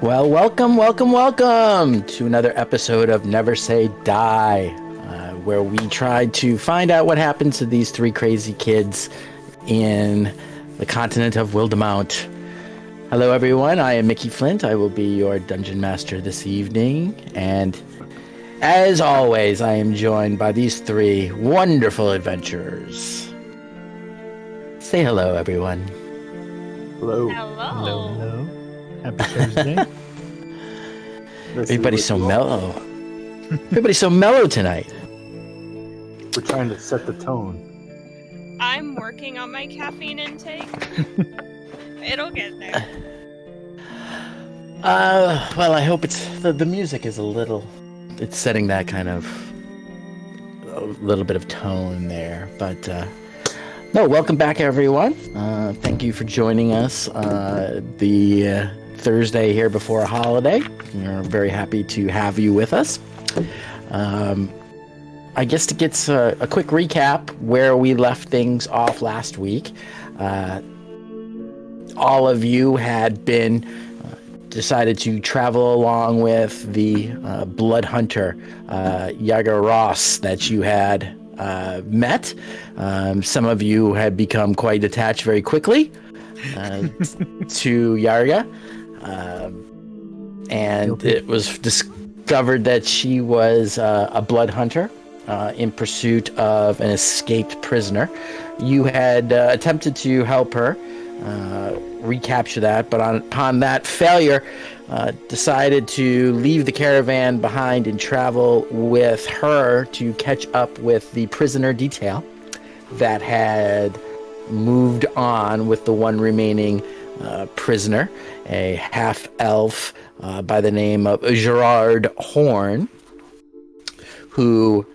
Well, welcome to another episode of Never Say Die, where we try to find out what happened to these three crazy kids in the continent of Wildemount. Hello, everyone. I am Mickey Flint. I will be your dungeon master this evening, and as always, I am joined by these three wonderful adventurers. Say hello, everyone. Hello. Hello. Happy Thursday. Everybody's so mellow. Everybody's so mellow tonight. We're trying to set the tone. I'm working on my caffeine intake. It'll get there. Well, I hope it's the music is it's setting that kind of a little bit of tone there. But no, welcome back, everyone. Thank you for joining us the Thursday here before a holiday. We're very happy to have you with us. I guess to get a quick recap where we left things off last week, all of you had been decided to travel along with the blood hunter, Yager Ross, that you had met. Some of you had become quite attached very quickly to Yarga. And it was discovered that she was a blood hunter in pursuit of an escaped prisoner. You had attempted to help her recapture that, but upon that failure, decided to leave the caravan behind and travel with her to catch up with the prisoner detail that had moved on with the one remaining prisoner, a half-elf by the name of Gerard Horn, who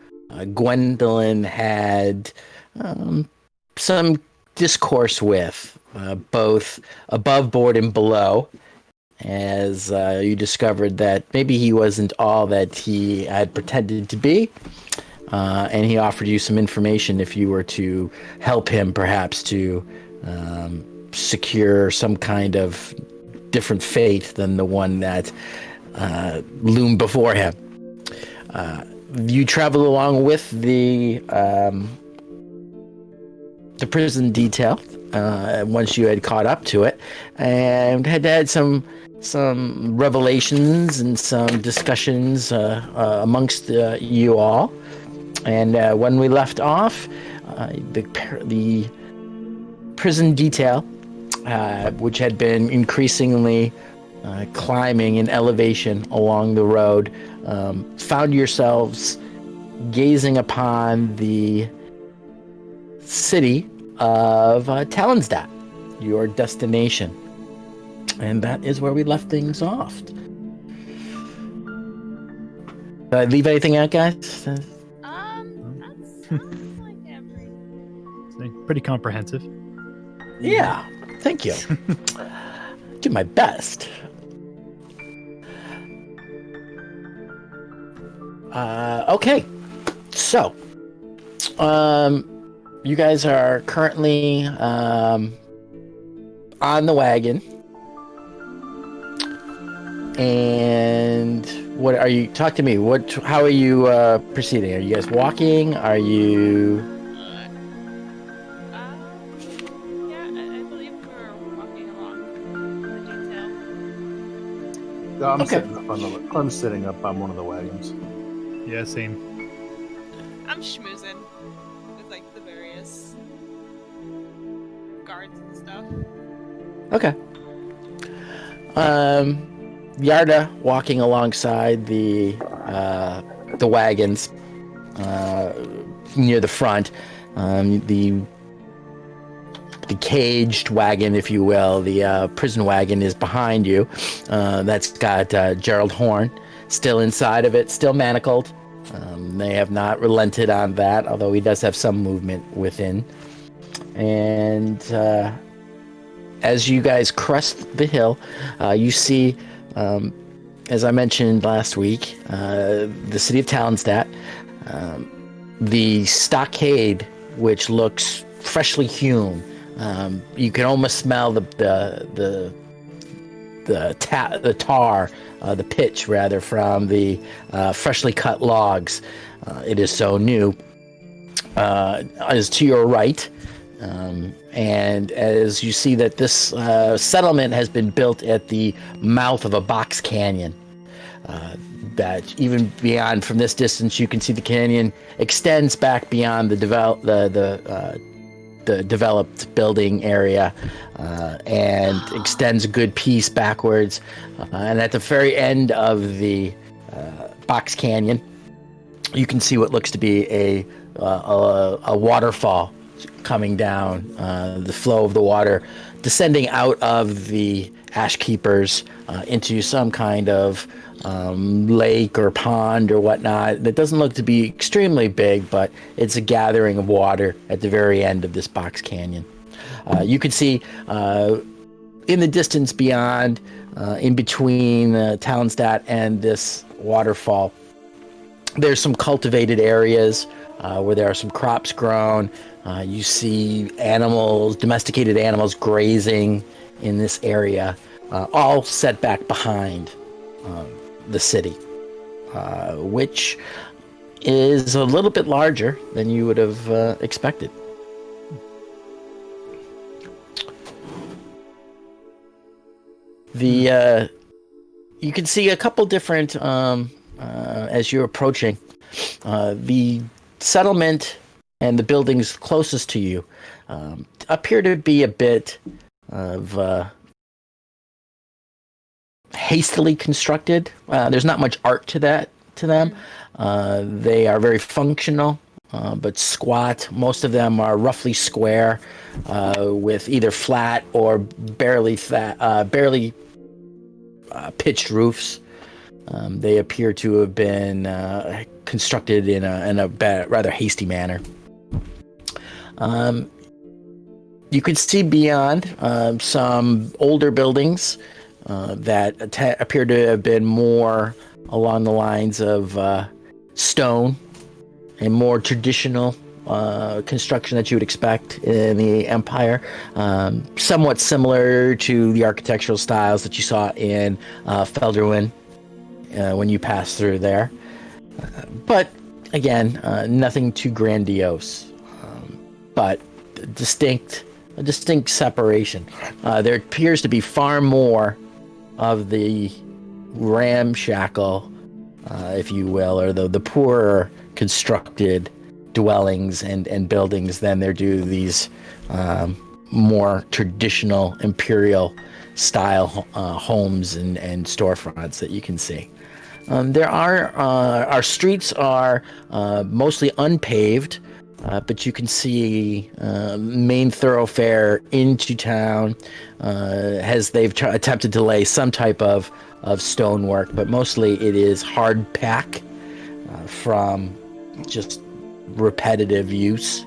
Gwendolyn had some discourse with, both above board and below, as you discovered that maybe he wasn't all that he had pretended to be, and he offered you some information if you were to help him, perhaps to secure some kind of different fate than the one that loomed before him. You travel along with the prison detail once you had caught up to it, and had some revelations and some discussions amongst you all. And when we left off, the prison detail, which had been increasingly climbing in elevation along the road, found yourselves gazing upon the city of Talonstadt, your destination. And that is where we left things off. Did I leave anything out, guys? That sounds like everything. Pretty comprehensive. Yeah, thank you. Do my best. Okay, so you guys are currently on the wagon, and what are you? Talk to me. How are you proceeding? Are you guys walking? Are you? Yeah, I believe we're walking along the detail. I'm Okay. I'm sitting up on one of the wagons. Yeah, same. I'm schmoozing with like the various guards and stuff. Okay. Yarda walking alongside the wagons near the front. The caged wagon, if you will, the prison wagon is behind you. That's got Gerald Horn still inside of it, still manacled. They have not relented on that, although he does have some movement within. And as you guys crest the hill, you see, as I mentioned last week, the city of Talonstadt, the stockade, which looks freshly hewn. You can almost smell the the tar, the pitch rather, from the freshly cut logs. It is so new. Is to your right, and as you see that this settlement has been built at the mouth of a box canyon. That even beyond from this distance, you can see the canyon extends back beyond the developed building area, and extends a good piece backwards. And at the very end of the box canyon, you can see what looks to be a waterfall coming down. The flow of the water descending out of the Ash Keepers into some kind of lake or pond or whatnot. That doesn't look to be extremely big, but it's a gathering of water at the very end of this box canyon. You can see in the distance beyond, in between Talonstadt and this waterfall, there's some cultivated areas where there are some crops grown. You see animals, domesticated animals, grazing in this area, all set back behind the city, which is a little bit larger than you would have expected. You can see a couple different, as you're approaching, the settlement and the buildings closest to you appear to be a bit of hastily constructed. There's not much art to them. They are very functional, but squat. Most of them are roughly square, with either flat or barely pitched roofs. They appear to have been constructed in a rather hasty manner. You could see beyond some older buildings that appear to have been more along the lines of stone, a more traditional construction that you would expect in the Empire, somewhat similar to the architectural styles that you saw in Felderwin when you passed through there. But again, nothing too grandiose, but a distinct separation. There appears to be far more of the ramshackle, if you will, or the poorer constructed dwellings and buildings than there do these more traditional imperial style homes and storefronts that you can see. There are our streets are mostly unpaved, but you can see main thoroughfare into town as they've attempted to lay some type of stonework, but mostly it is hard pack from just repetitive use.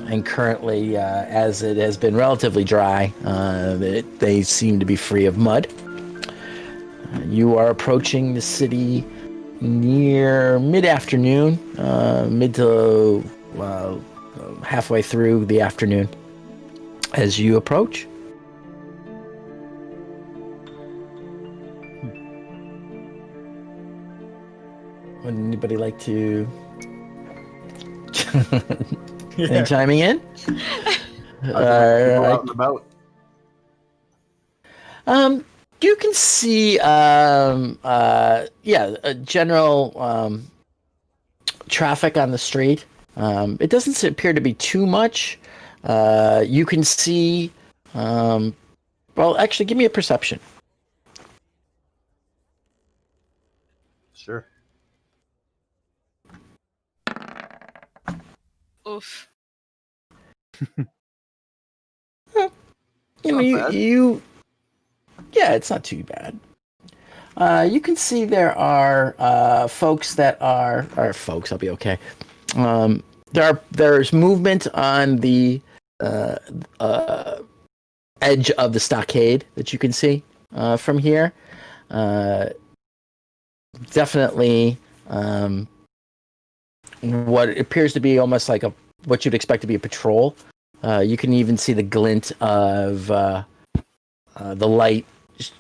And currently, as it has been relatively dry, they seem to be free of mud. You are approaching the city near mid-afternoon, mid to halfway through the afternoon. As you approach, would anybody like to any chiming in? Out and about. You can see, a general traffic on the street. It doesn't appear to be too much. You can see, well, actually, give me a perception. Sure. Oof. Yeah, it's not too bad. You can see there are folks that are folks. I'll be okay. There's movement on the edge of the stockade that you can see from here. Definitely, what appears to be almost like what you'd expect to be a patrol. You can even see the glint of the light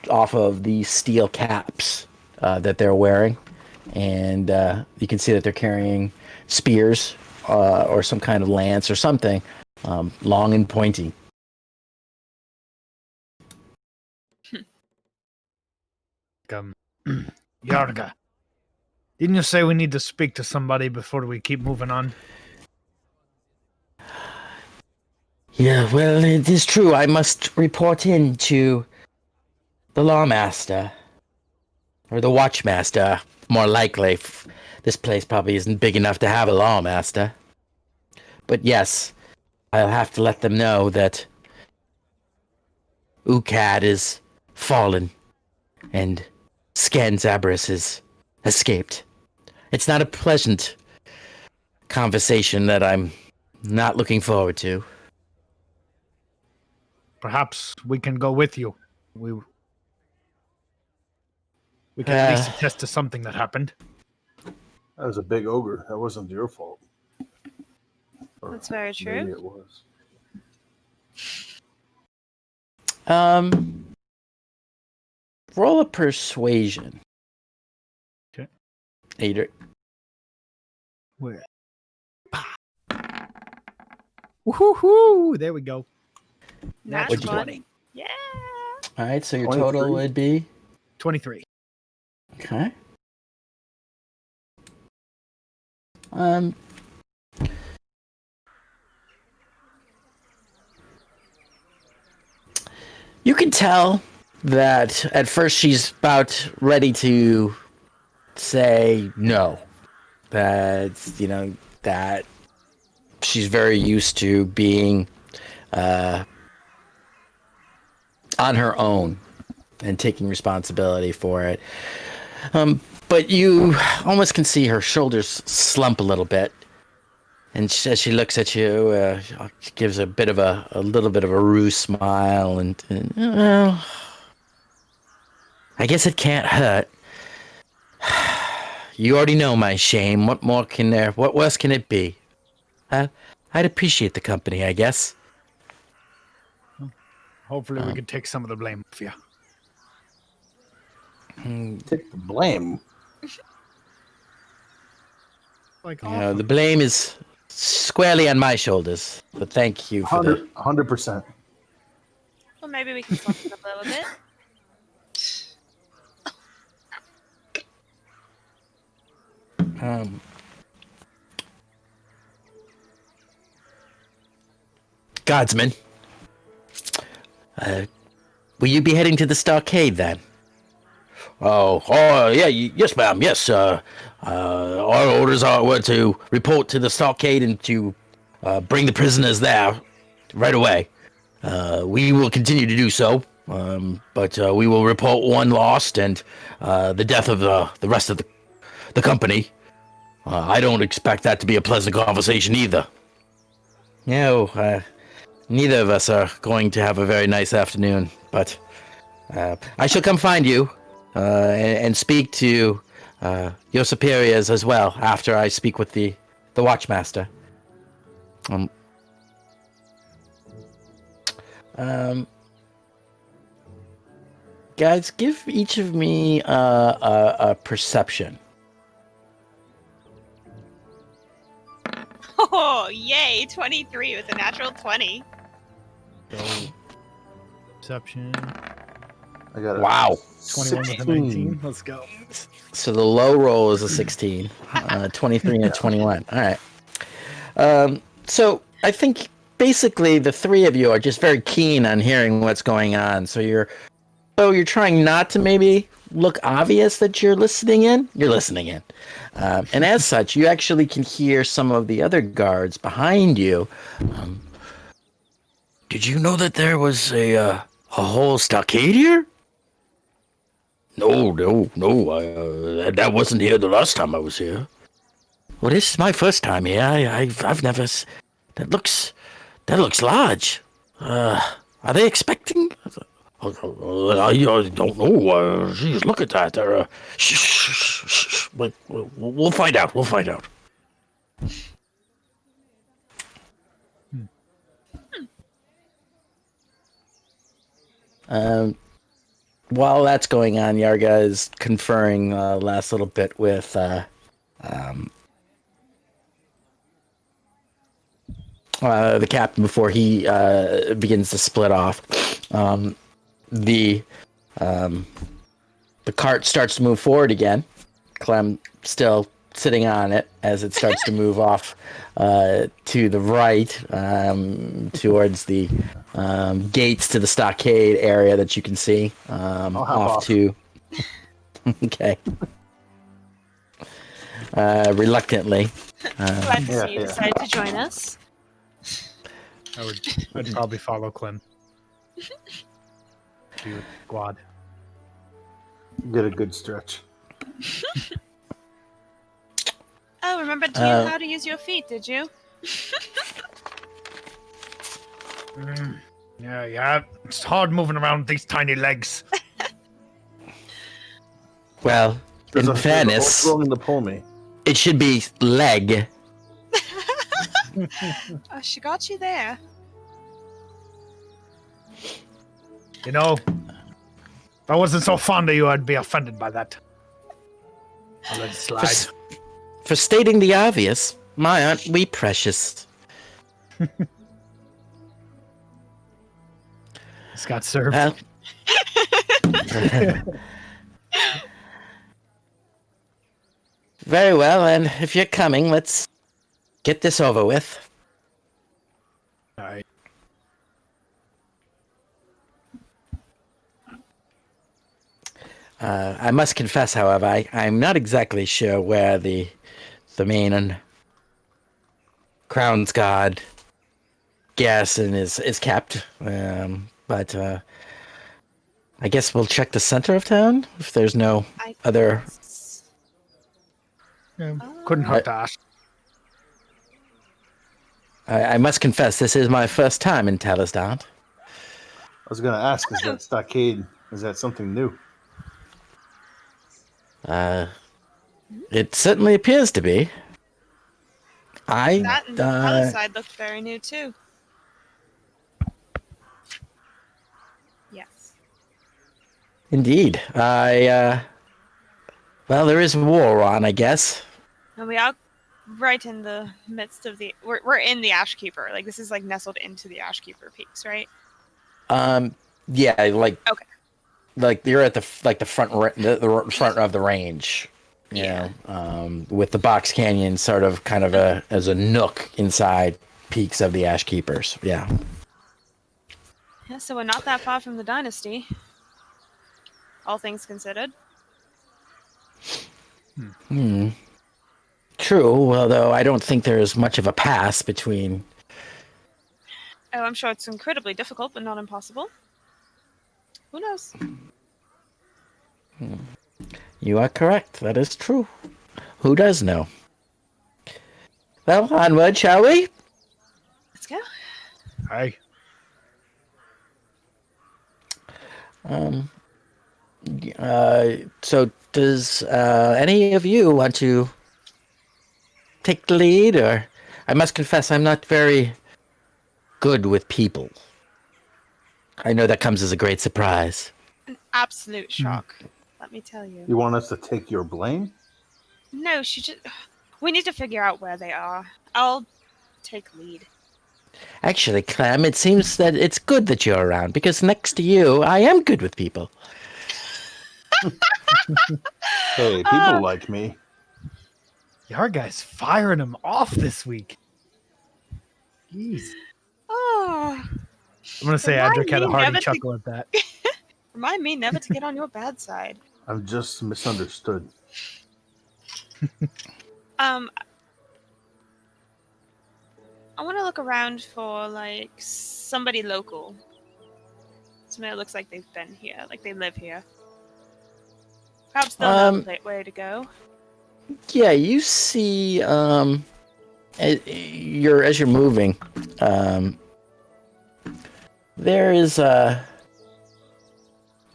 off of the steel caps that they're wearing, and you can see that they're carrying spears or some kind of lance or something, long and pointy. Yarga, didn't you say we need to speak to somebody before we keep moving on? Yeah, well, it is true. I must report in to the lawmaster. Or the watchmaster, more likely. This place probably isn't big enough to have a lawmaster. But yes, I'll have to let them know that Ukad is fallen and Scanzabris has escaped. It's not a pleasant conversation that I'm not looking forward to. Perhaps we can go with you. We can at least attest to something that happened. That was a big ogre. That wasn't your fault. Or That's very true. maybe it was. Roll a persuasion. Okay. Adric. Where? Woohoo! There we go. That's What'd you fun. get? Yeah. All right, so your 23. total would be 23. okay. You can tell that at first she's about ready to say no. That, that she's very used to being on her own and taking responsibility for it. But you almost can see her shoulders slump a little bit. And as she looks at you, she gives a little bit of a ruse smile, and well, I guess it can't hurt. You already know my shame. What more can there? What worse can it be? I'd appreciate the company, I guess. Hopefully we can take some of the blame off you. Take the blame. Like, The blame is squarely on my shoulders. But thank you for the 100%. Well, maybe we can swap it up a little bit. Guardsman. Will you be heading to the stockade then? Oh, yeah, yes, ma'am, yes. Our orders were to report to the stockade and to bring the prisoners there right away. We will continue to do so, but we will report one lost and the death of the rest of the company. I don't expect that to be a pleasant conversation either. No, neither of us are going to have a very nice afternoon, but I shall come find you and speak to your superiors as well after I speak with the watchmaster. Guys, give each of me a perception. Oh, yay! 23 with a natural 20. Perception. I got it. Wow. 21 with a 16. 19. Let's go. So the low roll is a 16, 23 and a 21. All right. So I think basically the three of you are just very keen on hearing what's going on. So you're trying not to maybe look obvious that you're listening in. You're listening in. And as such, you actually can hear some of the other guards behind you. Did you know that there was a whole stockade here? No. That wasn't here the last time I was here. Well, this is my first time here. I've never. That looks large. Are they expecting? I don't know. Geez, look at that. Shh. We'll find out. while that's going on, Yarga is conferring last little bit with the captain before he begins to split off. The cart starts to move forward again. Clem still sitting on it as it starts to move off to the right towards the gates to the stockade area that you can see off to. Okay. Reluctantly. Glad to see you decide to join us. I'd probably follow Clem. Cute squad. Get a good stretch. Oh, remember to you how to use your feet, did you? Yeah. It's hard moving around with these tiny legs. Well, in fairness, What's wrong to pull me? it should be leg. Oh, she got you there. You know, if I wasn't so fond of you, I'd be offended by that. I'll let it slide. For stating the obvious, my aren't we precious? It's got served. Well, very well, and if you're coming, let's get this over with. All right. I must confess, however, I'm not exactly sure where the main and Crown's Guard garrison is kept, but I guess we'll check the center of town if there's no other. Yeah, couldn't hurt to ask. I must confess, this is my first time in Talisdant. I was going to ask, is that stockade, is that something new? It certainly appears to be. That and the other side looked very new too. Yes. Indeed. Well, there is war on, I guess. And we are right in the midst of the. We're in the Ashkeeper. Like this is like nestled into the Ashkeeper peaks, right? Yeah, like okay. Like you're at the front the front of the range. Yeah. With the Box Canyon sort of kind of as a nook inside peaks of the Ashkeepers. Yeah. Yeah, so we're not that far from the dynasty. All things considered. True, although I don't think there's much of a pass between. Oh, I'm sure it's incredibly difficult, but not impossible. Who knows? You are correct. That is true. Who does know? Well, onward, shall we? Let's go. Hi. So does any of you want to take the lead, or I must confess I'm not very good with people. I know that comes as a great surprise. An absolute shock. Let me tell you. You want us to take your blame? No, we need to figure out where they are. I'll take lead. Actually, Clem, it seems that it's good that you're around, because next to you, I am good with people. Hey, people like me. Your guy's firing him off this week. Jeez. Oh. I'm going to say Adric had a hearty chuckle at that. Remind me never to get on your bad side. I'm just misunderstood. I want to look around for, like, somebody local. Somebody that looks like they've been here, like they live here. Perhaps they'll know the way to go. Yeah, you see, as you're moving, there is a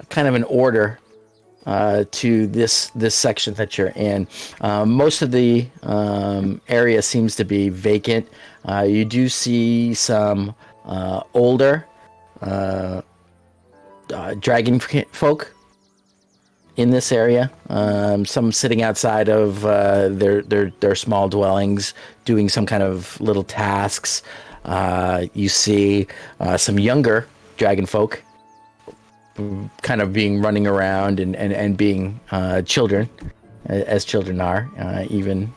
kind of an order to this section that you're in. Most of the area seems to be vacant. You do see some older dragon folk in this area. Some sitting outside of their small dwellings, doing some kind of little tasks. You see some younger dragon folk kind of being running around and being children, as children are, even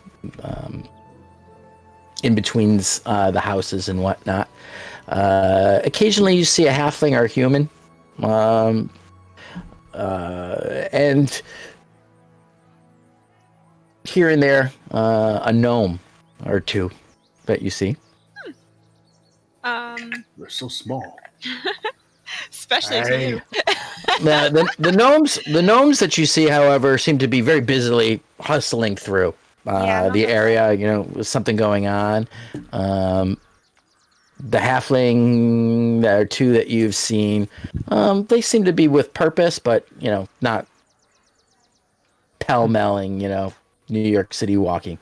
in between the houses and whatnot. Occasionally you see a halfling or a human, and here and there a gnome or two that you see. They're so small. Especially to you. The gnomes that you see, however, seem to be very busily hustling through the area. You know, with something going on. The halfling or two that you've seen, they seem to be with purpose, but you know, not pell-melling. You know, New York City walking.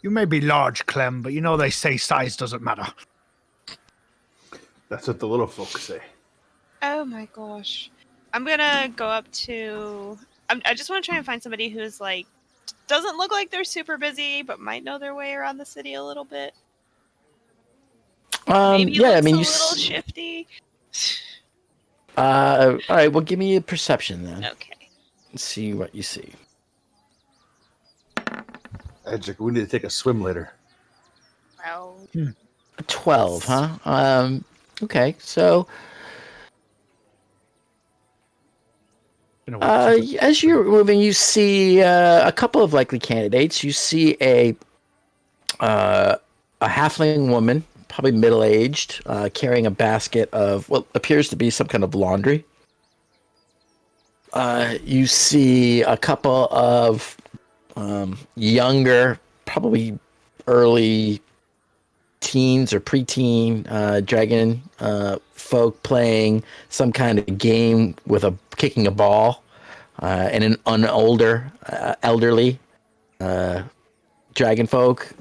You may be large, Clem, but you know they say size doesn't matter. That's what the little folks say. Oh my gosh. I'm gonna go up to... I just want to try and find somebody who's like... doesn't look like they're super busy, but might know their way around the city a little bit. Maybe Yeah, I mean, a little shifty. All right, well, give me a perception then. Okay. Let's see what you see. Edric, we need to take a swim later. Well... 12, huh? Okay, so as you're moving, you see a couple of likely candidates. You see a halfling woman, probably middle-aged, carrying a basket of what appears to be some kind of laundry. You see a couple of younger, probably early teens or preteen dragon folk playing some kind of game with kicking a ball, and an older elderly dragon folk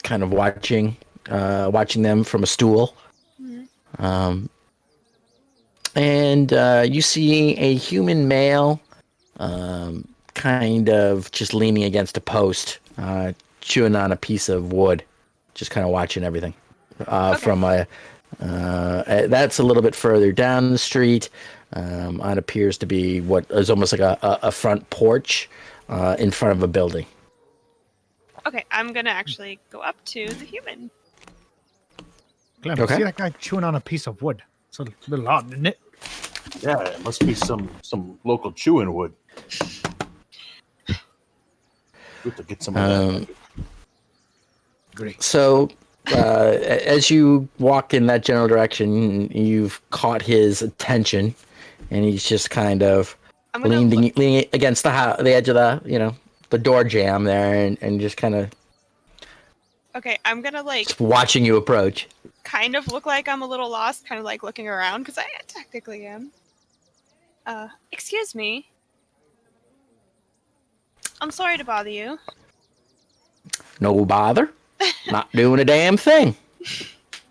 kind of watching them from a stool. Mm-hmm. And you see a human male kind of just leaning against a post, chewing on a piece of wood, just kind of watching everything from that's a little bit further down the street. It appears to be what is almost like a front porch in front of a building. Okay, I'm gonna actually go up to the human. Clem, Okay. see that guy chewing on a piece of wood? It's a little odd, isn't it? Yeah, it must be some local chewing wood. We have to get some of that. Great. So, as you walk in that general direction, you've caught his attention, and he's just kind of leaning against the edge of the door jamb there, and just kind of. Okay, I'm gonna just watching you approach. kind of look like I'm a little lost, kind of like looking around, because I technically am. Excuse me. I'm sorry to bother you. No bother. Not doing a damn thing.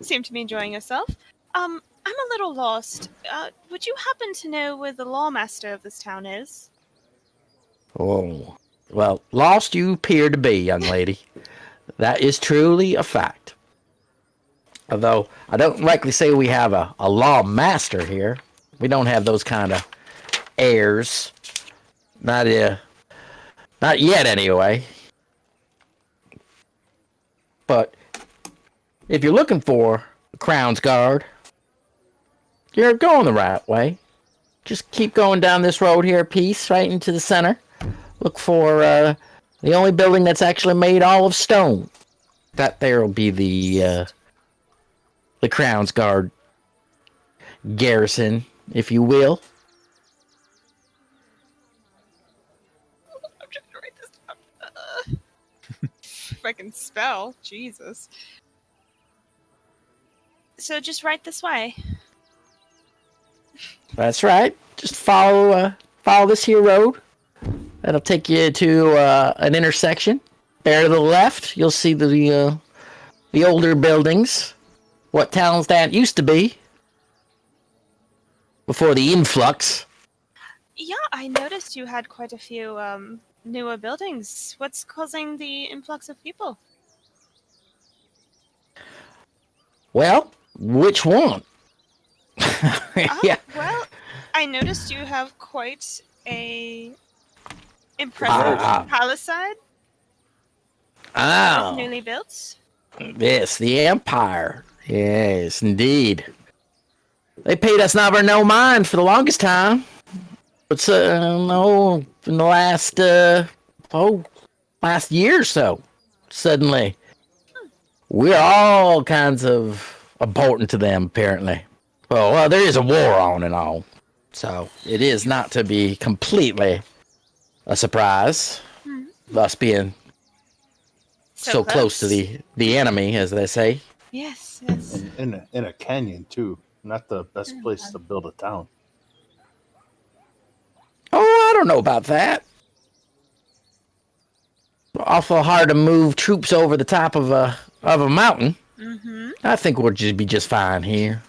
Seem to be enjoying yourself. I'm a little lost. Would you happen to know where the lawmaster of this town is? Oh, well, lost you appear to be, young lady. That is truly a fact. Although, I don't likely say we have a lawmaster here. We don't have those kind of heirs. Not yet, anyway. But if you're looking for the Crown's Guard, you're going the right way. Just keep going down this road here a piece, right into the center. Look for the only building that's actually made all of stone. That there will be the Crown's Guard garrison, if you will. I'm trying to write this down. If I can spell, Jesus. So just right this way. That's right. Just follow this here road. That'll take you to an intersection. There to the left, you'll see the older buildings. What Talon's used to be before the influx Yeah, I noticed you had quite a few newer buildings. What's causing the influx of people? Well, which one? Yeah. Well, I noticed you have quite a impressive Ah. palisade that's Oh, newly built. yes, the Empire. Yes, indeed. They paid us never no mind for the longest time. But no, in the last year or so, suddenly we're all kinds of important to them. Apparently, well, there is a war on and all, so it is not to be completely a surprise. Us being so close to the enemy, as they say. Yes, yes. And in a canyon too. Not the best place to build a town. Oh, I don't know about that. Awful hard to move troops over the top of a mountain. Mm-hmm. I think we'll just be just fine here.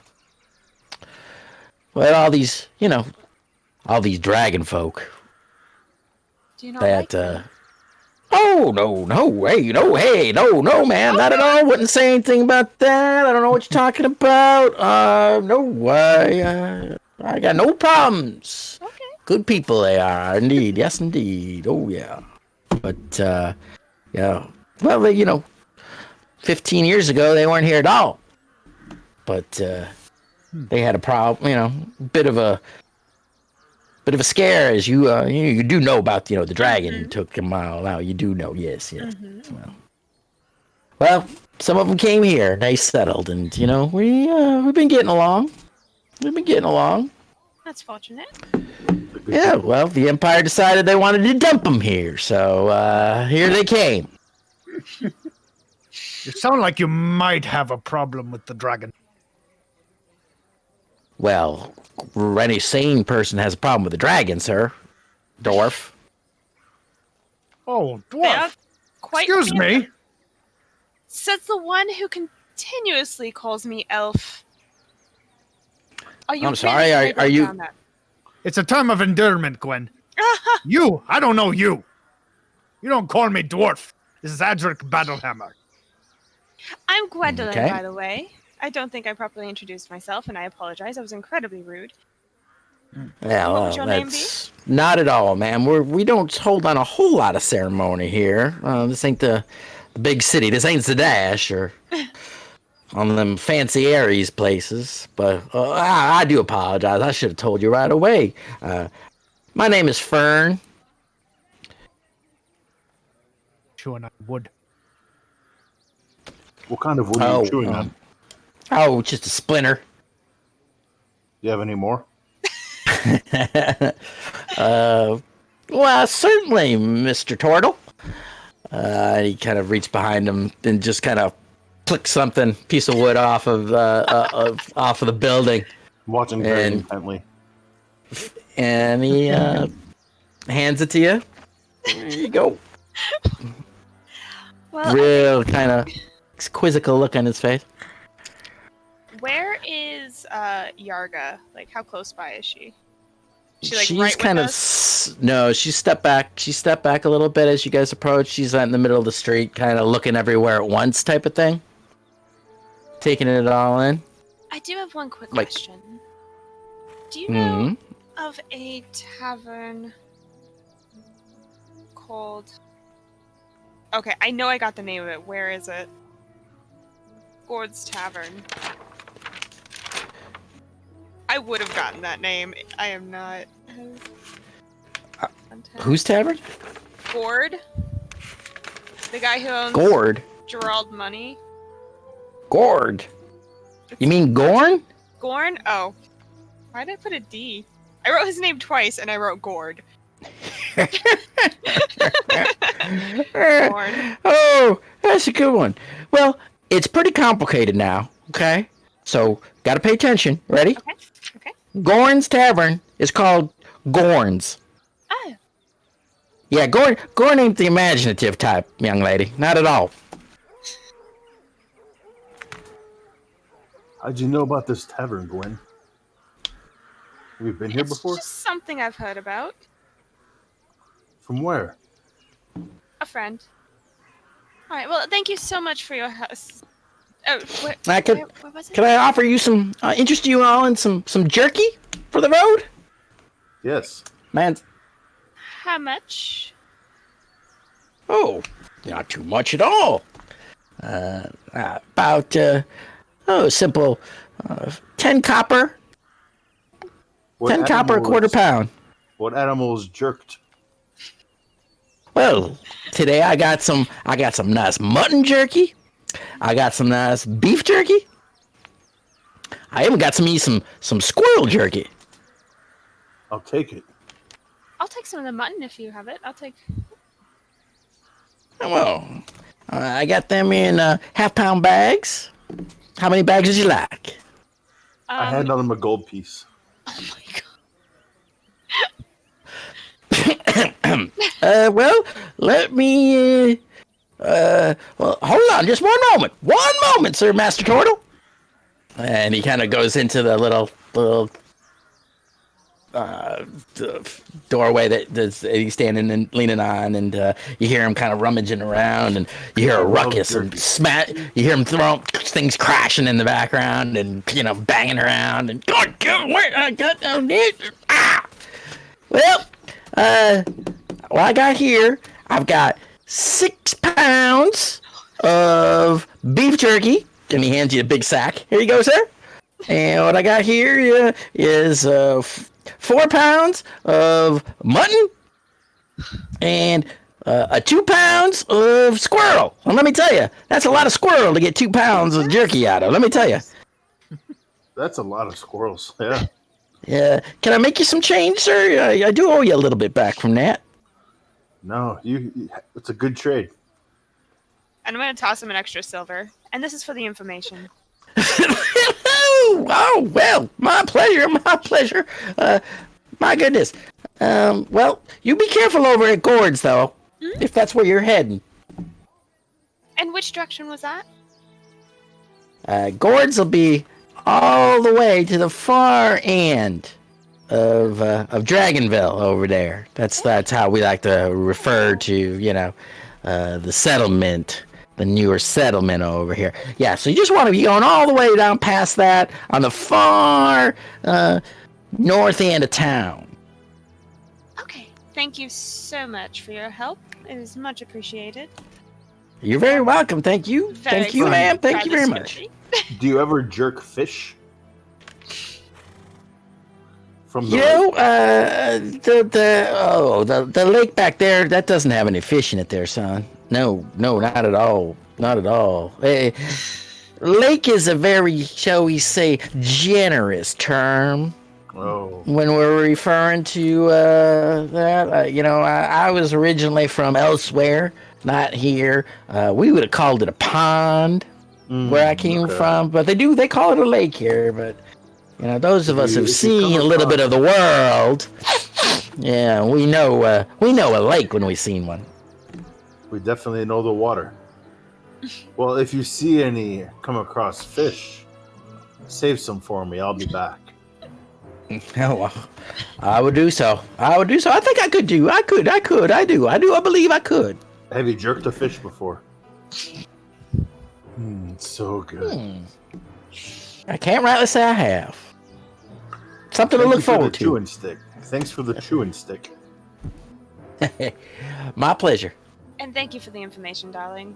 But all these, all these dragon folk Do you not that, like me? oh, no, man, not at all. Wouldn't say anything about that. I don't know what you're talking about. I got no problems. Okay. Good people they are, indeed. Yes, indeed. Oh, yeah. But, yeah. Well, 15 years ago, they weren't here at all. But, they had a problem, bit of a scare, as you do know about, the dragon took a mile out. You do know, yes. Well, some of them came here, they settled, and we've been getting along. That's fortunate. Yeah, well, the Empire decided they wanted to dump them here, so here they came. You sound like you might have a problem with the dragon. Well, any sane person has a problem with a dragon, sir. Dwarf. Oh, They are dwarf. quite Excuse me. fearsome. Says the one who continuously calls me elf. Are you I'm sorry, really are you- around that? It's a term of endearment, Gwen. I don't know you. You don't call me dwarf. This is Adric Battlehammer. I'm Gwendolyn, Okay. by the way. I don't think I properly introduced myself, and I apologize. I was incredibly rude. Yeah, What well, would your name that's not at all, ma'am. We don't hold on a whole lot of ceremony here. This ain't the big city. This ain't Zadash or on them fancy Aries places. But I do apologize. I should have told you right away. My name is Fern. Chewing on wood. What kind of wood are you chewing on? Oh, just a splinter. Do you have any more? Well, certainly, Mr. Turtle. He kind of reached behind him and just kind of flicked something, piece of wood off of the building, I'm watching very And- intently. and he hands it to you. There you go. Well, Real kind of quizzical look on his face. where is Yarga? Like, how close by is she? Is she like She's right with kind of us? no. She stepped back. She stepped back a little bit as you guys approach. She's out in the middle of the street, kind of looking everywhere at once, type of thing, taking it all in. I do have one quick Like- question. Do you know Mhm. of a tavern called... Okay, I know I got the name of it. Where is it? Gord's Tavern. I would have gotten that name. I am not... Whose tavern? Gord? The guy who owns Gord. Gerald Money? Gord. You mean Gorn? Gorn? Oh. Why did I put a D? I wrote his name twice and I wrote Gord. Gorn. Oh, that's a good one. Well, it's pretty complicated now, okay? So, gotta pay attention. Ready? Okay. Gorn's Tavern is called Gorn's. Oh. Yeah, Gorn ain't the imaginative type, young lady. Not at all. How'd you know about this tavern, Gwen? Have you been here It's before? just something I've heard about. From where? A friend. All right. Well, thank you so much for your help. Oh, where was it? Can I offer you some, interest you all in some jerky for the road? Yes. Man, How much? oh, not too much at all. About, simple, 10 copper, What 10 copper, a animal quarter is- pound. What animal is jerked? Well, today I got some nice mutton jerky. I got some nice beef jerky. I even got some squirrel jerky. I'll take it. I'll take some of the mutton if you have it. I'll take. Well, I got them in half-pound bags. How many bags would you like? I hand on him a gold piece. Oh my god. Well, let me. Well, hold on, just one moment. One moment, Sir Master Turtle. And he kind of goes into the little the doorway that he's standing and leaning on, and you hear him kind of rummaging around, and you hear a ruckus and smash. You hear him throwing things crashing in the background, and banging around, and God, I got Well, what I got here, I've got 6 pounds of beef jerky, and he hands you a big sack. Here you go, sir. And what I got here is 4 pounds of mutton and 2 pounds of squirrel. And let me tell you, that's a lot of squirrel to get 2 pounds of jerky out of. Let me tell you. That's a lot of squirrels. Yeah. Yeah. Can I make you some change, sir? I do owe you a little bit back from that. No, it's a good trade. And I'm going to toss him an extra silver. And this is for the information. Oh, well, my pleasure, my pleasure. My goodness. Well, you be careful over at Gord's, though, if that's where you're heading. And which direction was that? Gord's will be all the way to the far end of Dragonville over there. That's how we like to refer to, the settlement. The newer settlement over here. Yeah, so you just want to be going all the way down past that on the far north end of town. Okay. Thank you so much for your help. It is much appreciated. You're very welcome. Thank you. Very Thank you, excited ma'am. to Thank try you very this much. jerky. Do you ever jerk fish? From the the lake back there, that doesn't have any fish in it there, son. No, not at all. Not at all. Lake is a very, shall we say, generous term. Oh. When we're referring to that, I was originally from elsewhere, not here. We would have called it a pond where I came from, but they call it a lake here. But those of us who've seen a little bit of the world, yeah, we know a lake when we've seen one. We definitely know the water. Well, if you see come across fish, save some for me. I'll be back. Oh, well, I would do so. I think I could do. I do. I believe I could. Have you jerked a fish before? It's so good. I can't rightly say I have. Something to look forward to. Chewing stick. Thanks for the chewing stick. My pleasure. And thank you for the information, darling.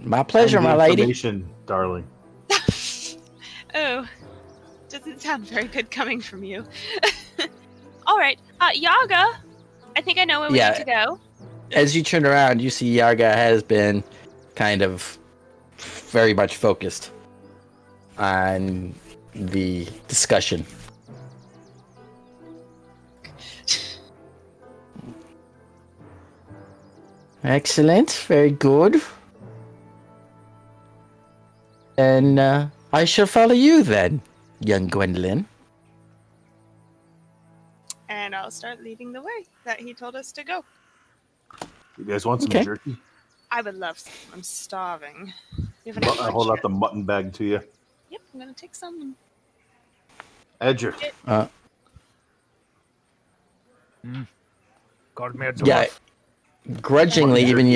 My pleasure, And the my lady. information, darling. Oh, doesn't sound very good coming from you. All right, Yaga, I think I know where we need to go. As you turn around, you see Yaga has been kind of very much focused on the discussion. Excellent, very good. And I shall follow you then, young Gwendolyn. And I'll start leading the way that he told us to go. You guys want some Okay. jerky? I would love some. I'm starving. You have I'll hold out the mutton bag to you. Yep, I'm gonna take some. Edric. Called me a Yeah, dwarf. grudgingly, even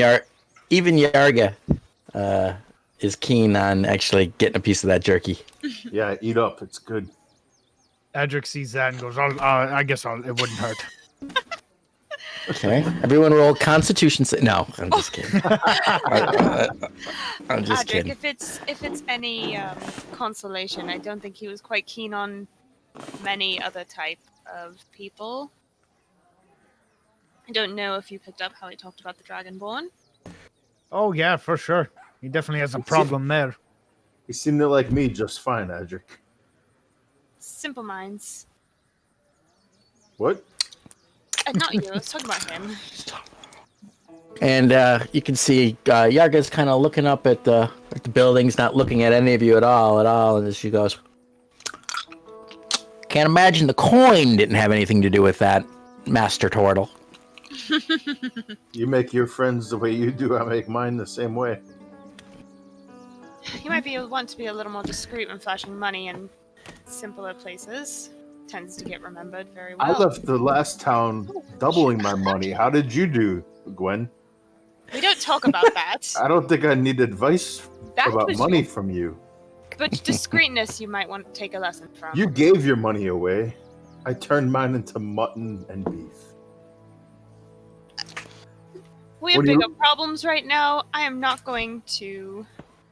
Yarga is keen on actually getting a piece of that jerky. Yeah, eat up. It's good. Edric sees that and goes, I guess it wouldn't hurt. Okay, everyone roll Constitution. No, I'm just kidding. I'm just Adric, kidding. if it's any consolation, I don't think he was quite keen on many other type of people. I don't know if you picked up how he talked about the Dragonborn. Oh, yeah, for sure. He definitely has a problem there. He seemed to like me just fine, Edric. Simple minds. What? Not you. I was talking about him. And you can see Yarga's kind of looking up at the buildings, not looking at any of you at all. And she goes, "Can't imagine the coin didn't have anything to do with that, Master Turtle." You make your friends the way you do. I make mine the same way. You might want to be a little more discreet when flashing money in simpler places. Tends to get remembered very well. I left the last town doubling my money. How did you do, Gwen? We don't talk about that. I don't think I need advice about money from you. But discreetness, you might want to take a lesson from. You gave your money away. I turned mine into mutton and beef. We have bigger problems right now. I am not going to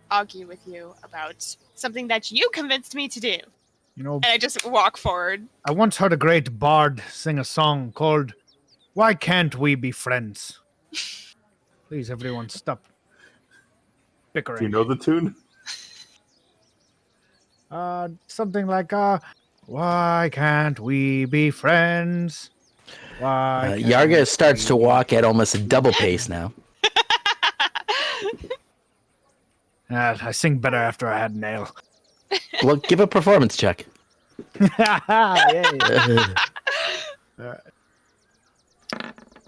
argue with you about something that you convinced me to do. You know, And I just walk forward. I once heard a great bard sing a song called "Why Can't We Be Friends?" Please, everyone, stop bickering. Do you know the tune? Something like, "Why can't we be friends?" Why? Yarga starts to walk at almost a double pace now. I sing better after I had an ale. Well, give a performance check. Yeah.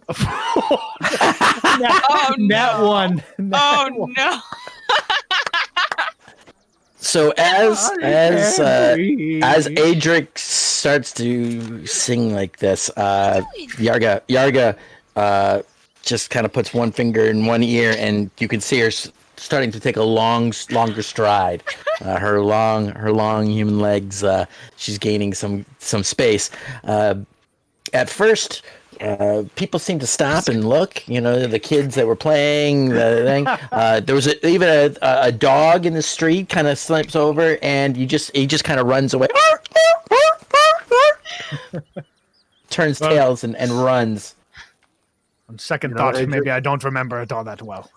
Oh, no. That one. No. So as Adric starts to sing like this, Yarga just kind of puts one finger in one ear, and you can see her starting to take a longer stride. Her long human legs. She's gaining some space. At first, people seem to stop and look. You know, the kids that were playing the thing. There was even a dog in the street kind of slips over, and he just kind of runs away. Turns tails and runs. On second thought, maybe I don't remember it all that well.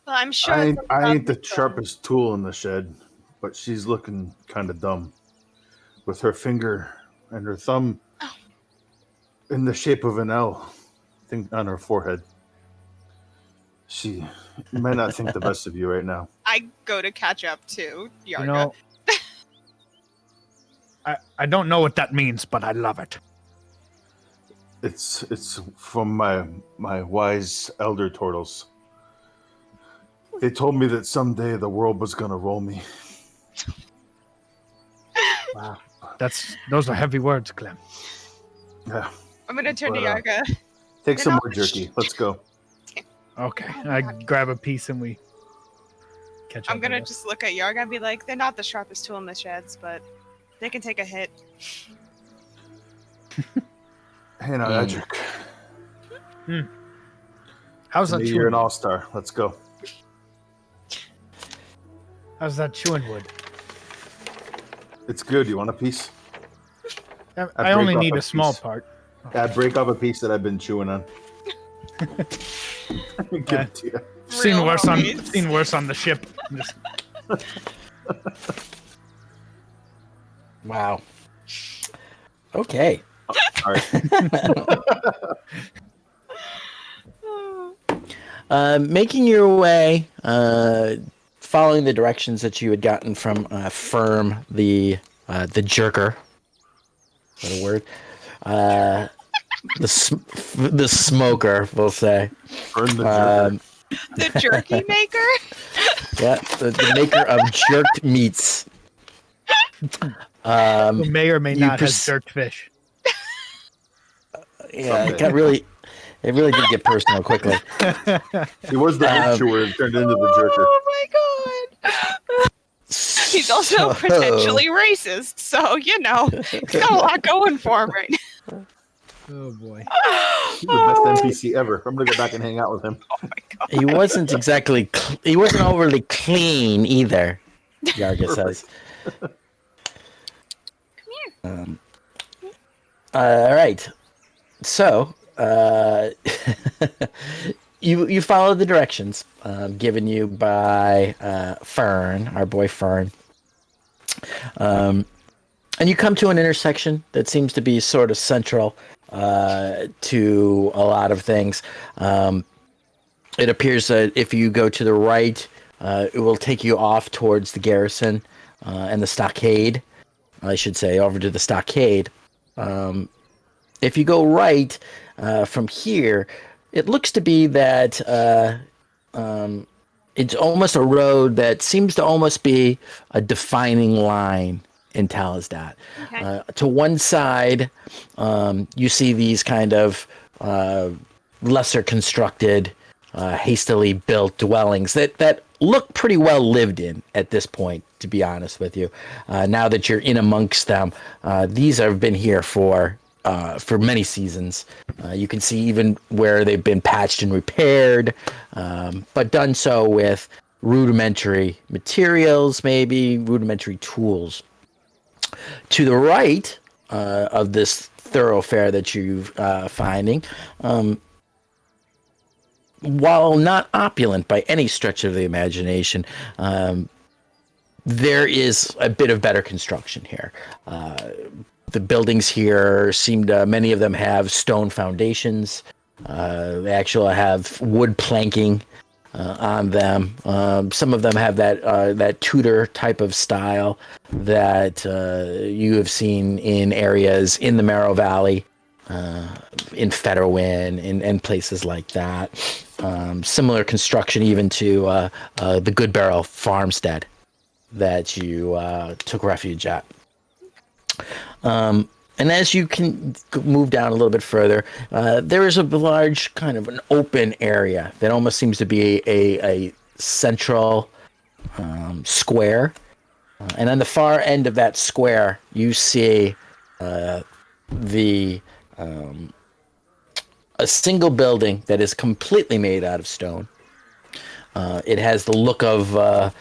Well, I'm sure. I ain't the sharpest tool in the shed, but she's looking kind of dumb, with her finger and her thumb in the shape of an L, I think, on her forehead. She might not think the best of you right now. I go to catch up to Yarga. You know, I don't know what that means, but I love it. It's from my wise elder turtles. They told me that someday the world was gonna roll me. Wow, those are heavy words, Clem. Yeah. I'm gonna turn to Yarga. Take some more jerky. Let's go. Okay, I grab a piece and we catch up. I'm gonna just look at Yarga and be like, they're not the sharpest tool in the sheds, but they can take a hit. Hey now, Edric. How's that You're an chewing? all-star. Let's go. How's that chewing wood? It's good. You want a piece? I only need a small part. Yeah, break up a piece that I've been chewing on. Give it to you. Seen worse on the ship. Wow. Okay. All right. Making your way, following the directions that you had gotten from Firm, the jerker. What a word. The smoker, we'll say. Burn the The jerky maker? Yeah, the maker of jerked meats. Who may or may you not have pers- jerked fish. Yeah, it really did get personal quickly. He was the head chewer and turned into the jerker. Oh my god. He's also potentially racist, so you know he's got a lot going for him right now. Oh boy. He's the best NPC ever. I'm gonna go back and hang out with him. Oh my god. He wasn't exactly. He wasn't overly clean either. Yarga says. Come here. All right. So, you follow the directions given you by Fern, our boy Fern, and you come to an intersection that seems to be sort of central to a lot of things. It appears that if you go to the right, it will take you off towards the garrison and the stockade. I should say, over to the stockade. If you go right from here, it looks to be that it's almost a road that seems to almost be a defining line in Talisdat. Okay. To one side, you see these kind of lesser constructed, hastily built dwellings that look pretty well lived in at this point, to be honest with you. Now that you're in amongst them, these have been here for many seasons. You can see even where they've been patched and repaired, but done so with rudimentary materials, maybe rudimentary tools. To the right of this thoroughfare that you're finding, while not opulent by any stretch of the imagination, there is a bit of better construction here. The buildings here many of them have stone foundations. They actually have wood planking on them. Some of them have that Tudor type of style that you have seen in areas in the Marrow Valley, in Fetterwin, and places like that. Similar construction even to the Good Barrel farmstead that you took refuge at. And as you can move down a little bit further, there is a large kind of an open area that almost seems to be a central square. And on the far end of that square, you see a single building that is completely made out of stone. It has the look of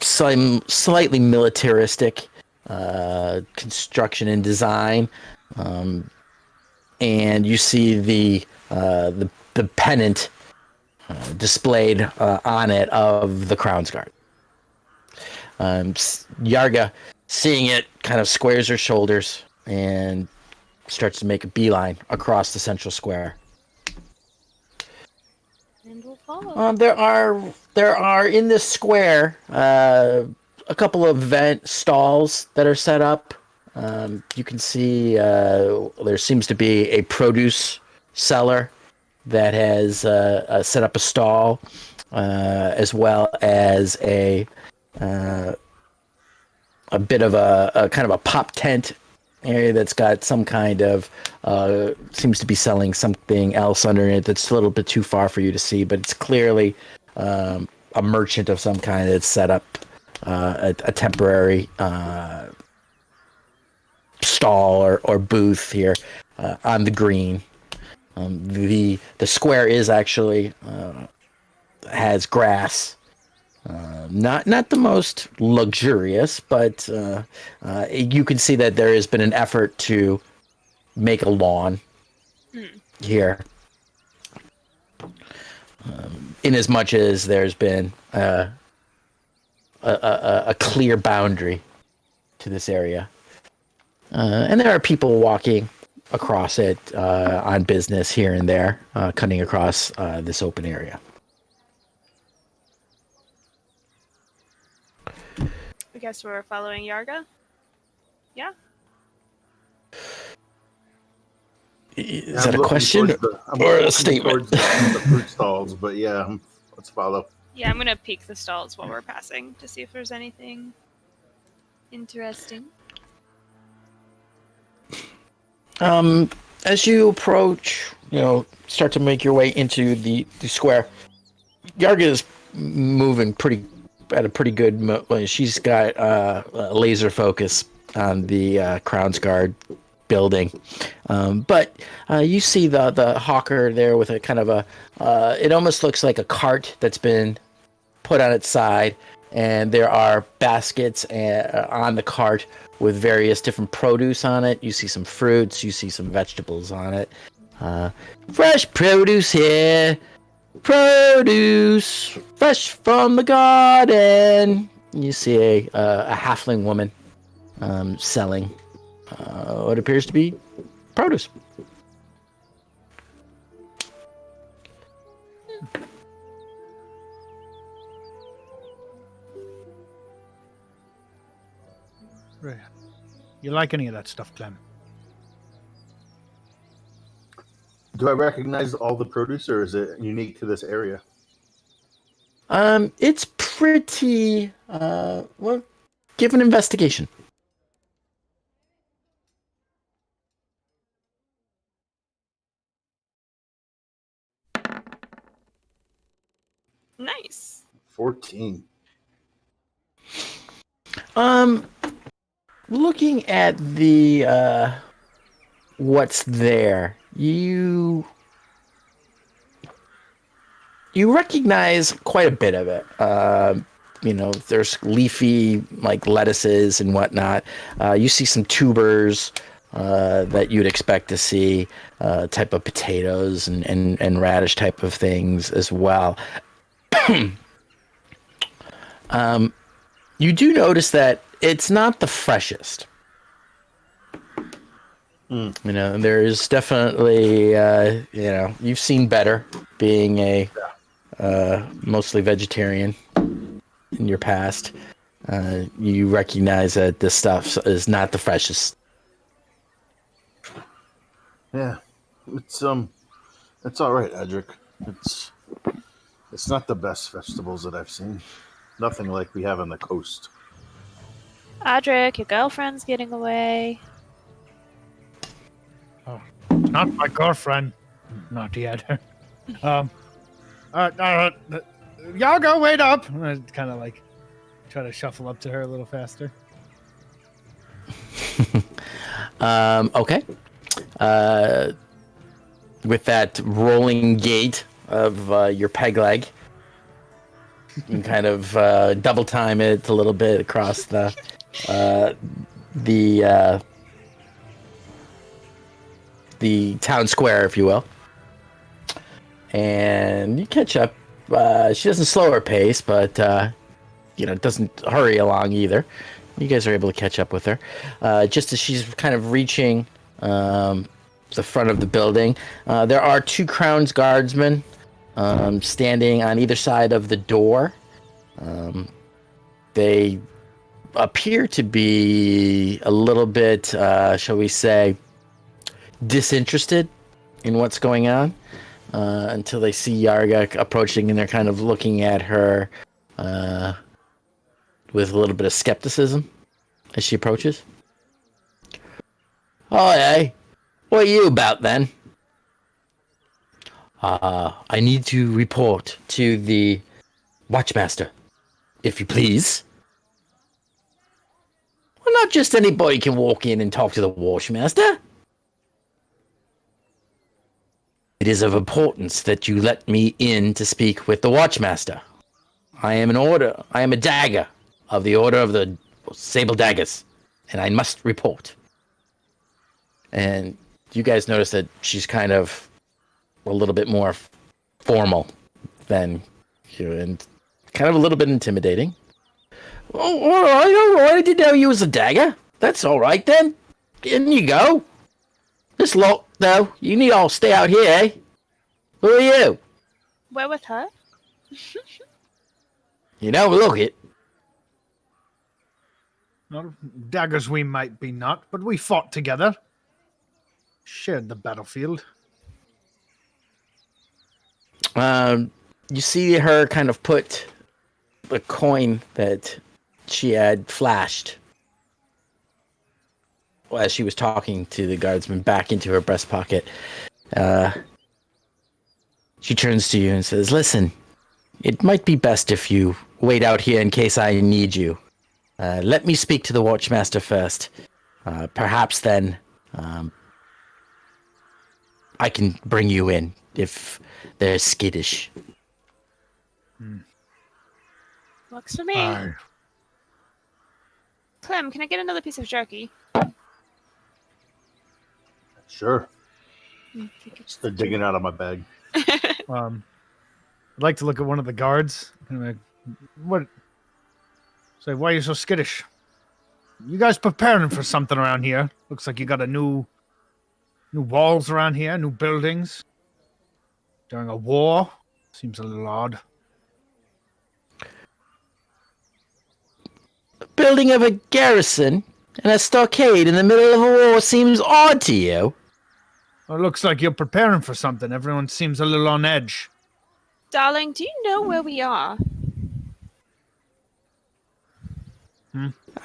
some slightly militaristic construction and design, and you see the pennant displayed on it of the Crown's Guard. Yarga, seeing it, kind of squares her shoulders and starts to make a beeline across the central square. And we'll follow. There are in this square a couple of vent stalls that are set up. You can see there seems to be a produce seller that has set up a stall, as well as a bit of a kind of a pop tent area that's got some kind of seems to be selling something else under it that's a little bit too far for you to see, but it's clearly a merchant of some kind that's set up a temporary stall or booth here on the green. The square is actually has grass. Not the most luxurious, but you can see that there has been an effort to make a lawn here. In as much as there's been a clear boundary to this area. And there are people walking across it on business here and there, cutting across this open area. I guess we're following Yarga? Yeah? Is that a question or a statement? The fruit stalls, but yeah, let's follow. Yeah, I'm gonna peek the stalls while we're passing to see if there's anything Interesting. As you approach, start to make your way into the square, Yarga is moving at a pretty good. She's got a laser focus on the Crown's Guard building, but you see the hawker there with a kind of it almost looks like a cart that's been put on its side, and there are baskets on the cart with various different produce on it. You see some fruits, you see some vegetables on it. Fresh produce here. Produce fresh from the garden. You see a halfling woman selling what appears to be produce. Right. You like any of that stuff, Clem? Do I recognize all the produce, or is it unique to this area? It's pretty. Well, give an investigation. Nice. 14. Looking at the what's there, you recognize quite a bit of it. There's leafy like lettuces and whatnot. You see some tubers that you'd expect to see, type of potatoes and radish type of things as well. You do notice that it's not the freshest. There's definitely, you've seen better being a mostly vegetarian in your past. You recognize that this stuff is not the freshest. Yeah, it's all right, Edric. It's not the best vegetables that I've seen. Nothing like we have on the coast. Adric, your girlfriend's getting away. Oh, not my girlfriend. Not yet. Y'all go wait up. I kind of like try to shuffle up to her a little faster. Okay. With that rolling gait of your peg leg, you can kind of double time it a little bit across the town square, if you will, and you catch up. She doesn't slow her pace, but doesn't hurry along either. You guys are able to catch up with her just as she's kind of reaching the front of the building. There are 2 Crown's guardsmen standing on either side of the door. They appear to be a little bit, shall we say, disinterested in what's going on until they see Yarga approaching, and they're kind of looking at her with a little bit of skepticism as she approaches. Oh, hey. What are you about, then? I need to report to the Watchmaster, if you please. Well, not just anybody can walk in and talk to the Watchmaster. It is of importance that you let me in to speak with the Watchmaster. I am a dagger of the Order of the Sable Daggers, and I must report. And you guys notice that she's kind of a little bit more formal than you, and kind of a little bit intimidating. Oh, all right. I didn't know you was a dagger. That's all right, then. In you go. This lot, though, you need all stay out here, eh? Who are you? We're with her. Look it. Well, daggers we might be not, but we fought together. Shared the battlefield. You see her kind of put the coin that she had flashed as she was talking to the guardsman, back into her breast pocket. She turns to you and says, "Listen, it might be best if you wait out here in case I need you. Let me speak to the Watchmaster first. Perhaps then I can bring you in if they're skittish." Works for me. Aye. Clem, can I get another piece of jerky? Sure. I think it's- They're digging out of my bag. I'd like to look at one of the guards. And I'm like, what? Say, why are you so skittish? You guys preparing for something around here? Looks like you got a new walls around here, new buildings. During a war? Seems a little odd. Building of a garrison and a stockade in the middle of a war seems odd to you. Well, it looks like you're preparing for something. Everyone seems a little on edge. Darling, do you know where we are?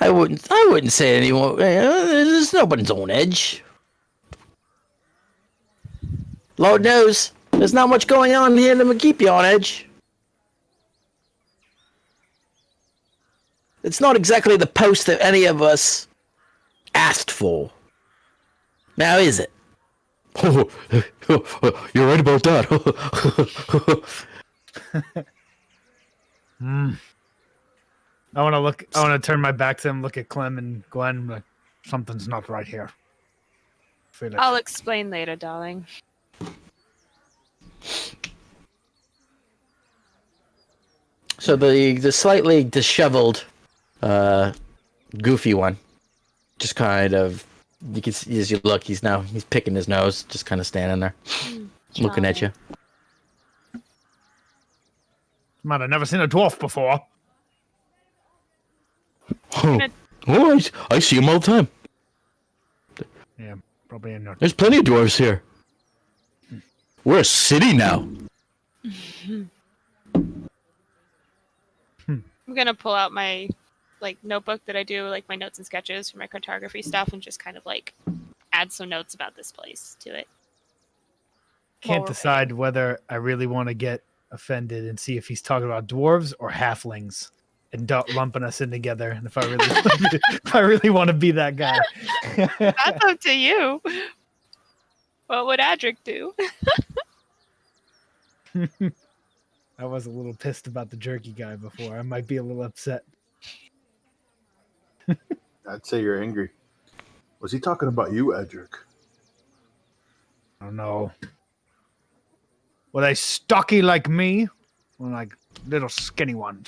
I wouldn't say anyone. There's nobody's on edge. Lord knows, there's not much going on here that would keep you on edge. It's not exactly the post that any of us asked for. Now, is it? You're right about that. I want to turn my back to him, look at Clem and Gwen, like, something's not right here. Feel it. I'll explain later, darling. So the slightly disheveled, goofy one, just kind of, you can see as you look, he's picking his nose, just kind of standing there, looking at you. Man, I've never seen a dwarf before. Oh, I see him all the time. Yeah, probably in there. There's plenty of dwarves here. We're a city now. I'm gonna pull out my notebook that I do my notes and sketches for my cartography stuff and just kind of add some notes about this place to it. Can't we're decide whether I really want to get offended and see if he's talking about dwarves or halflings and lumping us in together. And if I really want to be that guy. That's up to you. What would Adric do? I was a little pissed about the jerky guy before. I might be a little upset. I'd say you're angry. Was he talking about you, Edric? I don't know. Were they stocky like me? Or like little skinny ones?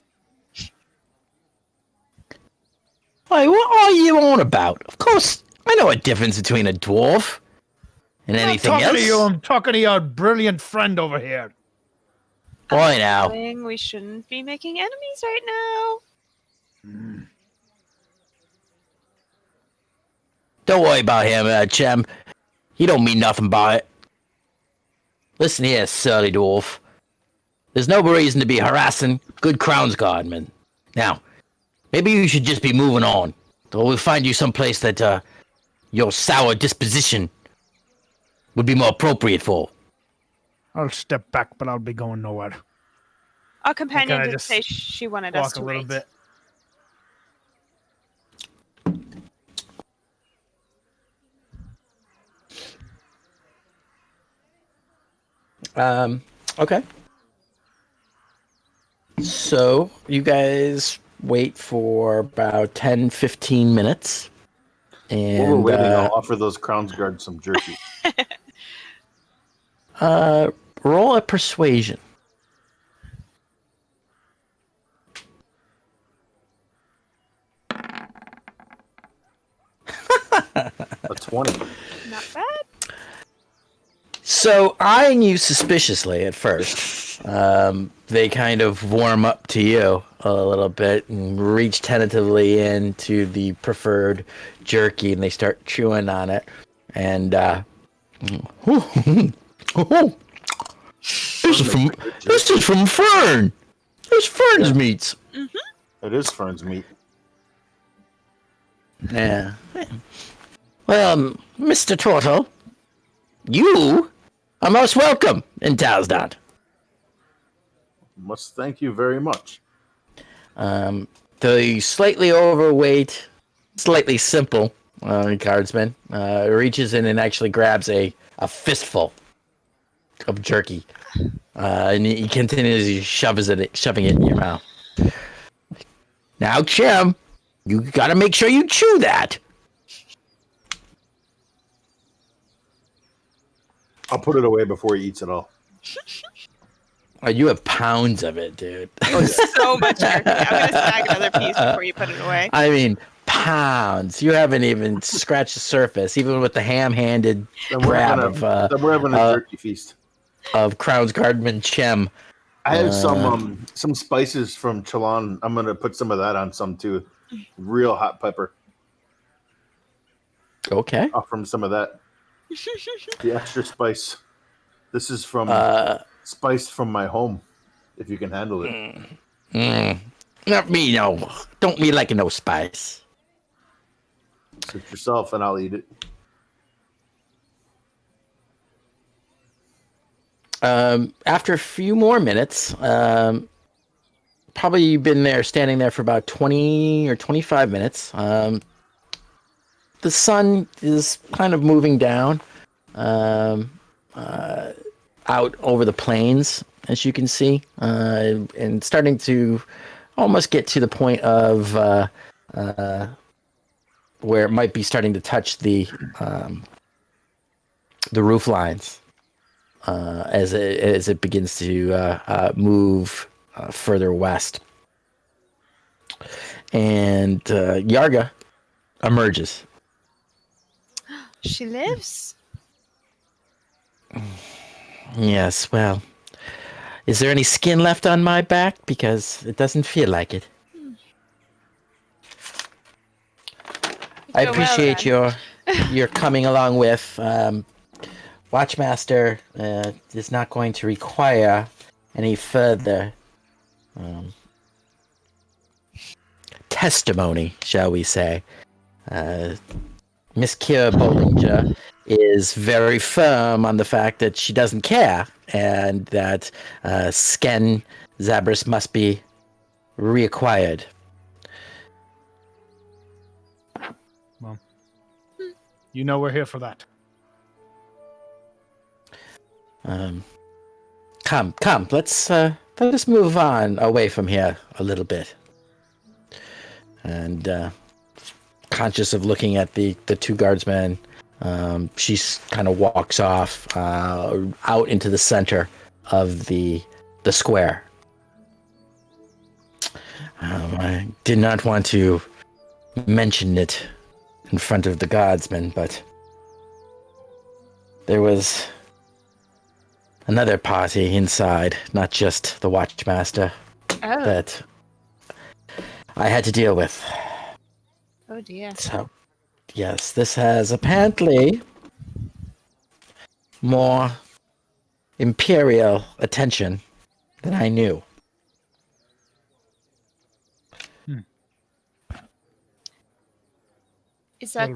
Why, what are you on about? Of course, I know a difference between a dwarf and anything I'm talking else. to you. I'm talking to your brilliant friend over here. Why now? Darling, we shouldn't be making enemies right now. Don't worry about him, Chem. He don't mean nothing by it. Listen here, surly dwarf. There's no reason to be harassing good Crown's guardmen. Now, maybe you should just be moving on. Or we'll find you someplace that your sour disposition would be more appropriate for. I'll step back, but I'll be going nowhere. Our companion I did just say she wanted us Walk to a little wait. bit. Okay. So, you guys wait for about 10-15 minutes. And While we're waiting, I'll offer those Crown's Guard some jerky. roll a persuasion. A 20. Not bad. So, eyeing you suspiciously at first, they kind of warm up to you a little bit and reach tentatively into the preferred jerky, and they start chewing on it. And this is from Fern. There's Fern's meats. It is Fern's meat. Yeah. Well, Mr. Turtle, you are most welcome in Talsdad. Must thank you very much. The slightly overweight, slightly simple guardsman reaches in and actually grabs a fistful of jerky. And he continues shoving it in your mouth. Now, Chim, you gotta make sure you chew that. I'll put it away before he eats it all. Oh, you have pounds of it, dude. So much jerky. I'm gonna snag another piece before you put it away. I mean, pounds. You haven't even scratched the surface, even with the ham-handed grab Then we're having a jerky feast. of Crown's Guardman Chem. I have some spices from Chalon. I'm gonna put some of that on some too. Real hot pepper. Okay. From some of that. The extra spice. This is from spice from my home. If you can handle it. Not me, no. Don't me like no spice. Suit yourself, and I'll eat it. After a few more minutes, probably you've been standing there for about 20 or 25 minutes. The sun is kind of moving down out over the plains, as you can see, and starting to almost get to the point of where it might be starting to touch the roof lines. As it begins to move further west, and Yarga emerges. She lives? Yes, well, is there any skin left on my back? Because it doesn't feel like it. I appreciate your coming along with. Watchmaster is not going to require any further testimony, shall we say. Miss Kira Bollinger is very firm on the fact that she doesn't care and that Sken Zabris must be reacquired. Well, you know we're here for that. Come. Let's move on away from here a little bit. And conscious of looking at the two guardsmen, she kind of walks off out into the center of the square. I did not want to mention it in front of the guardsmen, but there was another party inside, not just the Watchmaster, that I had to deal with. Oh dear. So, yes, this has apparently more imperial attention than I knew. Is that...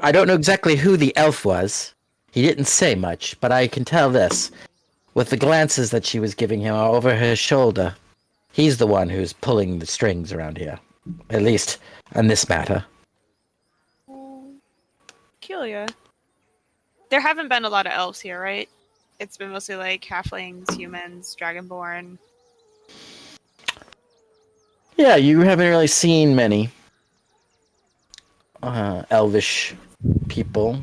I don't know exactly who the elf was. He didn't say much, but I can tell this. With the glances that she was giving him over her shoulder, he's the one who's pulling the strings around here. At least on this matter. Peculiar. There haven't been a lot of elves here, right? It's been mostly like halflings, humans, dragonborn. Yeah, you haven't really seen many elvish people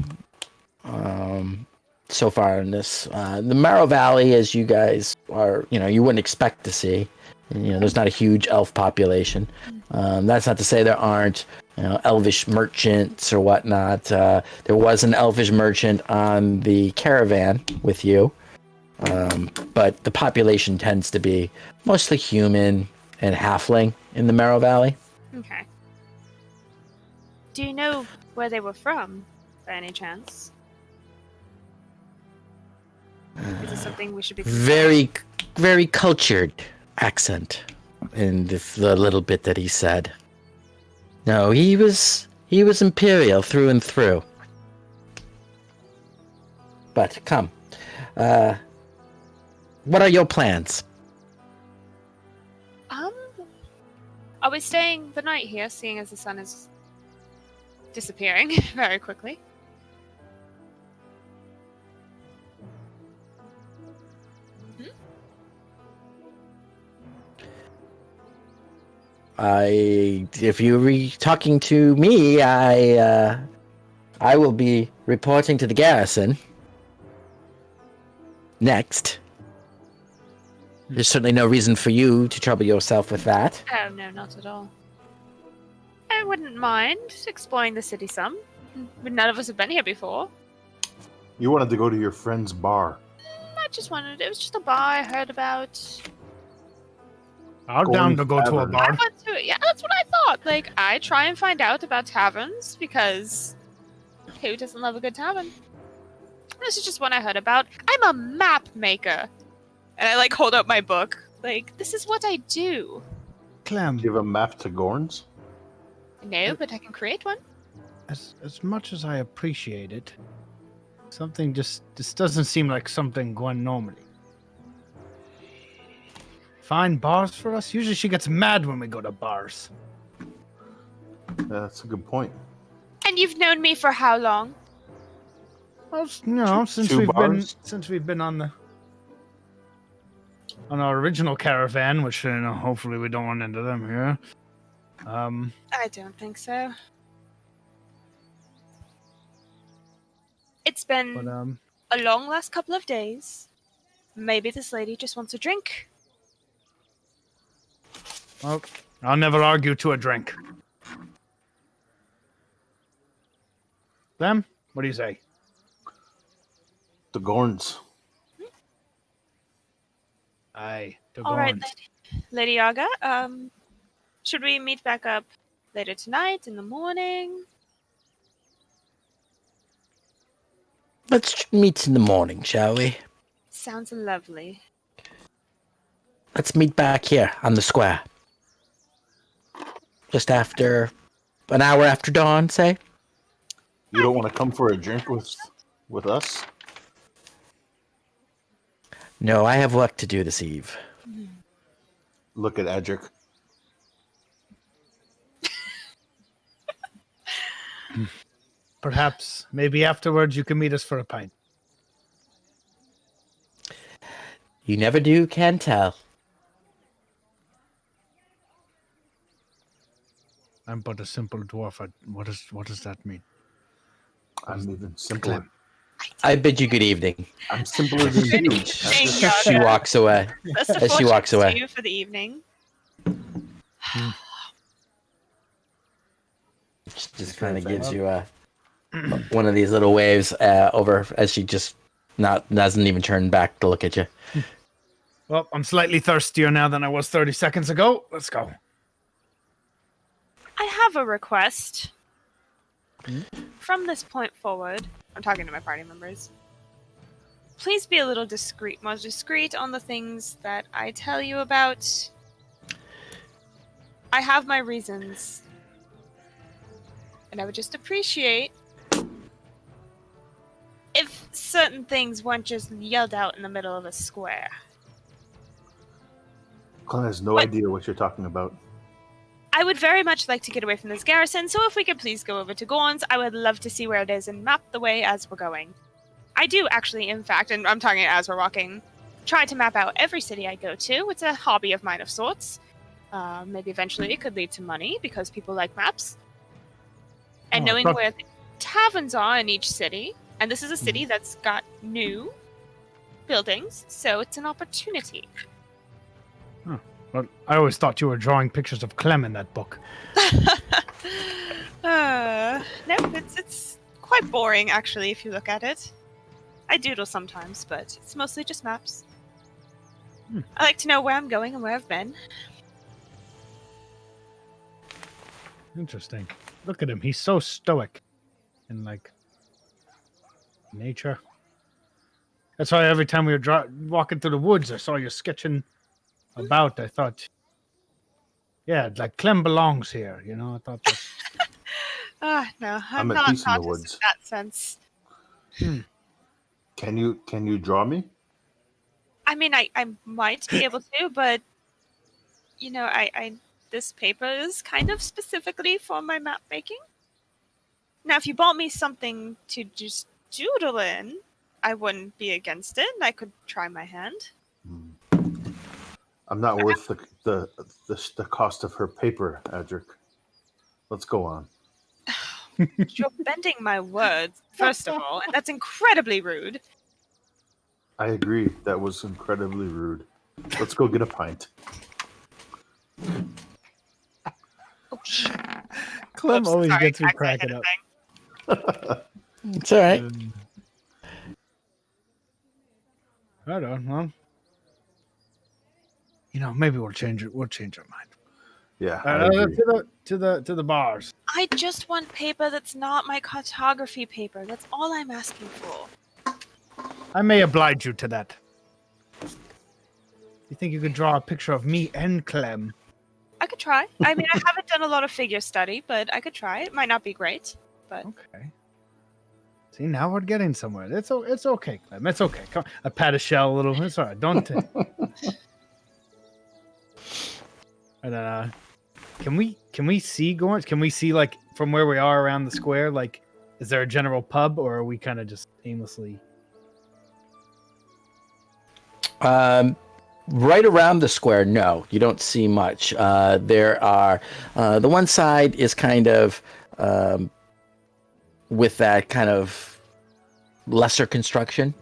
so far in this. The Marrow Valley, as you guys are, you wouldn't expect to see. There's not a huge elf population. That's not to say there aren't, elvish merchants or whatnot. There was an elvish merchant on the caravan with you, but the population tends to be mostly human and halfling in the Marrow Valley. Okay. Do you know where they were from, by any chance? Is it something we should be... Very, very cultured accent in the little bit that he said. No, he was imperial through and through. But come. What are your plans? Are we staying the night here, seeing as the sun is disappearing very quickly? If you're talking to me, I will be reporting to the garrison next. There's certainly no reason for you to trouble yourself with that. Oh, no, not at all. I wouldn't mind exploring the city some. But none of us have been here before. You wanted to go to your friend's bar. I just wanted... It was just a bar I heard about. I'm down to go to a Tavern. bar. I went to it. Yeah, that's what I thought. Like, I try and find out about taverns because who doesn't love a good tavern? This is just one I heard about. I'm a map maker. And I, like, hold up my book. Like, this is what I do. Clem, Do you have a map to Gorns? No, but I can create one. as much as I appreciate it, something just doesn't seem like something Gwen normally. Find bars for us? Usually she gets mad when we go to bars. That's a good point. And you've known me for how long? Well, you know, since Two bars? we've been on our original caravan, which hopefully we don't run into them here. I don't think so. It's been but a long last couple of days. Maybe this lady just wants a drink. well, I'll never argue to a drink. Them? What do you say? The Gorns. Aye, the All right, Gorns. Lady Yaga. Should we meet back up later tonight, in the morning? Let's meet in the morning, shall we? Sounds lovely. Let's meet back here on the square. Just after an hour after dawn, say? You don't want to come for a drink with us? No, I have work to do this eve. Look at Adric. Perhaps, maybe afterwards you can meet us for a pint. You never do, can tell. I'm but a simple dwarf. What does that mean? I'm even simpler. I bid you good evening. I'm simpler than you. She walks away. Best of As she walks fortunes to away. you for the evening. She just kind of gives you one of these little waves over as she just doesn't even turn back to look at you. Well, I'm slightly thirstier now than I was 30 seconds ago. Let's go. I have a request. From this point forward, I'm talking to my party members. Please be a little more discreet on the things that I tell you about. I have my reasons. And I would just appreciate if certain things weren't just yelled out in the middle of a square. Glenn has no What? idea what you're talking about. I would very much like to get away from this garrison, so if we could please go over to Gorns, I would love to see where it is and map the way as we're going. I do actually, in fact, and I'm talking as we're walking, try to map out every city I go to. It's a hobby of mine of sorts. Maybe eventually it could lead to money, because people like maps. And knowing where the taverns are in each city, and this is a city that's got new buildings, so it's an opportunity. Well, I always thought you were drawing pictures of Clem in that book. No, it's quite boring, actually, if you look at it. I doodle sometimes, but it's mostly just maps. I like to know where I'm going and where I've been. Interesting. Look at him. He's so stoic in, like, nature. That's why every time we were walking through the woods, I saw you sketching about. I thought, yeah, like Clem belongs here. I thought that. No, I'm at not peace in the conscious woods. in that sense. Can't Can you draw me? I mean, I might be able to, but I this paper is kind of specifically for my map making. Now, if you bought me something to just doodle in, I wouldn't be against it. I could try my hand. I'm not worth the cost of her paper, Adric. Let's go on. You're bending my words, first of all, and that's incredibly rude. I agree. That was incredibly rude. Let's go get a pint. Oh, shit. Clem Oops, always sorry, gets me accidentally cracking hit up. a thing. It's all right. Right on, well. Maybe we'll change it. We'll change our mind. Yeah, I agree. To the bars. I just want paper that's not my cartography paper. That's all I'm asking for. I may oblige you to that. You think you could draw a picture of me and Clem? I could try. I mean, I haven't done a lot of figure study, but I could try. It might not be great, but Okay. See, now we're getting somewhere. It's okay, Clem. It's okay. Come, I pat a shell a little. It's all right. Don't. And can we see going? Can we see like from where we are around the square? Like, is there a general pub, or are we kind of just aimlessly? Right around the square, no, you don't see much. There are the one side is kind of with that kind of lesser construction.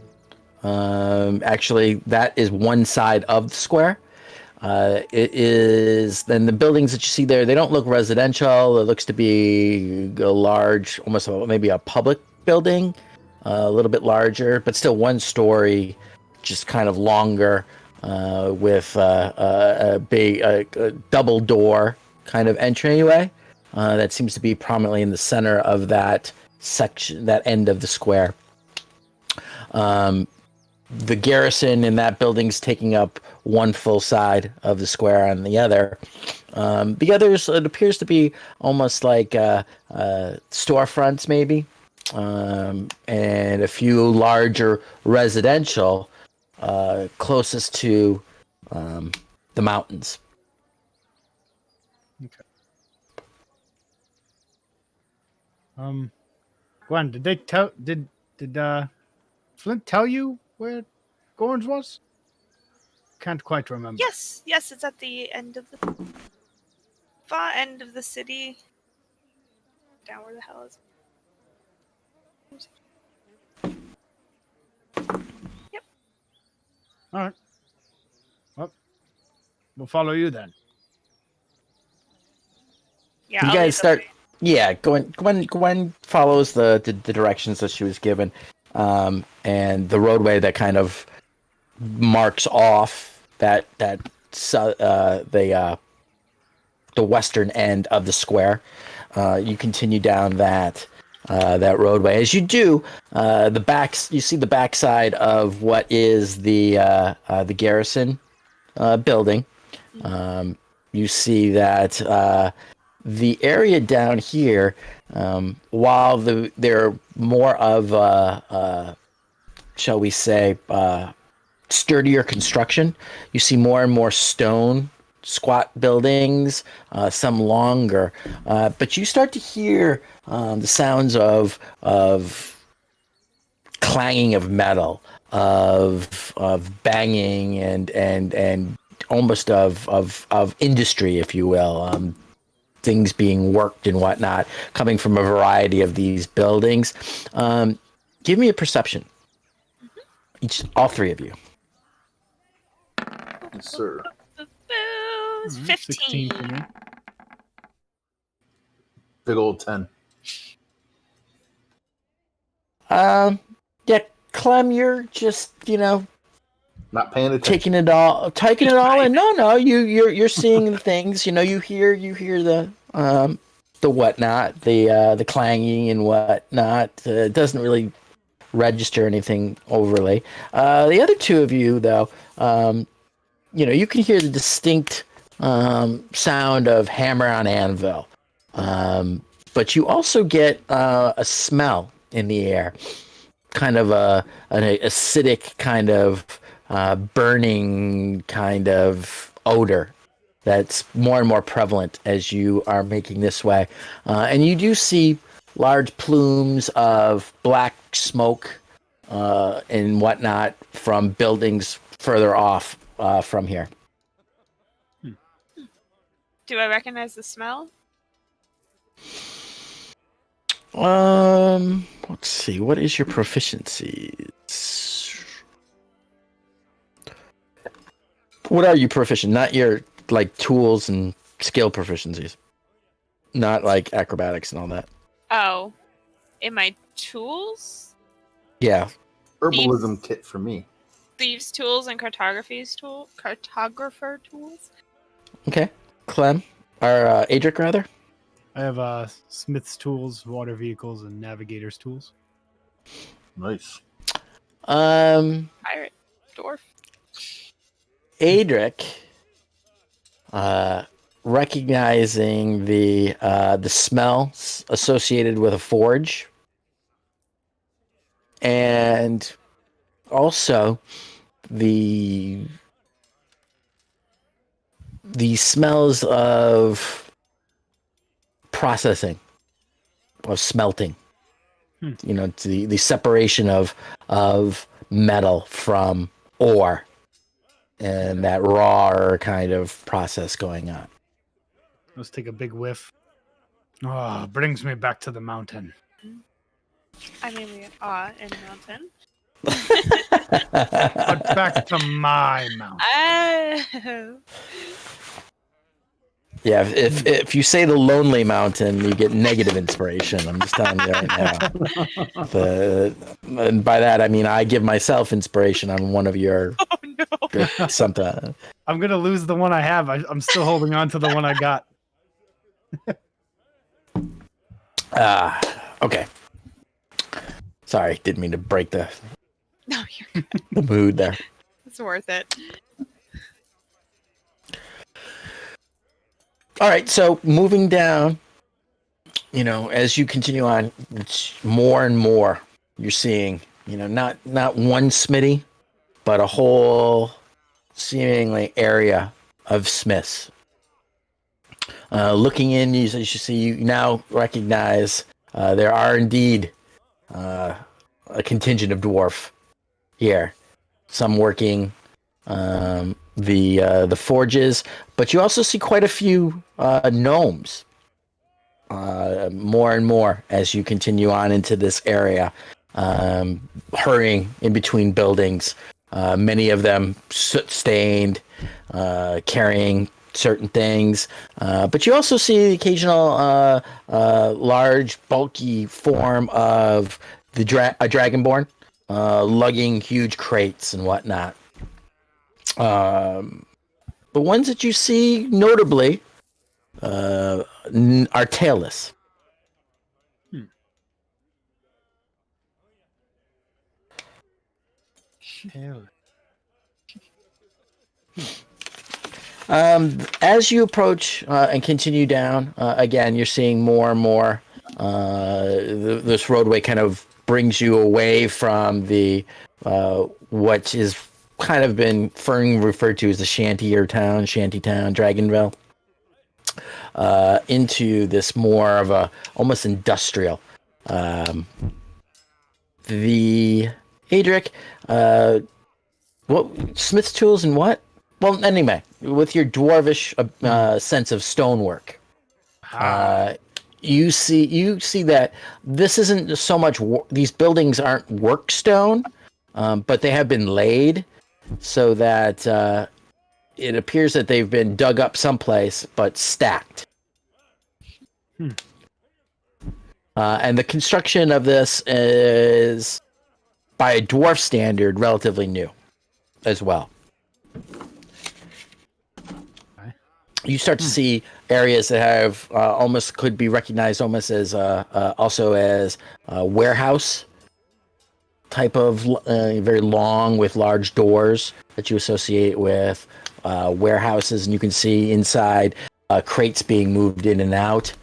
Actually, that is one side of the square. It is then the buildings that you see there. They don't look residential. It looks to be a large, almost maybe a public building, a little bit larger, but still one story, just kind of longer, with a big double door kind of entryway that seems to be prominently in the center of that section, that end of the square. The garrison in that building's taking up one full side of the square, on the other. The others, it appears to be almost like storefronts, maybe, and a few larger residential closest to the mountains. Okay. Gwen, did Flint tell you where Gorns was? Can't quite remember. yes, it's at the end of the far end of the city. Down where the hell is it? Yep. All right. Well, we'll follow you then. Yeah. You I'll guys lead the start. way. Yeah, Gwen follows the directions that she was given, and the roadway that kind of marks off the western end of the square. You continue down that roadway. As you do, you see the backside of what is the garrison building. You see that the area down here, while they're more of shall we say, sturdier construction, you see more and more stone squat buildings, some longer, but you start to hear the sounds of clanging of metal, of banging and almost of industry, if you will. Things being worked and whatnot, coming from a variety of these buildings. Give me a perception. All three of you. Yes, sir. Booze, 16 15. for me. Big old 10. Yeah, Clem, you're just Not paying attention. taking it all in. No, you're seeing the things. You hear the whatnot, the clanging and whatnot. It doesn't really register anything overly. The other two of you, though, you can hear the distinct sound of hammer on anvil, but you also get a smell in the air. kind of an acidic kind of burning kind of odor that's more and more prevalent as you are making this way. And you do see large plumes of black smoke and whatnot from buildings further off from here. Do I recognize the smell? Let's see. What is your proficiency? What are you proficient? Not your like tools and skill proficiencies. Not like acrobatics and all that. Oh, in my tools? Yeah. Herbalism kit for me. Thieves' tools and cartographer tools? Okay. Clem. Or Adric, rather. I have smith's tools, water vehicles, and navigator's tools. Nice. Pirate. Dwarf. Adric, recognizing the smell associated with a forge, and also the smells of processing, of smelting. You know, the separation of metal from ore. And that raw kind of process going on. Let's take a big whiff. Oh, brings me back to the mountain. I mean, we are in the mountain. But back to my mountain. Oh. Yeah, if you say the lonely mountain, you get negative inspiration. I'm just telling you right now. And by that, I mean I give myself inspiration on one of your something. I'm going to lose the one I have. I'm still holding on to the one I got. Okay. Sorry, didn't mean to break the No, you're good. the mood there. It's worth it. All right, so moving down, you know, as you continue on, it's more and more you're seeing, you know, not one smithy, but a whole seemingly area of smiths. Looking in, as you see, you now recognize there are indeed a contingent of dwarf here. Some working the forges, but you also see quite a few gnomes. More and more as you continue on into this area, hurrying in between buildings. Many of them soot-stained, carrying certain things. But you also see the occasional large, bulky form of a dragonborn, lugging huge crates and whatnot. The ones that you see notably are tailless. As you approach and continue down, again, you're seeing more and more. This roadway kind of brings you away from the what is kind of been referred to as the shanty town, Dragonville, into this more of a almost industrial. The Adric, what Smith's tools and what? Well, anyway, with your dwarvish sense of stonework, you see that this isn't so much. These buildings aren't work stone, but they have been laid so that it appears that they've been dug up someplace but stacked. And the construction of this is, by a dwarf standard, relatively new as well. You start to see areas that have almost could be recognized almost as also as warehouse type of very long with large doors that you associate with warehouses, and you can see inside crates being moved in and out.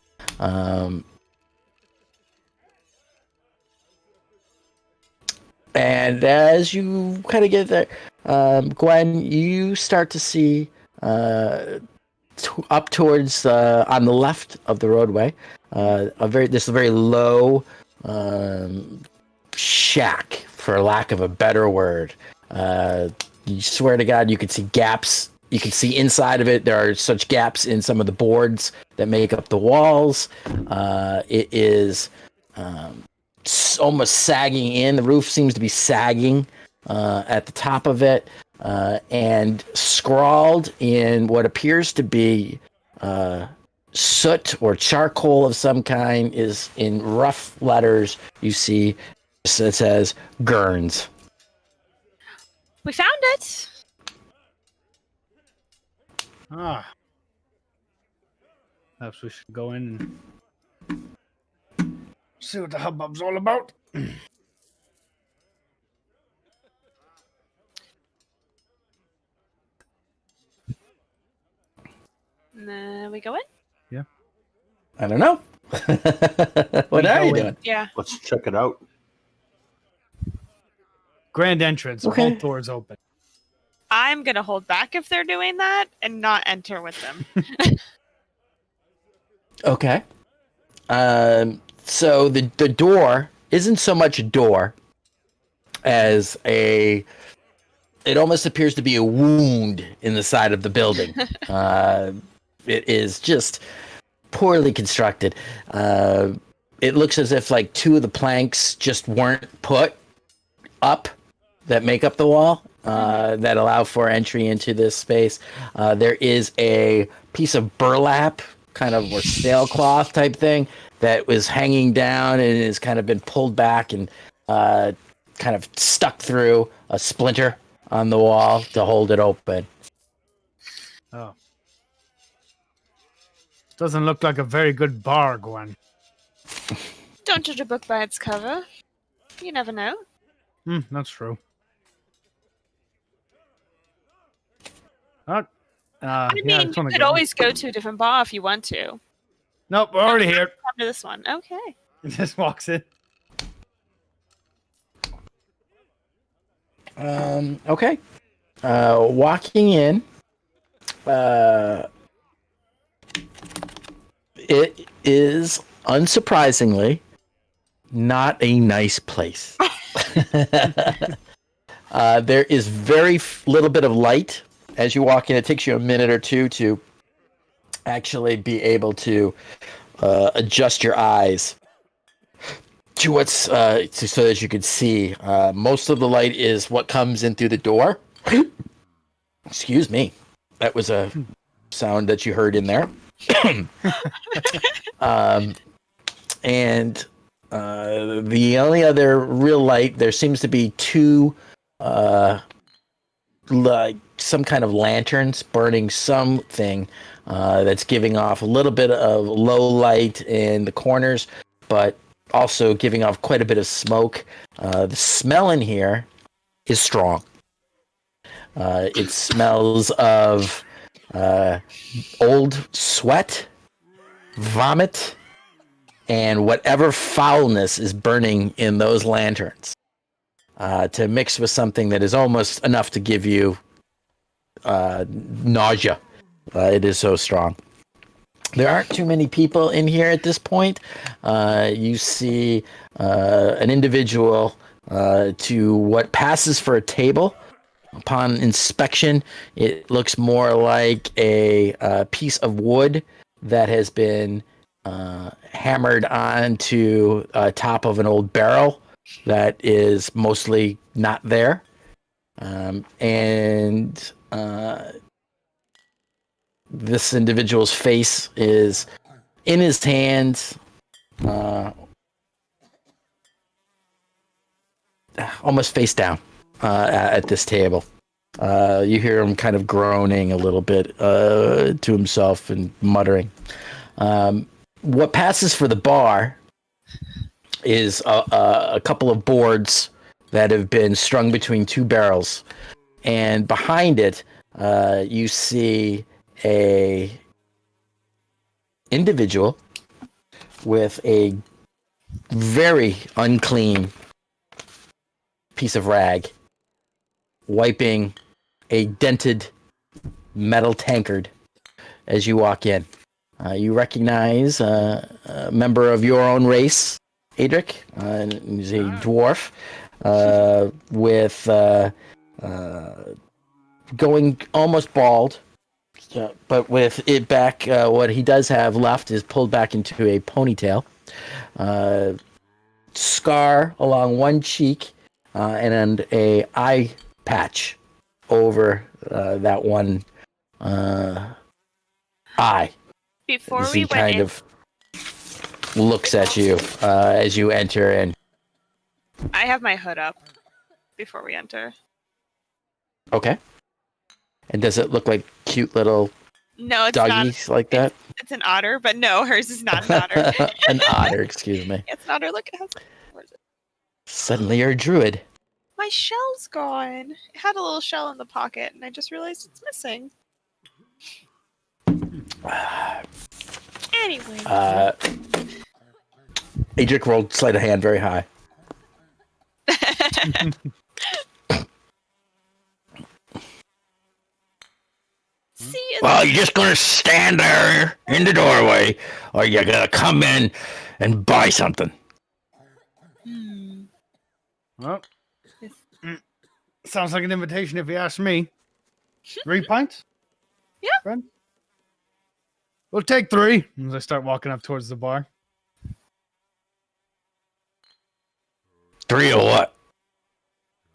And as you kind of get there, Gwen, you start to see up towards on the left of the roadway, this very low shack, for lack of a better word. You swear to God, you could see gaps. You can see inside of it. There are such gaps in some of the boards that make up the walls. It is almost sagging in. The roof seems to be sagging at the top of it. And scrawled in what appears to be soot or charcoal of some kind is in rough letters. You see it says Gurns. We found it. Ah. Perhaps we should go in and see what the hubbub's all about. We go in? Yeah. I don't know. What are you doing? Yeah. Let's check it out. Grand entrance. Okay. Both doors open. I'm going to hold back if they're doing that and not enter with them. Okay. So the door isn't so much a door as it almost appears to be a wound in the side of the building. It is just poorly constructed. It looks as if like two of the planks just weren't put up that make up the wall that allow for entry into this space. There is a piece of burlap, kind of or sailcloth type thing, that was hanging down and has kind of been pulled back and kind of stuck through a splinter on the wall to hold it open. Oh. Doesn't look like a very good bar, Gwen. Don't judge a book by its cover. You never know. That's true. I mean, you could always go to a different bar if you want to. Nope, we're already here. Come to this one. Okay. He just walks in. Okay. Walking in, it is unsurprisingly not a nice place. There is very little bit of light as you walk in. It takes you a minute or two to actually be able to adjust your eyes to what's so that you can see. Most of the light is what comes in through the door. Excuse me. That was a sound that you heard in there. And the only other real light, there seems to be two like some kind of lanterns burning something that's giving off a little bit of low light in the corners, but also giving off quite a bit of smoke. The smell in here is strong. It smells of old sweat, vomit, and whatever foulness is burning in those lanterns, to mix with something that is almost enough to give you nausea. It is so strong. There aren't too many people in here at this point. You see an individual to what passes for a table. Upon inspection, it looks more like a piece of wood that has been hammered onto top of an old barrel that is mostly not there. And this individual's face is in his hands, almost face down at this table. You hear him kind of groaning a little bit to himself and muttering. What passes for the bar is a couple of boards that have been strung between two barrels, and behind it you see a individual with a very unclean piece of rag, wiping a dented metal tankard as you walk in. You recognize a member of your own race, Adric. He's a dwarf with going almost bald, but with it back. What he does have left is pulled back into a ponytail. Scar along one cheek and a eye patch over that one eye. Before As we he went kind in, of looks at you as you enter in. I have my hood up before we enter. Okay. And does it look like cute little No, it's doggies not. like that? It's an otter, but no, hers is not an otter. An otter, excuse me. It's an otter. Look, it has. Where is it? Suddenly you're a druid. My shell's gone. It had a little shell in the pocket, and I just realized it's missing. Anyway. Adric rolled sleight of hand very high. See, it's Well, you're just gonna stand there in the doorway, or you're gonna come in and buy something. Well, sounds like an invitation if you ask me. 3 pints? Yeah. Friend? We'll take 3 as I start walking up towards the bar. 3 or what?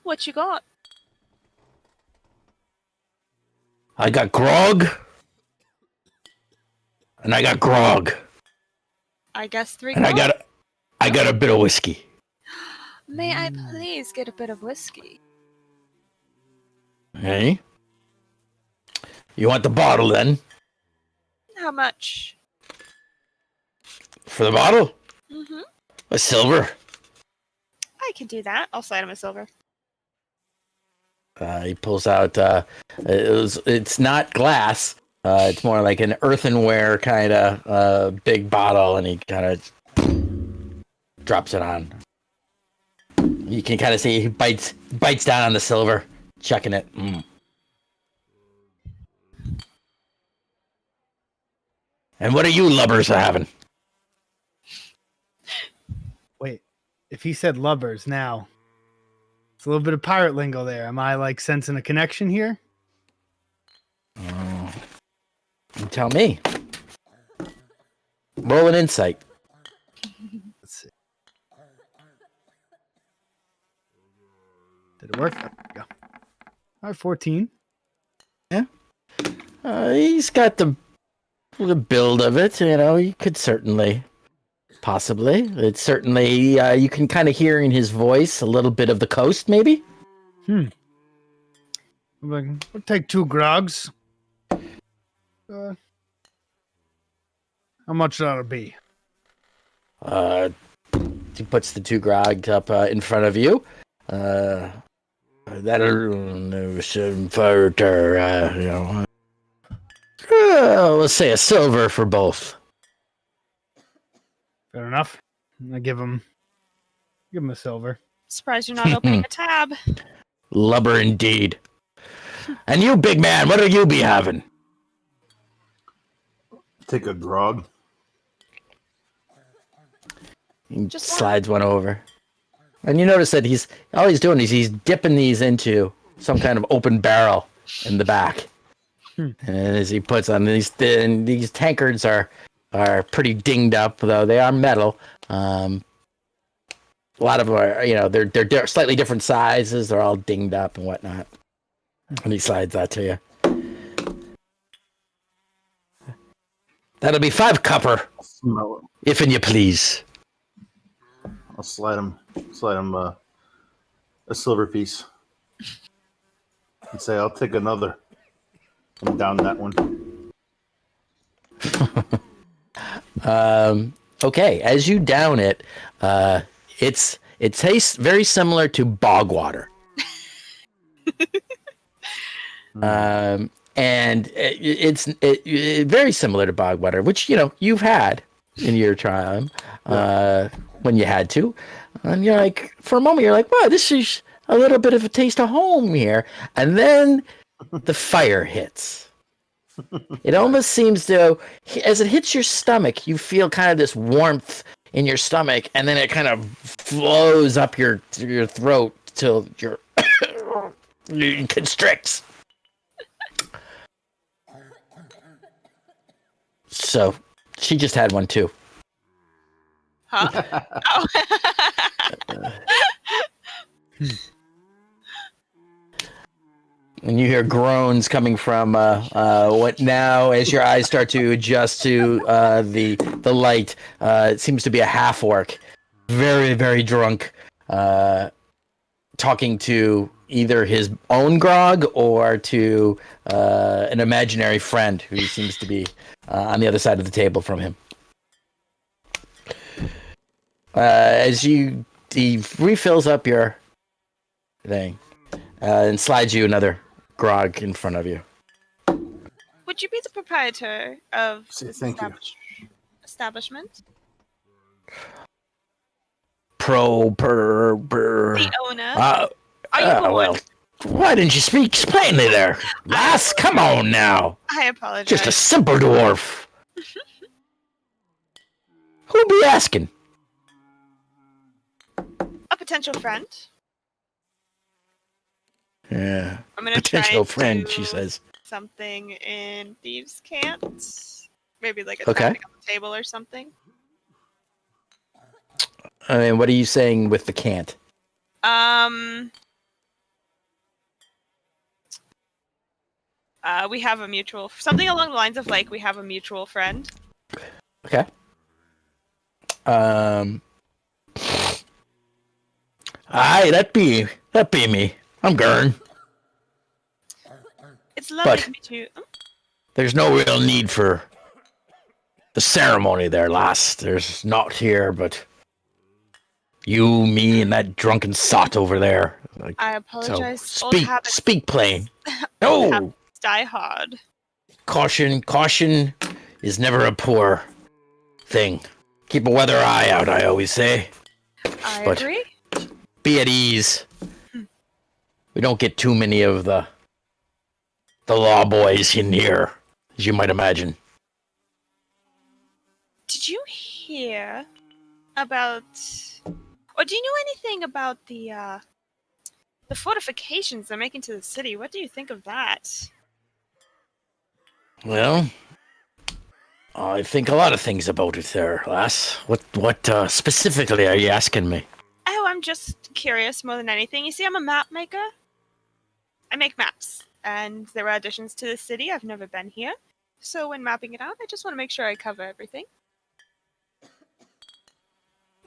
what you got. I got grog. And I got grog. I guess 3 And I got a bit of whiskey. May I please get a bit of whiskey? Hey? You want the bottle then? How much? For the bottle? Mm-hmm. A silver. I can do that. I'll slide him a silver. He pulls out. It's not glass. It's more like an earthenware kind of big bottle, and he kind of drops it on. You can kind of see he bites down on the silver, checking it. And what are you lubbers having? Wait, if he said lubbers now, it's a little bit of pirate lingo there. Am I like sensing a connection here? You tell me. Roll an insight. Let's see. Did it work? There we go. All right, 14. He's got the build of it, you know. He could certainly, possibly. It's certainly, you can kind of hear in his voice a little bit of the coast, maybe. I'm like, we'll take 2 grogs. How much that'll be? He puts the 2 grogs up in front of you. That'll further, you know. Let's say a silver for both. Fair enough. I give him a silver. Surprised you're not opening a tab. Lubber indeed. And you, big man, what'll you be having? Take a grog. He Just slides one over. And you notice that all he's doing is he's dipping these into some kind of open barrel in the back. And as he puts on these tankards are pretty dinged up, though they are metal. A lot of them are, you know, they're slightly different sizes. They're all dinged up and whatnot. And he slides that to you. That'll be 5 copper, Smell if and you please. I'll slide him a silver piece and say, "I'll take another." I'm down that one. Okay, as you down it, it tastes very similar to bog water. And it's very similar to bog water, which, you know, you've had in your time when you had to. And you're like, for a moment, you're like, wow, this is a little bit of a taste of home here. And then the fire hits. It almost seems to, as it hits your stomach, you feel kind of this warmth in your stomach, and then it kind of flows up your throat till your it constricts. So she just had one too. Huh? Oh. And you hear groans coming from what now, as your eyes start to adjust to the light. It seems to be a half orc, very very drunk, talking to either his own grog or to an imaginary friend who seems to be on the other side of the table from him. As he refills up your thing and slides you another grog in front of you. Would you be the proprietor of this Thank you. establishment? The The owner? Are you the one? well, why didn't you speak plainly there? Lass, come on now. I apologize. Just a simple dwarf. Who'll be asking? A potential friend. Yeah. I'm gonna Potential try friend, to she says. something in thieves' can't. Maybe like a Okay. tapping on the table or something. I mean, what are you saying with the can't? We have a mutual something along the lines of like we have a mutual friend. Okay. Aye, that be me. I'm Gurn. It's lovely But- to meet you. Oh, There's no real need for the ceremony there, lass. There's not here, but you, me, and that drunken sot over there. Like, I so apologize. Old habits speak plain. No, die hard. caution is never a poor thing. Keep a weather eye out, I always say. I But- agree. Be at ease. We don't get too many of the law boys in here, as you might imagine. Did you hear about, or do you know anything about the fortifications they're making to the city? What do you think of that? Well, I think a lot of things about it there, lass. What specifically are you asking me? Oh, I'm just curious more than anything. You see, I'm a map maker. I make maps, and there are additions to the city. I've never been here. So when mapping it out, I just want to make sure I cover everything.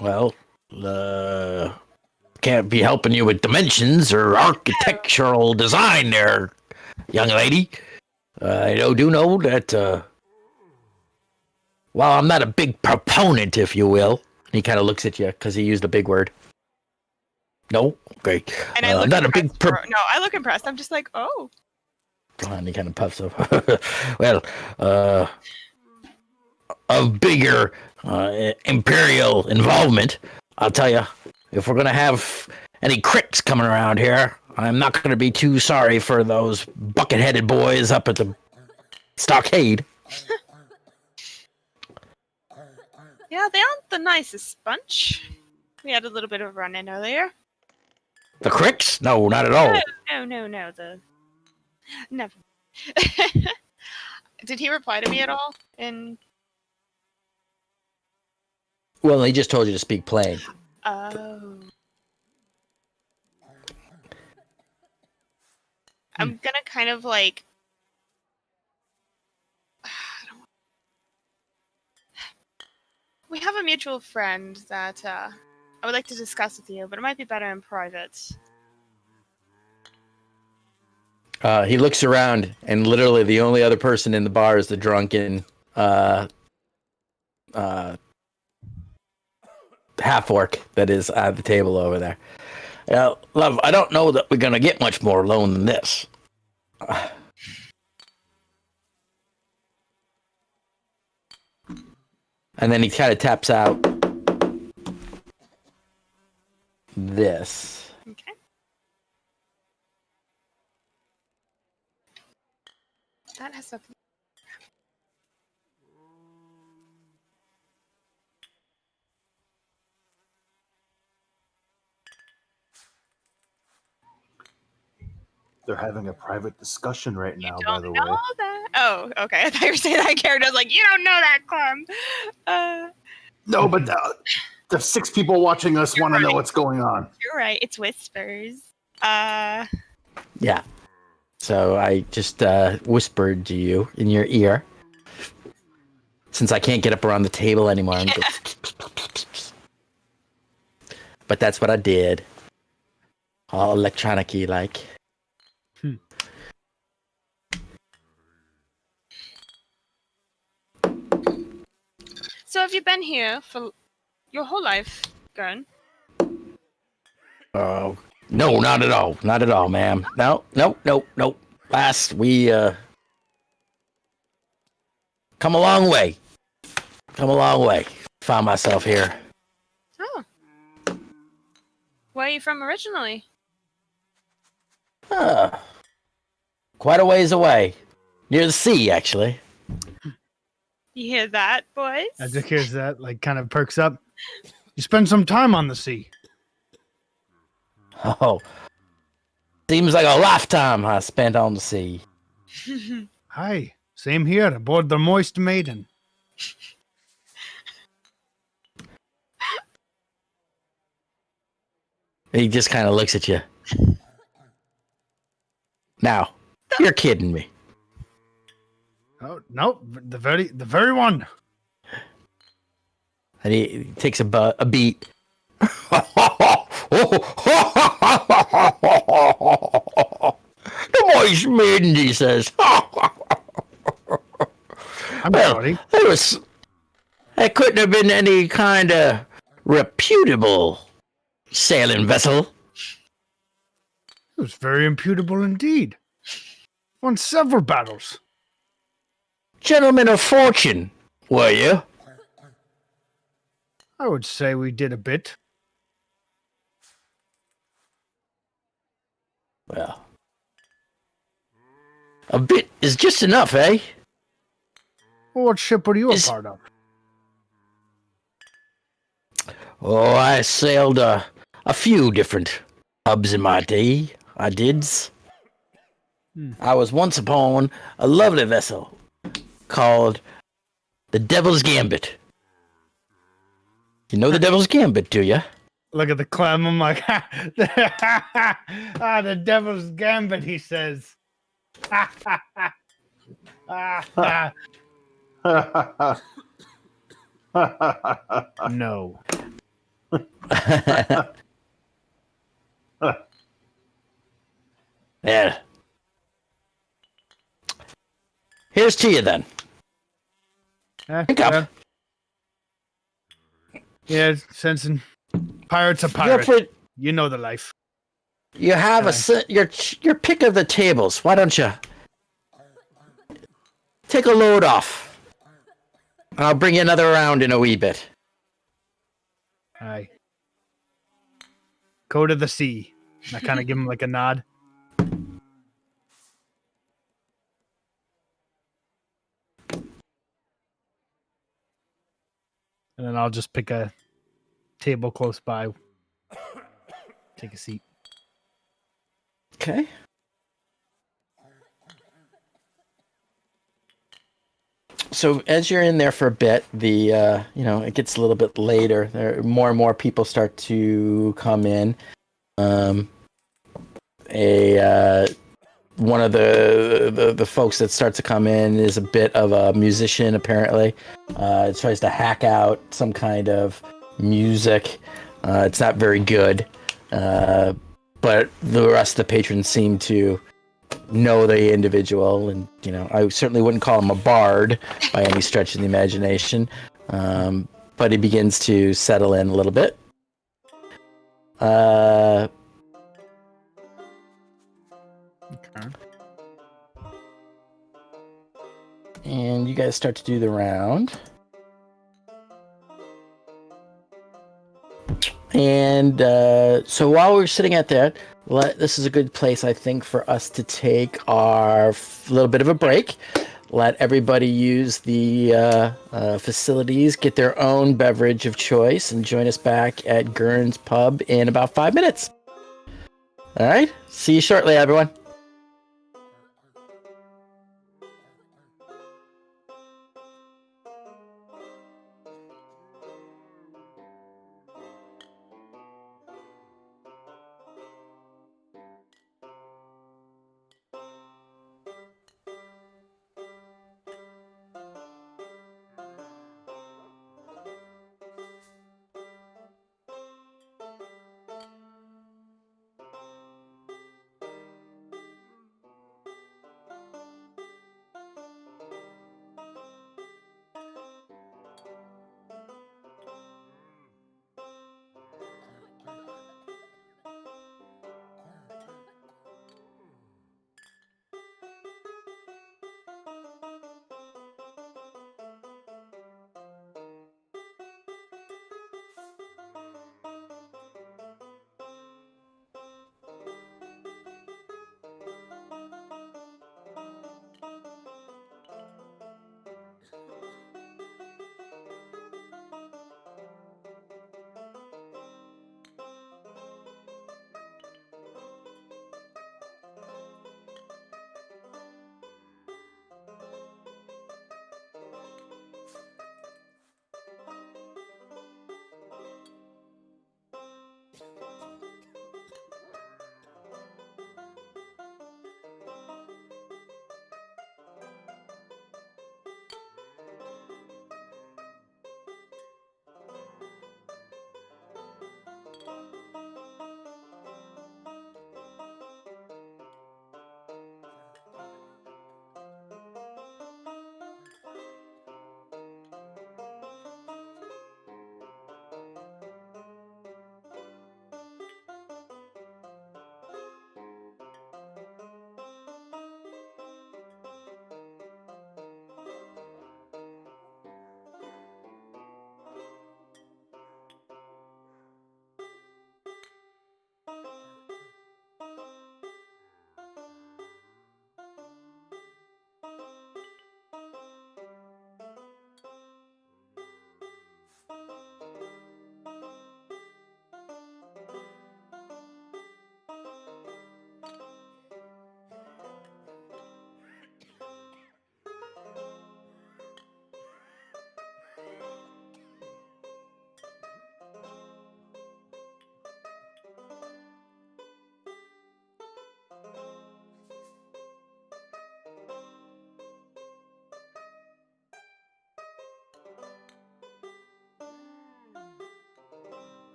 Well, can't be helping you with dimensions or architectural design there, young lady. I do know that, while I'm not a big proponent, if you will, he kind of looks at you because he used a big word. No? Okay. And I look I'm not a impressed. big No, I look impressed. I'm just like, oh. And he kind of puffs up. Well, of bigger imperial involvement, I'll tell you, if we're going to have any cricks coming around here, I'm not going to be too sorry for those bucket-headed boys up at the stockade. Yeah, they aren't the nicest bunch. We had a little bit of a run-in earlier. The cricks? No, not at all. No. Never. Did he reply to me at all? Well, he just told you to speak plain. Oh. I'm gonna kind of like. We have a mutual friend that I would like to discuss with you, but it might be better in private. He looks around, and literally the only other person in the bar is the drunken half-orc that is at the table over there. Love, I don't know that we're going to get much more alone than this. And then he kind of taps out this. Okay. That has nothing. They're having a private discussion right now, You by don't the know way. that? Oh, okay. I thought you were saying that character. I was like, you don't know that, Clem. No, but the 6 people watching us want to know right. what's going on. You're right. It's whispers. Yeah. So I just whispered to you in your ear. Since I can't get up around the table anymore, I'm go. But that's what I did. All electronic-y like. So have you been here for your whole life, Gurn? Oh, no, not at all. Not at all, ma'am. No. Last, we, come a long way. Found myself here. Oh. Where are you from originally? Quite a ways away. Near the sea, actually. You hear that, boys? As hears that, like, kind of perks up. You spend some time on the sea. Oh. Seems like a lifetime I spent on the sea. Hi, same here, aboard the Moist Maiden. He just kind of looks at you. Now, you're kidding me. Oh no, the very one. And he takes a beat. The Moist Maiden, he says. I'm sorry. That couldn't have been any kind of reputable sailing vessel. It was very imputable indeed. Won several battles. Gentlemen of fortune, were you? I would say we did a bit. Well, a bit is just enough, eh? Well, what ship were you a part of? Oh, I sailed a few different hubs in my day. I did. I was once upon a lovely vessel called the Devil's Gambit. You know the Devil's Gambit, do you? Look at the clam. I'm like, the Devil's Gambit, he says. No. Yeah. Here's to you then. Drink up. Yeah, sensing. Pirate's a pirate. You know the life. You have your pick of the tables. Why don't you take a load off? I'll bring you another round in a wee bit. Aye. Go to the sea. And I kind of give him like a nod. And then I'll just pick a table close by. Take a seat. Okay. So as you're in there for a bit, it gets a little bit later. More and more people start to come in. One of the folks that starts to come in is a bit of a musician, apparently. It tries to hack out some kind of music. It's not very good, but the rest of the patrons seem to know the individual, and I certainly wouldn't call him a bard by any stretch of the imagination, but he begins to settle in a little bit. Okay. And you guys start to do the round. And so while we're sitting at that, this is a good place, I think, for us to take our little bit of a break. Let everybody use the facilities, get their own beverage of choice, and join us back at Gurn's Pub in about 5 minutes. All right. See you shortly, everyone.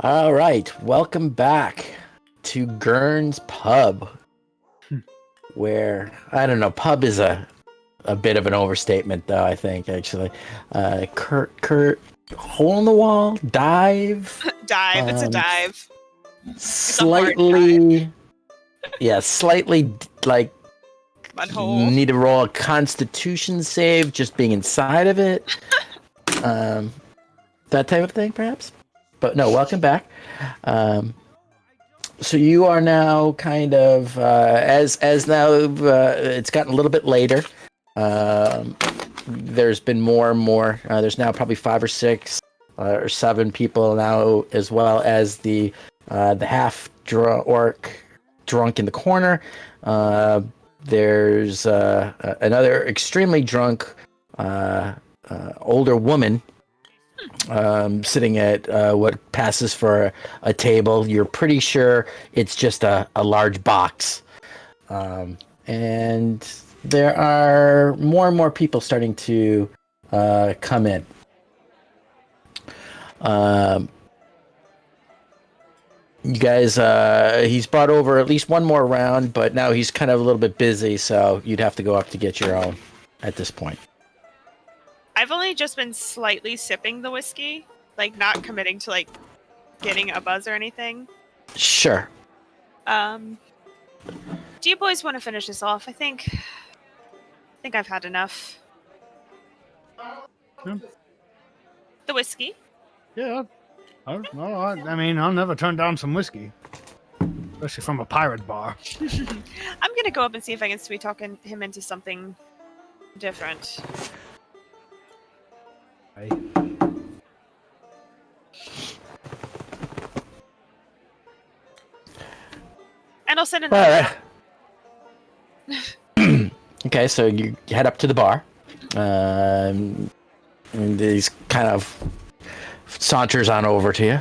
All right, welcome back to Gurn's Pub, where, I don't know, pub is a bit of an overstatement, though, I think, actually. Kurt, hole in the wall, dive, Dive. It's a dive. slightly, slightly, like, Mud hole. need to roll a constitution save just being inside of it. That type of thing, perhaps? But no, welcome back. So you are now kind of, as now it's gotten a little bit later. There's been more and more. There's now probably 5 or 6 or 7 people now, as well as the half orc drunk in the corner. There's another extremely drunk older woman sitting at what passes for a table. You're pretty sure it's just a large box. And there are more and more people starting to come in. You guys, he's brought over at least one more round, but now he's kind of a little bit busy, so you'd have to go up to get your own at this point. I've only just been slightly sipping the whiskey, like not committing to like getting a buzz or anything. Sure. Do you boys want to finish this off? I think I've had enough. Yeah. The whiskey. Yeah. I mean, I'll never turn down some whiskey, especially from a pirate bar. I'm gonna go up and see if I can sweet talk him into something different. Right. And I'll send an. All right. Okay, so you head up to the bar. And he's kind of saunters on over to you.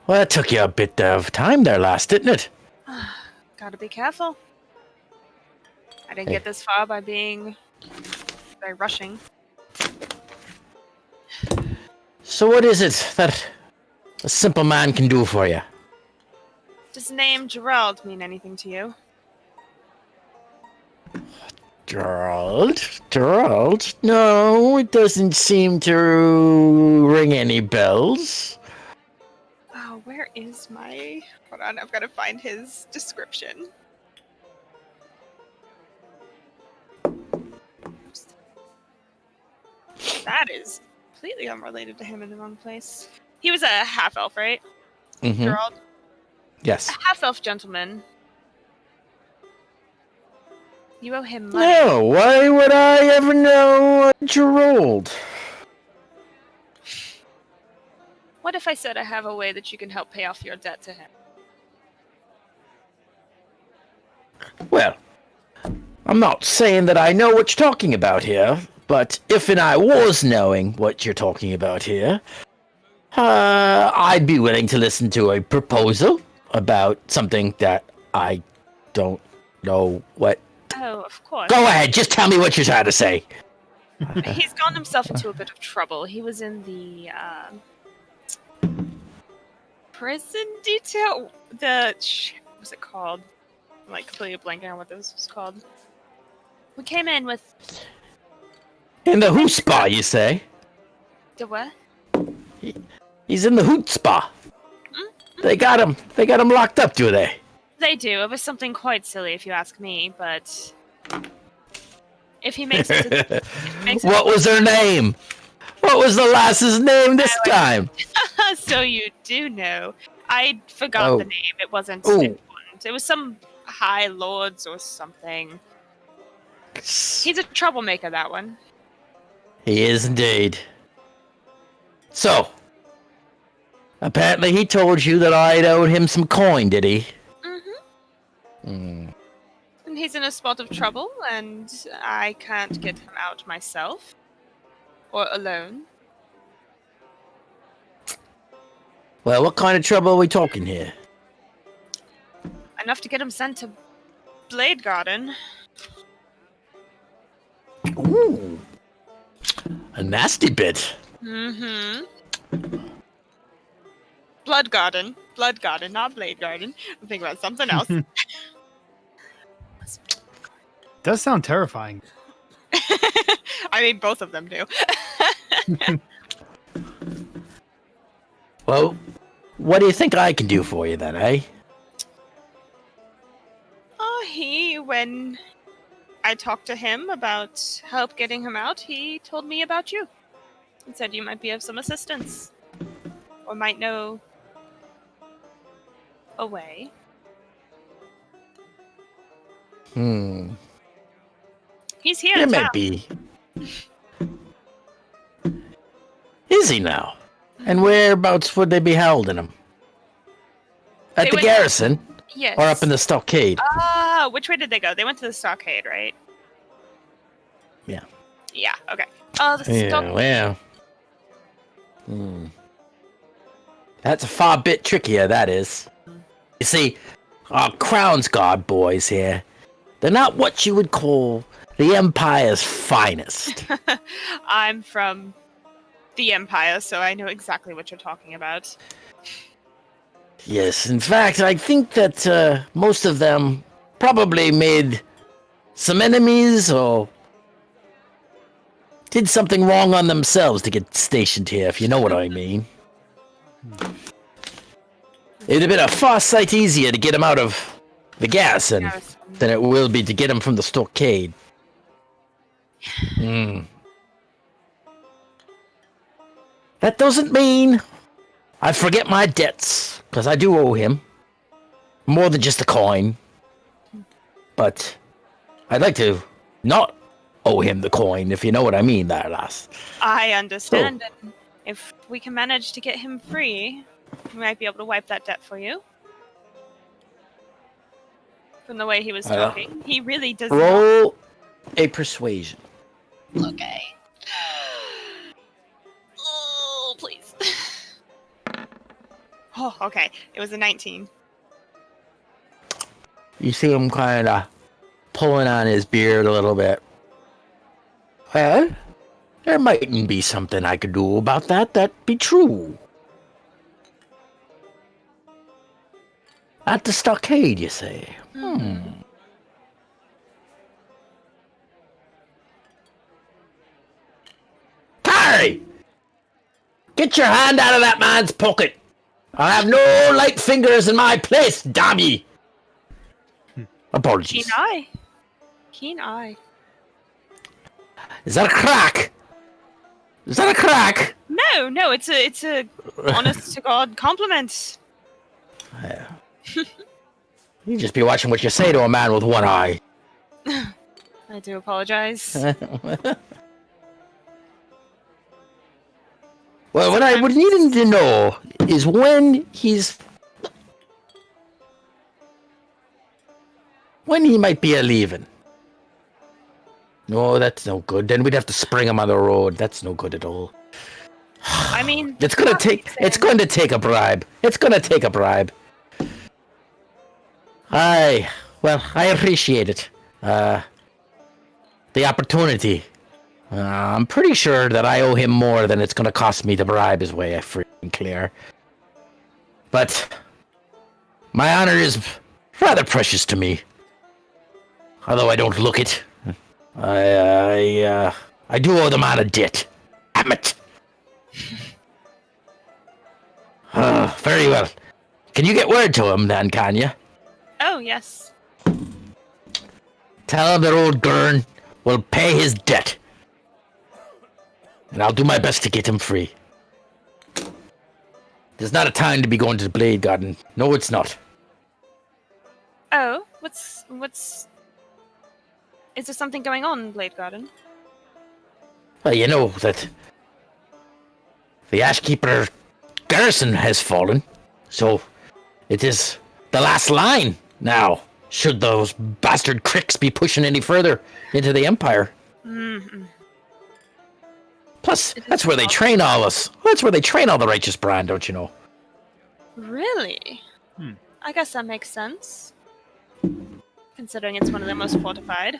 Well, it took you a bit of time there last, didn't it? Gotta be careful. I didn't Hey. get this far by rushing. So what is it that a simple man can do for you? Does the name Gerald mean anything to you? Gerald? No, it doesn't seem to ring any bells. Oh, where is my... Hold on, I've got to find his description. That is completely unrelated to him in the wrong place. He was a half-elf, right? Mm-hmm. Gerald? Yes. A half-elf gentleman. You owe him money. No, why would I ever know Gerald? What if I said I have a way that you can help pay off your debt to him? Well, I'm not saying that I know what you're talking about here, but if and I was knowing what you're talking about here, I'd be willing to listen to a proposal about something that I don't know what. Oh, of course. Go ahead, just tell me what you're trying to say. He's gotten himself into a bit of trouble. He was in the prison detail. What was it called? I'm like completely blanking on what this was called. We came in with In the hoot spa, you say? the what? He's in the hoot spa. They got him locked up, do they? They do. It was something quite silly, if you ask me. But if he makes it, What was her name? What was the lass's name this time? so you do know. I forgot the name. It wasn't Oh. important. It was some High Lords or something. He's a troublemaker, that one. He is indeed. So, apparently he told you that I'd owed him some coin, did he? And he's in a spot of trouble, and I can't get him out myself. Or alone. Well, what kind of trouble are we talking here? Enough to get him sent to Blade Garden. Ooh. A nasty bit. Mm-hmm. Blood Garden, not Blade Garden. I'm thinking about something else. Does sound terrifying. I mean, both of them do. Well, what do you think I can do for you then, eh? When I talked to him about help getting him out, he told me about you. He said you might be of some assistance. Or might know a way. He's here There in may town. be. Is he now? And whereabouts would they be holding him? At They the went- garrison? Yes. Or up in the stockade? Which way did they go? They went to the stockade, right? Yeah. Yeah, okay. Oh, the Yeah, stockade. well. That's a far bit trickier, that is. You see, our Crown's Guard boys here, they're not what you would call the Empire's finest. I'm from the Empire, so I know exactly what you're talking about. Yes, in fact, I think that most of them probably made some enemies or did something wrong on themselves to get stationed here, if you know what I mean. It'd have been a far sight easier to get them out of the garrison than it will be to get them from the stockade. That doesn't mean I forget my debts, because I do owe him. More than just a coin. But I'd like to not owe him the coin, if you know what I mean there, lass. I understand. And if we can manage to get him free, we might be able to wipe that debt for you. From the way he was talking, he really does not. Roll a persuasion. Okay. Oh, please. Oh, okay. It was a 19. You see him kind of pulling on his beard a little bit. Well, there mightn't be something I could do about that. That'd be true. At the stockade, you say? Harry! Get your hand out of that man's pocket! I have no light fingers in my place, damn ye! Apologies. Keen eye. Keen eye. Is that a crack? Is that a crack? No, it's a honest to God compliment. Yeah. You just be watching what you say to a man with one eye. I do apologize. Well, what I would need him to know is when he might be a-leaving. No, that's no good. Then we'd have to spring him on the road. That's no good at all. I mean, It's going to take a bribe. It's going to take a bribe. Well, I appreciate it. The opportunity. I'm pretty sure that I owe him more than it's going to cost me to bribe his way, I freaking clear. But my honor is rather precious to me. Although I don't look it. I do owe the man a debt. Damn it. Very well. Can you get word to him then, can you? Oh, yes. Tell him that old Gurn will pay his debt. And I'll do my best to get him free. There's not a time to be going to the Blade Garden. No, it's not. Oh, what's... Is there something going on in Blade Garden? Well, you know that the Ashkeeper garrison has fallen. So it is the last line now, should those bastard cricks be pushing any further into the Empire. Mm-hmm. Plus, that's where they train all us. That's where they train all the righteous brand, don't you know? Really? I guess that makes sense. Considering it's one of the most fortified.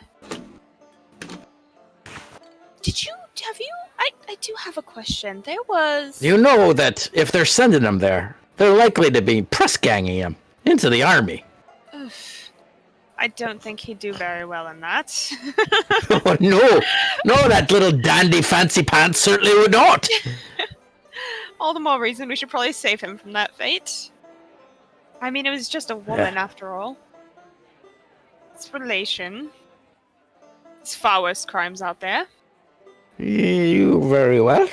I do have a question. There was... You know that if they're sending them there, They're likely to be press ganging him into the army. I don't think he'd do very well in that. Oh, no, that little dandy fancy pants certainly would not. All the more reason we should probably save him from that fate. I mean, it was just a woman after all. It's relation. There's far worse crimes out there. You very well.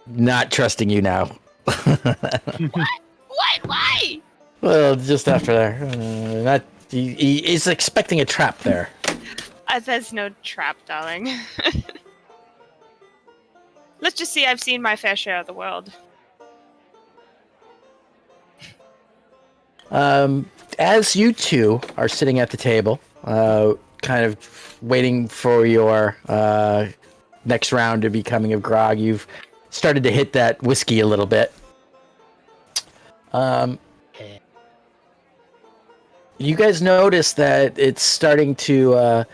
Not trusting you now. What? Why? Well, just after there. He's expecting a trap there. There's no trap, darling. Let's just see, I've seen my fair share of the world. As you two are sitting at the table, kind of waiting for your next round to be coming of grog, you've started to hit that whiskey a little bit. You guys notice that it's starting to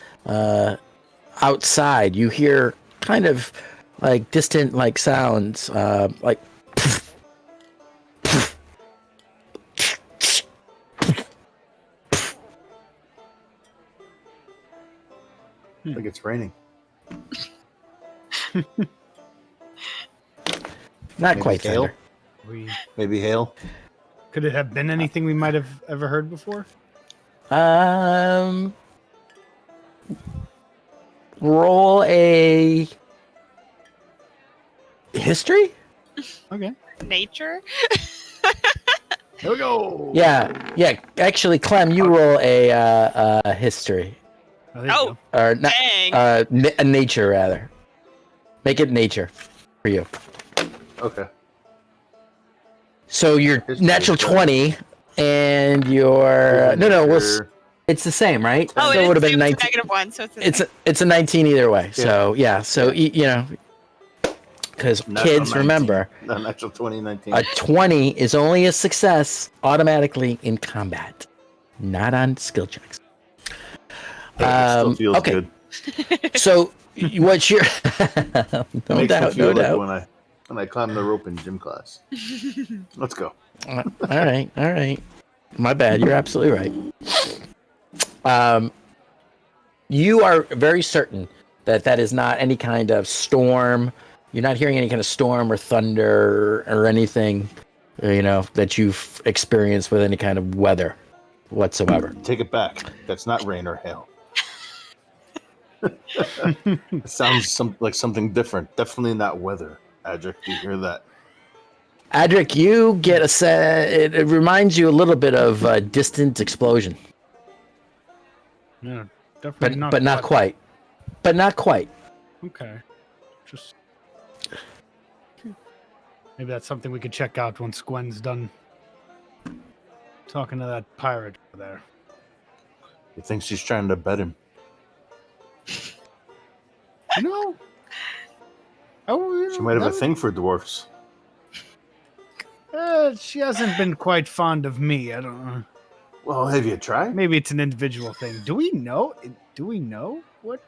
outside. You hear kind of like distant like sounds, like. Like it's raining. Not Maybe quite hail? thunder. Maybe hail. Could it have been anything we might have ever heard before? Roll a history? Okay. Nature? Here we go. Yeah. Actually, Clem, you roll a history There you Oh. go. or not, Dang. a nature rather. Make it nature for you. Okay. So your History natural is better. 20 and your no, well, Sure. it's the same, right? Oh, so it it would have been was a 19. -1, so it's It's a 19 either way. So yeah, so you know, because Natural kids 19. remember No, natural 2019. a 20 is only a success automatically in combat, not on skill checks. It still feels okay. good. So what's your It no makes me doubt, feel no like doubt. when I climb the rope in gym class. Let's go. All right. My bad. You're absolutely right. You are very certain that is not any kind of storm. You're not hearing any kind of storm or thunder or anything, you know, that you've experienced with any kind of weather whatsoever. Take it back. That's not rain or hail. It sounds like something different. Definitely not weather. Adric, you hear that? Adric, you get it reminds you a little bit of a distant explosion, Yeah, definitely but not quite. But not quite. Okay. Just maybe that's something we could check out once Gwen's done talking to that pirate over there. He thinks she's trying to bet him. No. Oh, She might have a thing for dwarfs. She hasn't been quite fond of me. I don't know. Well, have you tried? Maybe it's an individual thing. Do we know? Do we know what?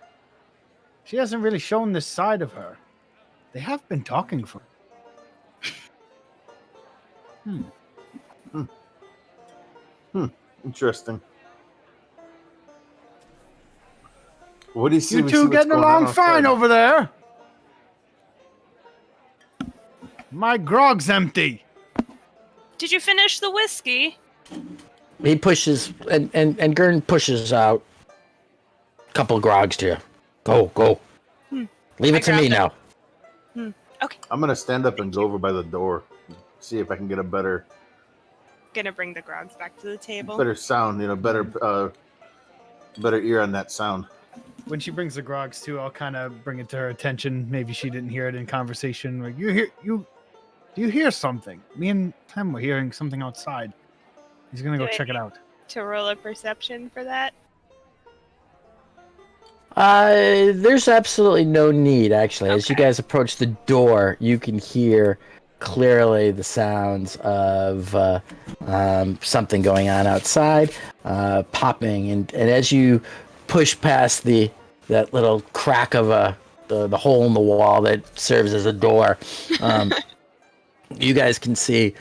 She hasn't really shown this side of her. They have been talking for. Interesting. What do you see? You We two see what's getting going along on fine outside. over there. My grog's empty. Did you finish the whiskey? He pushes and Gurn pushes out a couple of grogs to you. Go. Leave I it to me grabbed now. Okay. I'm gonna stand up and go over by the door, see if I can get a better Gonna bring the grogs back to the table. sound. You know, better ear on that sound. When she brings the grogs too, I'll kind of bring it to her attention. Maybe she didn't hear it in conversation. Like, do you hear something? Me and Clem were hearing something outside. He's gonna go Do I check it need out. To roll a perception for that. There's absolutely no need, actually. As you Okay. guys approach the door, you can hear clearly the sounds of something going on outside, popping, and as you push past that little crack of the hole in the wall that serves as a door, you guys can see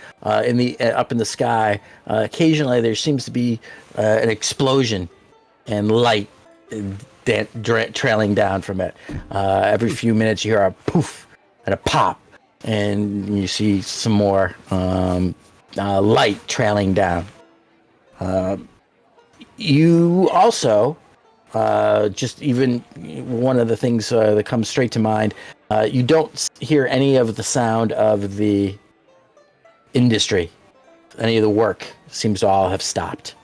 in the up in the sky. Occasionally, there seems to be an explosion and light trailing down from it. Every few minutes, you hear a poof and a pop, and you see some more light trailing down. You also, just even one of the things that comes straight to mind, you don't hear any of the sound of the industry. Any of the work seems to all have stopped.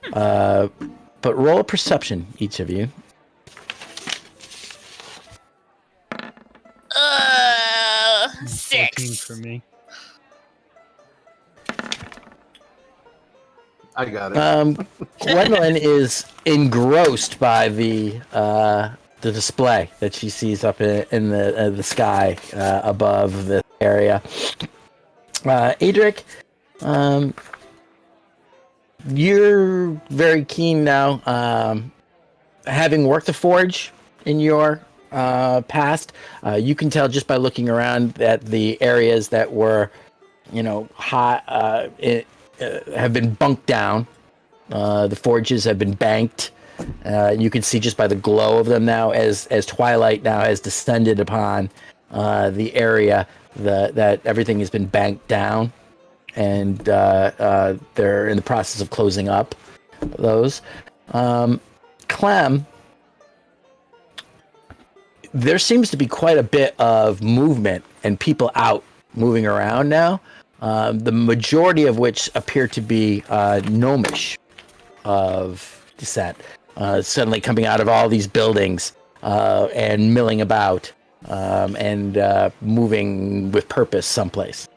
But roll a perception, each of you. 14 6 for me. I got it. Gwendolyn is engrossed by the display that she sees up in the sky above this area. Adric, you're very keen now. Having worked the forge in your past, you can tell just by looking around that the areas that were, hot, have been bunked down. The forges have been banked. You can see just by the glow of them now, as twilight now has descended upon the area, that everything has been banked down, and they're in the process of closing up those. Clem, there seems to be quite a bit of movement and people out moving around now. The majority of which appear to be gnomish of descent, suddenly coming out of all these buildings and milling about and moving with purpose someplace.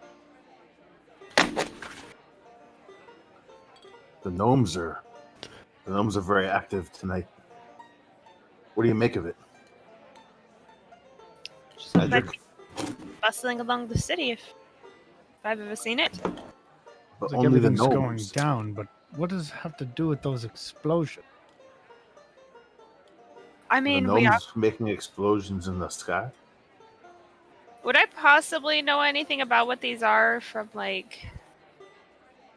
The gnomes are very active tonight. What do you make of it? Like bustling along the city, if I've ever seen it. But Like only the everything's going gnomes. down, but what does it have to do with those explosions? I The mean, gnomes making explosions in the sky. would I possibly know anything about what these are from, like,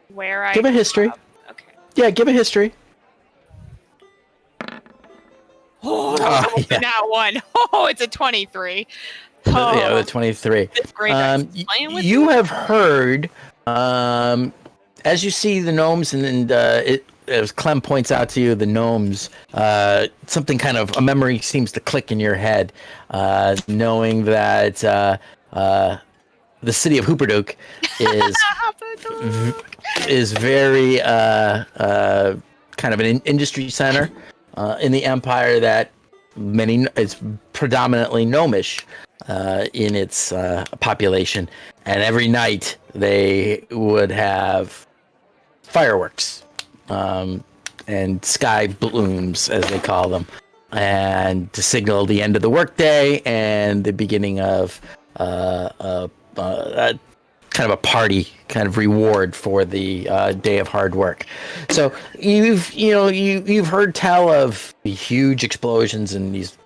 where I Give a grew history. up? Okay. Yeah, give a history. Oh, that was almost yeah. a nat one. Oh, it's a 23. Yeah, the 23. It's great. Playing with You me? have heard, as you see the gnomes, and as Clem points out to you, the gnomes, something kind of, a memory seems to click in your head, knowing that the city of Hooperdook is very kind of an industry center in the empire that is predominantly gnomish in its population, and every night they would have fireworks and sky balloons, as they call them, and to signal the end of the workday and the beginning of kind of a party, kind of reward for the day of hard work. So you've heard tell of the huge explosions and these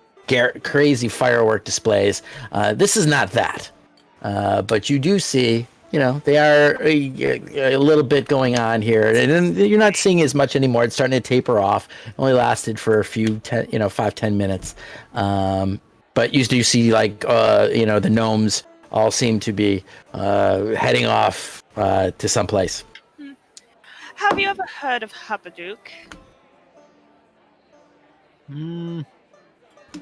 crazy firework displays. This is not that, but you do see, they are a little bit going on here, and you're not seeing as much anymore. It's starting to taper off. It only lasted for a few 5-10 minutes, but you do see, like, the gnomes all seem to be heading off to someplace. Have you ever heard of Huppadook?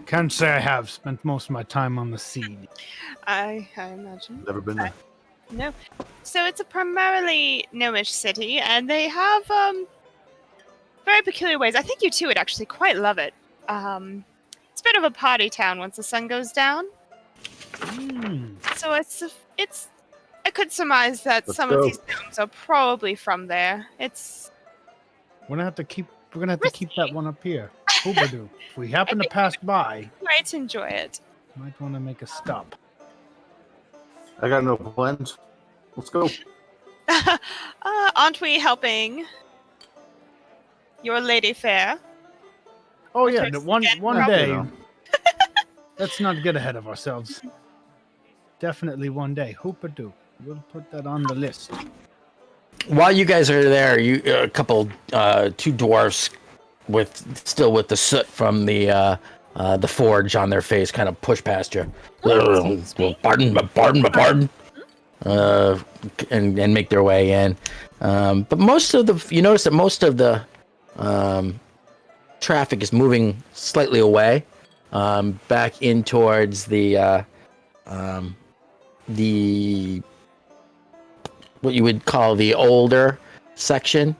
Can't say I have. Spent most of my time on the sea. I imagine. Never been there. No. So it's a primarily gnomish city, and they have very peculiar ways. I think you two would actually quite love it. It's a bit of a party town once the sun goes down. So it's. I could surmise that Let's some go. of these gnomes are probably from there. We're gonna have to keep that one up here. Hoobadoo. If we happen to pass by, Might enjoy it. might want to make a stop. I got no plans. Let's go. Aren't we helping your lady fair? Oh yeah, Which is one again one probably- day. You know. Let's not get ahead of ourselves. definitely one day. Hoopadoo. We'll put that on the list. While you guys are there, two dwarfs with the soot from the forge on their face kind of push past you. Excuse me. Pardon. And make their way in. But you notice that most of the traffic is moving slightly away, back in towards the what you would call the older section,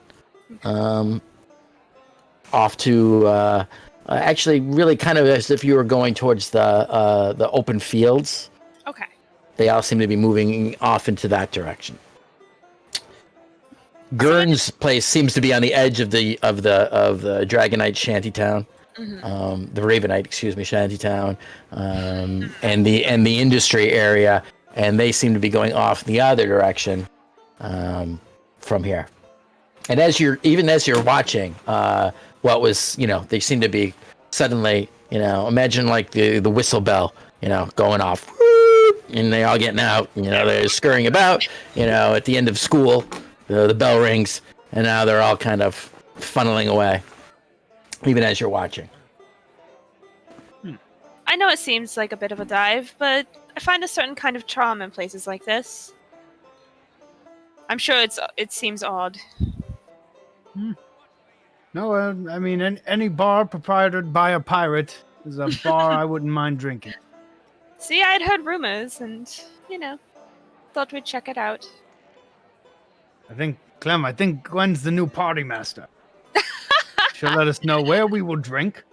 off to actually really kind of as if you were going towards the open fields. Okay. They all seem to be moving off into that direction. Gurn's place seems to be on the edge of the Dragonite shantytown, the Ravenite, shantytown, and the industry area, and they seem to be going off the other direction from here. And as you're watching, what was they seem to be suddenly imagine like the whistle bell going off, and they all getting out, they're scurrying about, at the end of school. The bell rings, and now they're all kind of funneling away, even as you're watching. I know it seems like a bit of a dive, but I find a certain kind of charm in places like this. I'm sure it seems odd. No, I mean, any bar proprieted by a pirate is a bar I wouldn't mind drinking. See, I had heard rumors, and thought we'd check it out. I think Gwen's the new party master. She'll let us know where we will drink.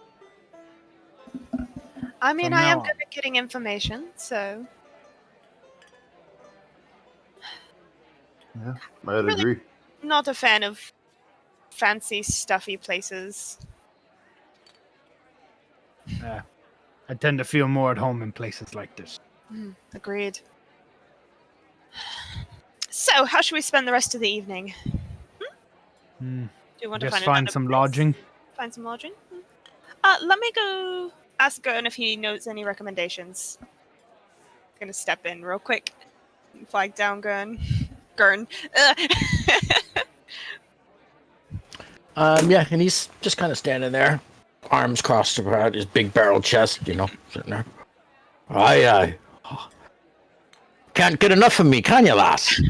I mean, From I now am on. good at getting information, so Yeah, I'd agree. not a fan of fancy, stuffy places. I tend to feel more at home in places like this. Agreed. So, how should we spend the rest of the evening? Do you want to Just find find another some place? lodging. Find some lodging? Let me go ask Gurn if he knows any recommendations. Gonna step in real quick. Flag down Gurn. Gurn. Yeah, and he's just kind of standing there, arms crossed about his big barrel chest, sitting there. Aye. Can't get enough of me, can you, lass?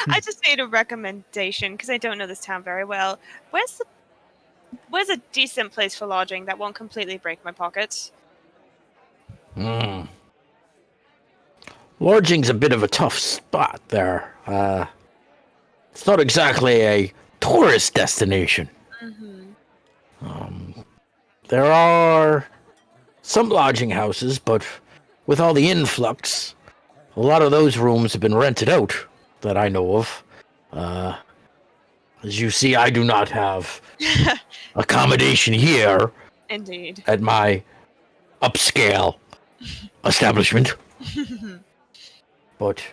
I just need a recommendation because I don't know this town very well. Where's a decent place for lodging that won't completely break my pockets? Lodging's a bit of a tough spot there. It's not exactly a tourist destination. There are some lodging houses, but with all the influx, a lot of those rooms have been rented out that I know of. As you see, I do not have accommodation here Indeed. at my upscale establishment. But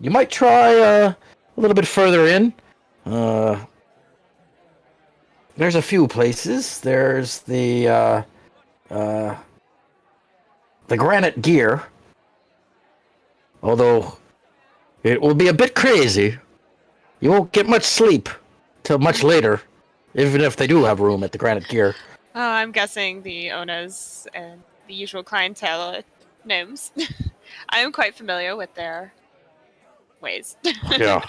you might try a little bit further in. There's a few places. There's the Granite Gear. Although it will be a bit crazy. You won't get much sleep till much later, even if they do have room at the Granite Gear. I'm guessing the owners and the usual clientele are gnomes. I am quite familiar with their ways. Yeah.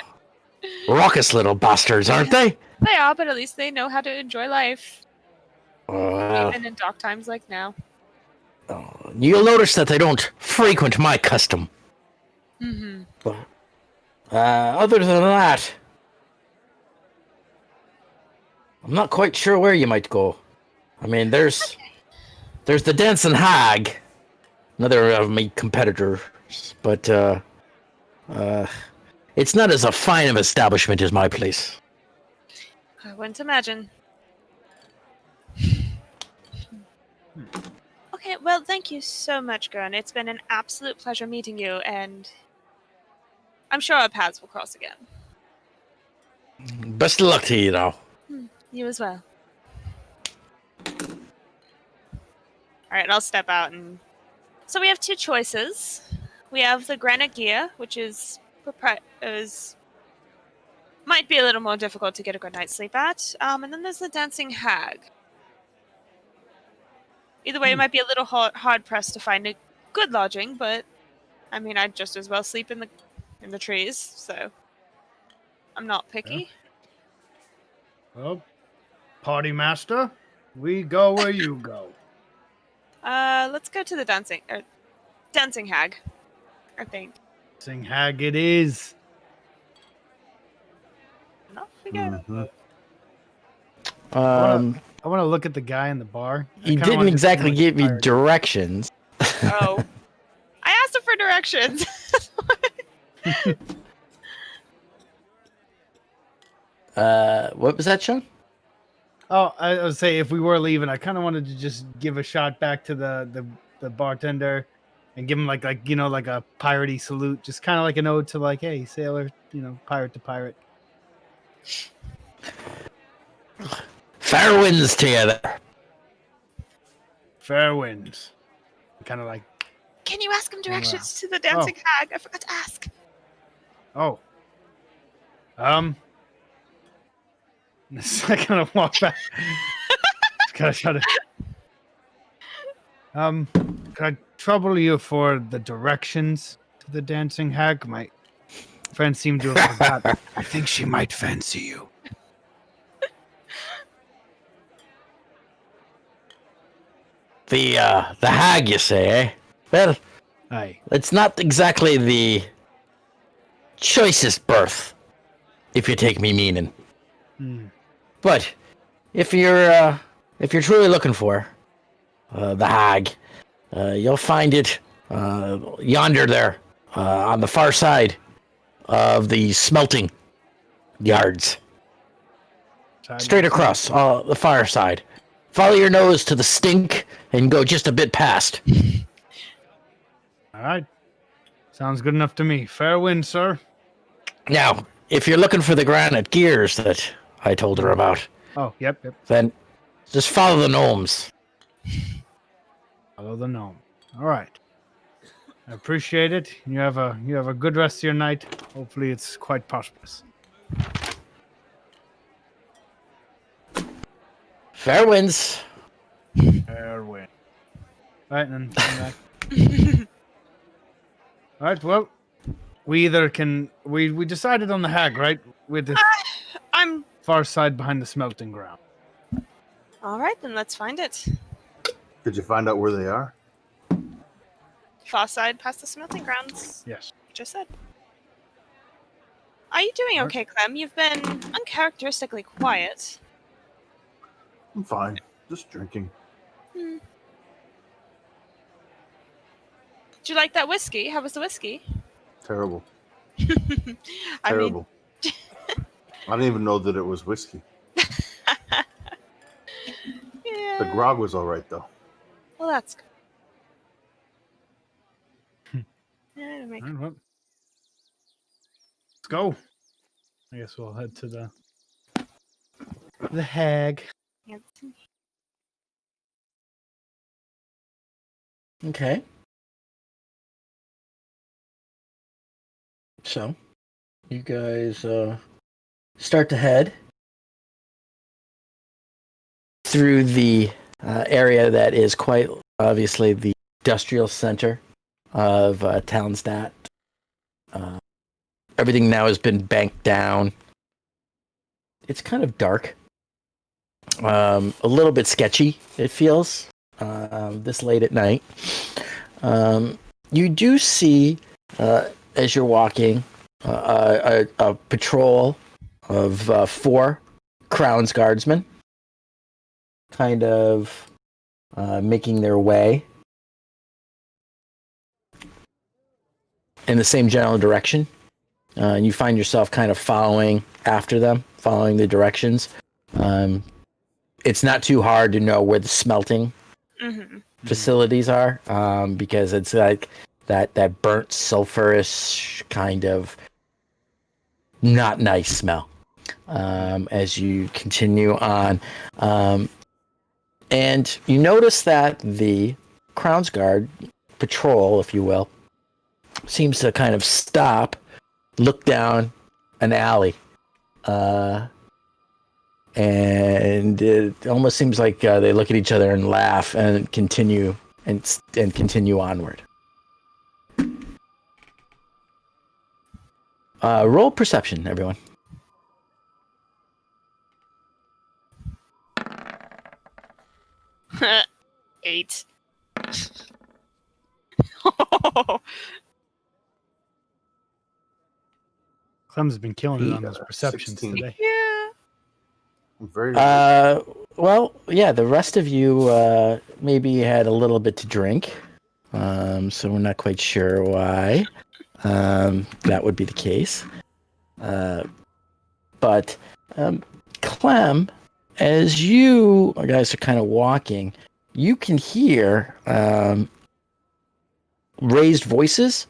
Raucous little bastards, aren't they? They are, but at least they know how to enjoy life, Well, even in dark times like now. you'll notice that they don't frequent my custom. But, other than that, I'm not quite sure where you might go. I mean, there's the Dancing Hag, another of my competitors, but it's not as a fine of establishment as my place. I wouldn't imagine. Okay, well, thank you so much, Gurn. It's been an absolute pleasure meeting you, and I'm sure our paths will cross again. Best of luck to you, though. You as well. Alright, I'll step out and... So we have two choices. We have the granite gear, which is might be a little more difficult to get a good night's sleep at. And then there's the dancing hag. Either way, it might be a little hard pressed to find a good lodging, but I mean, I'd just as well sleep in the trees. So I'm not picky. Well, party master, we go where you go. Let's go to the dancing hag. I think. Sing hag it is. Not forget. Mhm. I want to look at the guy in the bar. He didn't exactly give me direction. directions. Oh, I asked him for directions. What was that, Sean? Oh, I would say if we were leaving, I kind of wanted to just give a shot back to the bartender and give him like a piratey salute, just kind of like an ode to like, hey, sailor, pirate to pirate. Fair winds to you there. Fair winds. Kind of like, Can you ask him directions to the dancing hag? I forgot to ask. oh, I kind of walk back. Just kind of try to. Can I trouble you for the directions to the dancing hag? My friend seemed to have forgotten. I think she might fancy you. The hag, you say, eh? Well, Aye. it's not exactly the choicest berth, if you take me meaning. But if you're truly looking for the hag, you'll find it yonder there on the far side of the smelting yards. Straight across the far side. Follow your nose to the stink and go just a bit past. All right. Sounds good enough to me. Fair wind, sir. Now, if you're looking for the granite gears that I told her about, Oh, yep. then just follow the gnomes. Follow the gnome. All right. I appreciate it. You have a good rest of your night. Hopefully, it's quite prosperous. Fair winds. Fair wind. All right, then. Come back. All right. Well, we either can. We decided on the hag, right? With the I'm far side behind the smelting ground. all right. Then let's find it. Did you find out where they are? Far side past the smelting grounds. Yes. You just said. Are you doing What? okay, Clem? You've been uncharacteristically quiet. I'm fine. Just drinking. Did you like that whiskey? How was the whiskey? Terrible. I Terrible. I didn't even know that it was whiskey. yeah. The grog was all right, though. Well, that's good. Yeah, it'll make- All right, well. Let's go. I guess we'll head to the hag. yeah. Okay. So, you guys start to head through the area that is quite obviously the industrial center of Townstat. Everything now has been banked down. It's kind of dark. A little bit sketchy, it feels, this late at night. You do see, as you're walking, a patrol of 4 Crown's guardsmen kind of making their way in the same general direction. And you find yourself kind of following after them, following the directions. It's not too hard to know where the smelting facilities are, because it's like that burnt sulfurous kind of not nice smell as you continue on. And you notice that the Crown's Guard patrol, if you will, seems to kind of stop, look down an alley, and it almost seems like they look at each other and laugh and continue onward. Roll perception, everyone. 8. Clem's been killing it on those 8, perceptions 16. today. Yeah. Very Well, yeah, the rest of you maybe had a little bit to drink, so we're not quite sure why that would be the case. But Clem, as you guys are kind of walking, you can hear raised voices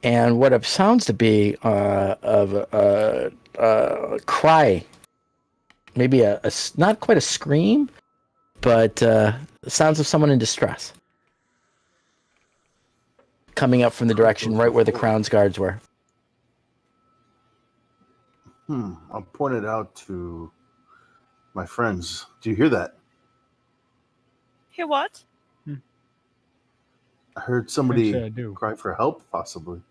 and what it sounds to be of a cry. Maybe a not quite a scream, but the sounds of someone in distress. Coming up from the direction right where the Crown's guards were. I'll point it out to my friends. Do you hear that? Hear what? I heard Can't somebody say I do. cry for help, possibly.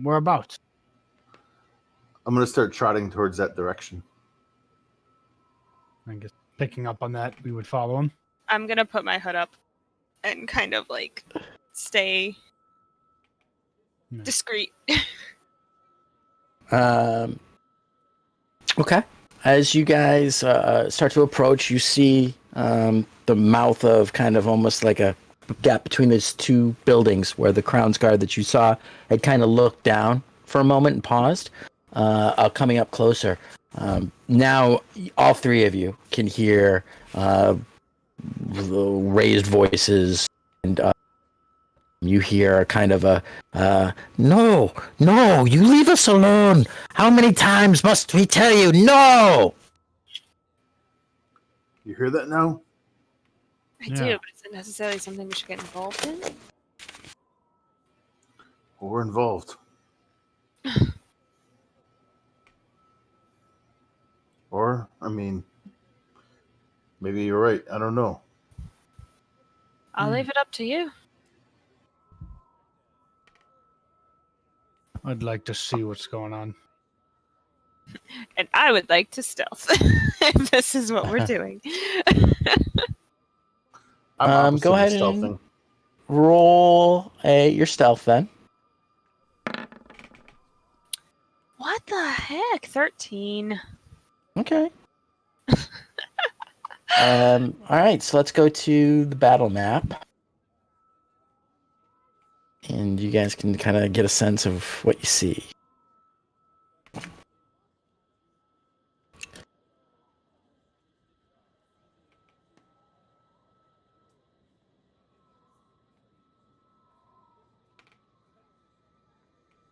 Whereabouts? I'm going to start trotting towards that direction. I guess picking up on that, we would follow him. I'm gonna put my hood up and kind of like stay No. discreet. Okay. As you guys start to approach, you see the mouth of kind of almost like a gap between these two buildings where the Crown's Guard that you saw had kind of looked down for a moment and paused, coming up closer. Now, all three of you can hear raised voices, and you hear kind of a, no, you leave us alone. How many times must we tell you no? You hear that now? I do, but is it necessarily something we should get involved in? Well, we're involved. Or, I mean, maybe you're right. I don't know. I'll leave it up to you. I'd like to see what's going on. And I would like to stealth if this is what we're doing. I'm opposite go of ahead stealthing. and roll your stealth then. What the heck? 13. Okay. All right, so let's go to the battle map. And you guys can kind of get a sense of what you see.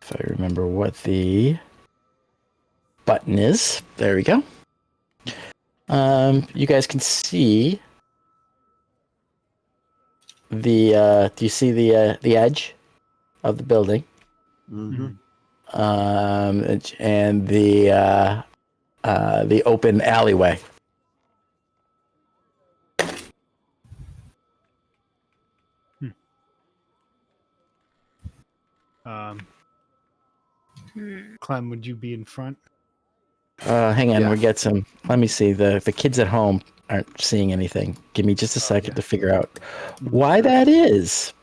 If I remember what the button is. There we go. You guys can see the do you see the edge of the building? Mm-hmm. And the open alleyway. Clem, would you be in front? Hang on, Yeah. we'll get some. Let me see. The kids at home aren't seeing anything. Give me just a second to figure out why that is.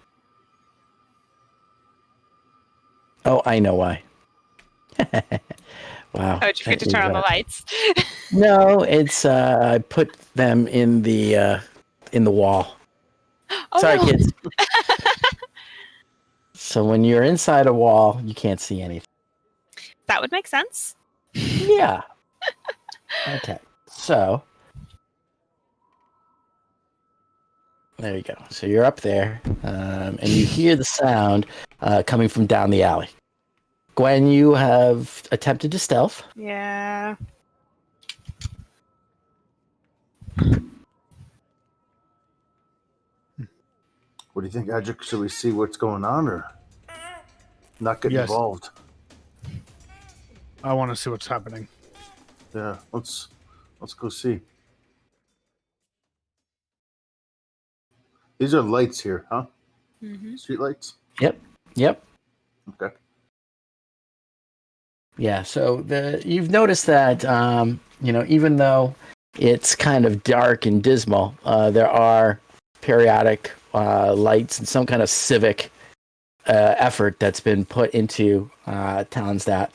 Oh, I know why. Wow. Oh, did you forget to turn on the lights? No, it's I put them in the wall. Oh, Sorry, no. kids. So when you're inside a wall, you can't see anything. That would make sense. Yeah. Okay. So there you go. So you're up there, and you hear the sound coming from down the alley. Gwen, you have attempted to stealth. Yeah. What do you think, Adric? Should we see what's going on, or? not get Yes. involved. I want to see what's happening. Yeah, let's go see. These are lights here, huh? Mm-hmm. Street lights. Yep. Okay. Yeah. So you've noticed that even though it's kind of dark and dismal, there are periodic lights and some kind of civic effort that's been put into Townsdat,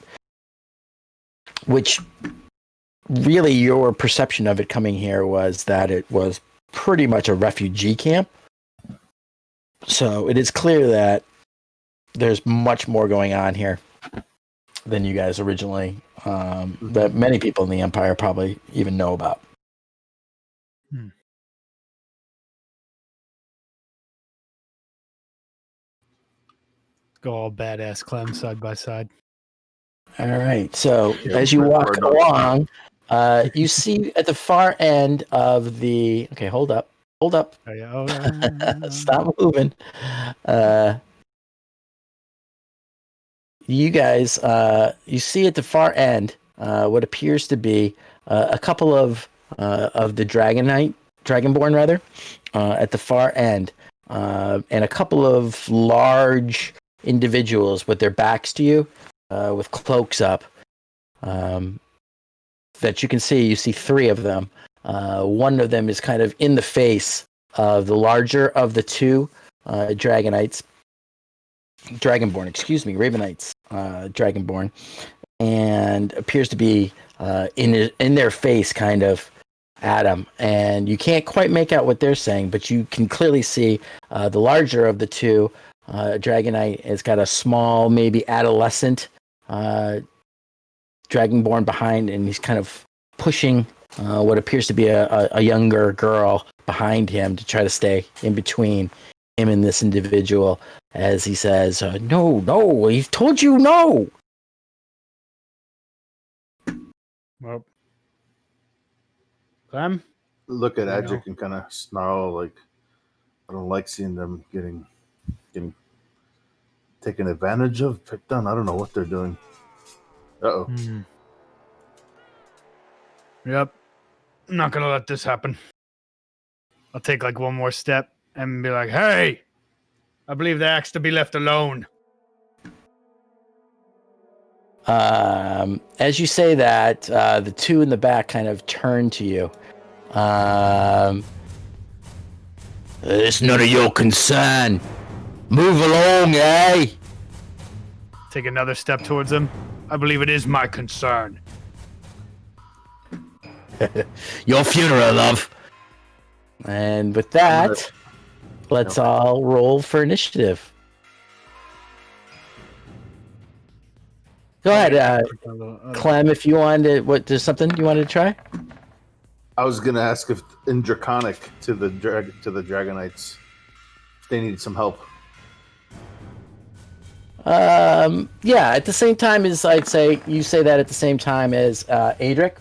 which really your perception of it coming here was that it was pretty much a refugee camp. So it is clear that there's much more going on here than you guys originally, that many people in the Empire probably even know about. Go all badass Clem side by side. All right. So Yeah, as you walk we're not- along, you see at the far end of the. Okay, hold up. Oh, yeah. Stop moving. You guys, you see at the far end what appears to be a couple of the Dragonborn rather, at the far end, and a couple of large individuals with their backs to you, with cloaks up. That you can see. You see three of them. One of them is kind of in the face of the larger of the two Ravenites, Dragonborn, and appears to be in their face, kind of at him. And you can't quite make out what they're saying, but you can clearly see the larger of the two, Dragonite, has got a small, maybe adolescent Dragonborn behind, and he's kind of pushing what appears to be a younger girl behind him to try to stay in between him and this individual, as he says, no, he told you no. Well, Clem? Look at I know. Adric and kind of snarl like, I don't like seeing them getting taken advantage of, picked on. I don't know what they're doing. Uh-oh. Yep. I'm not gonna let this happen. I'll take like one more step and be like, hey, I believe they asked to be left alone. As you say that, the two in the back kind of turn to you. It's none of your concern. Move along, eh? Take another step towards him. I believe it is my concern. Your funeral, love. And with that, let's all roll for initiative. Go ahead, Clem, if you wanted to, there's something you wanted to try? I was gonna ask if in Draconic to the Dragonites, if they needed some help. Yeah, at the same time as I'd say, you say that at the same time as Adric.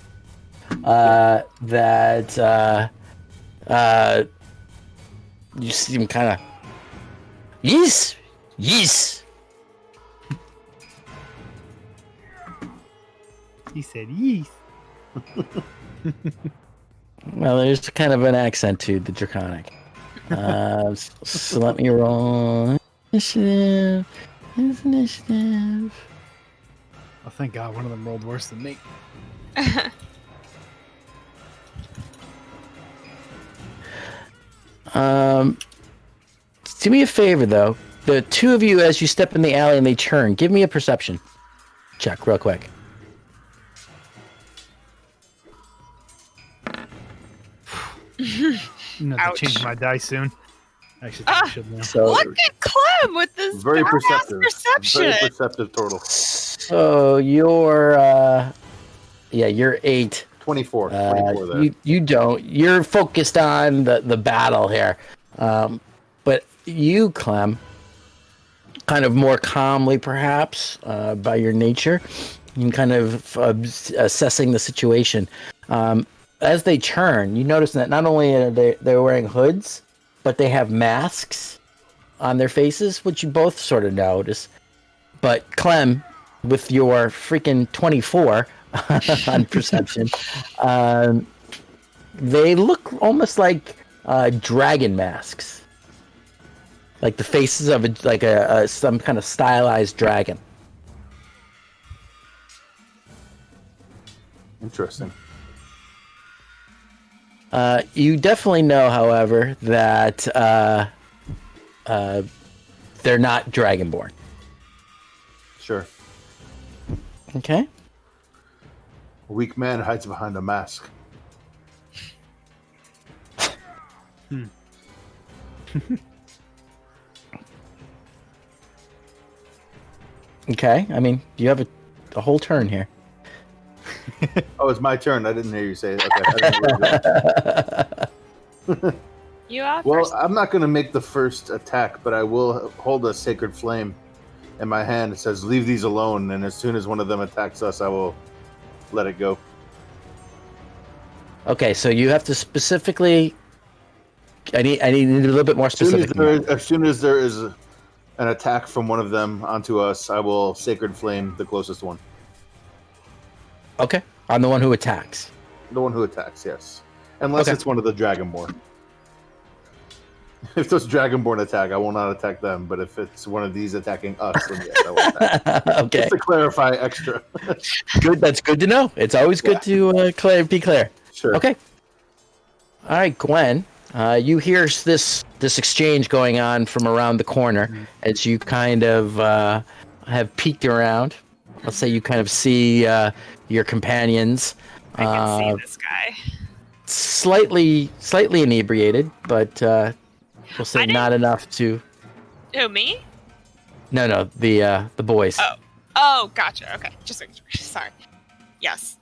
You see him kind of, yes. He said, yes. Well, there's kind of an accent to the Draconic. So let me roll initiative. Oh, thank God, one of them rolled worse than me. Do me a favor, though. The two of you, as you step in the alley and they turn, give me a perception check real quick. I'm gonna have to change my dice soon. Actually, I should now. So, Look at Clem with this Very badass perceptive. perception. Very perceptive total. so you're, you're 8. 24. 24 there. You don't. You're focused on the battle here. But you, Clem, kind of more calmly, perhaps, by your nature, you kind of assessing the situation. As they turn, you notice that not only are they're wearing hoods, but they have masks on their faces, which you both sort of notice. But Clem, with your freaking 24 on perception, they look almost like dragon masks, like the faces of a some kind of stylized dragon. Interesting. You definitely know, however, that they're not dragonborn. Sure. Okay. A weak man hides behind a mask. Okay. I mean, you have a whole turn here. Oh, it's my turn. I didn't hear you say it. Okay. I didn't know You are well, first. I'm not going to make the first attack, but I will hold a sacred flame in my hand. It says, "Leave these alone." And as soon as one of them attacks us, I will let it go. Okay, so you have to specifically. I need a little bit more specific. As soon as there is an attack from one of them onto us, I will sacred flame the closest one. Okay, I'm the one who attacks. The one who attacks, yes. Unless Okay. it's one of the Dragonborn. If those Dragonborn attack, I will not attack them. But if it's one of these attacking us, then yes, I will attack. Okay, Just to clarify extra. good. That's good to know. It's always good to be clear. Sure. Okay. All right, Gwen. You hear this exchange going on from around the corner as you kind of have peeked around. Let's say you kind of see your companions. I can see this guy. Slightly inebriated, but we'll say not enough to. Who, me? No, the boys. Oh, gotcha. Okay, just sorry. Yes.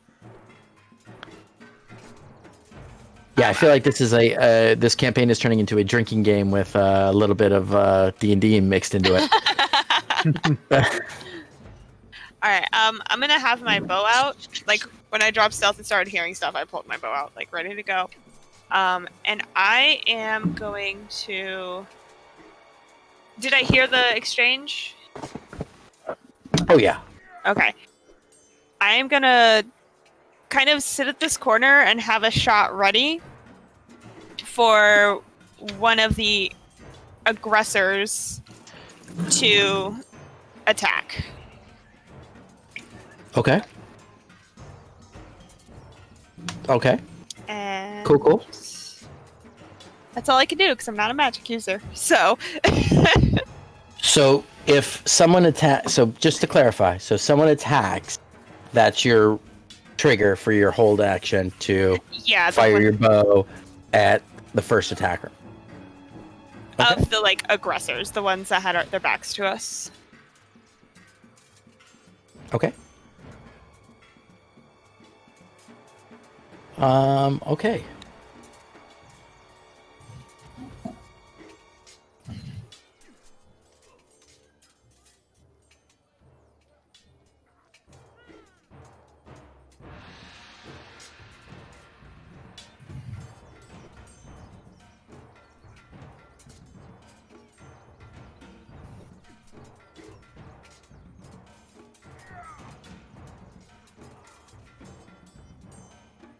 Yeah, I feel like this is this campaign is turning into a drinking game with a little bit of D&D mixed into it. All right. I'm gonna have my bow out. Like when I dropped stealth and started hearing stuff, I pulled my bow out, like ready to go. And I am going to. Did I hear the exchange? Oh yeah. Okay. I am gonna kind of sit at this corner and have a shot ready for one of the aggressors to attack. Okay. And Cool. that's all I can do because I'm not a magic user. So So if someone attacks, so just to clarify, so someone attacks, that's your trigger for your hold action to yeah, fire your bow at the first attacker. of the like aggressors, the ones that had their backs to us. Okay. Okay.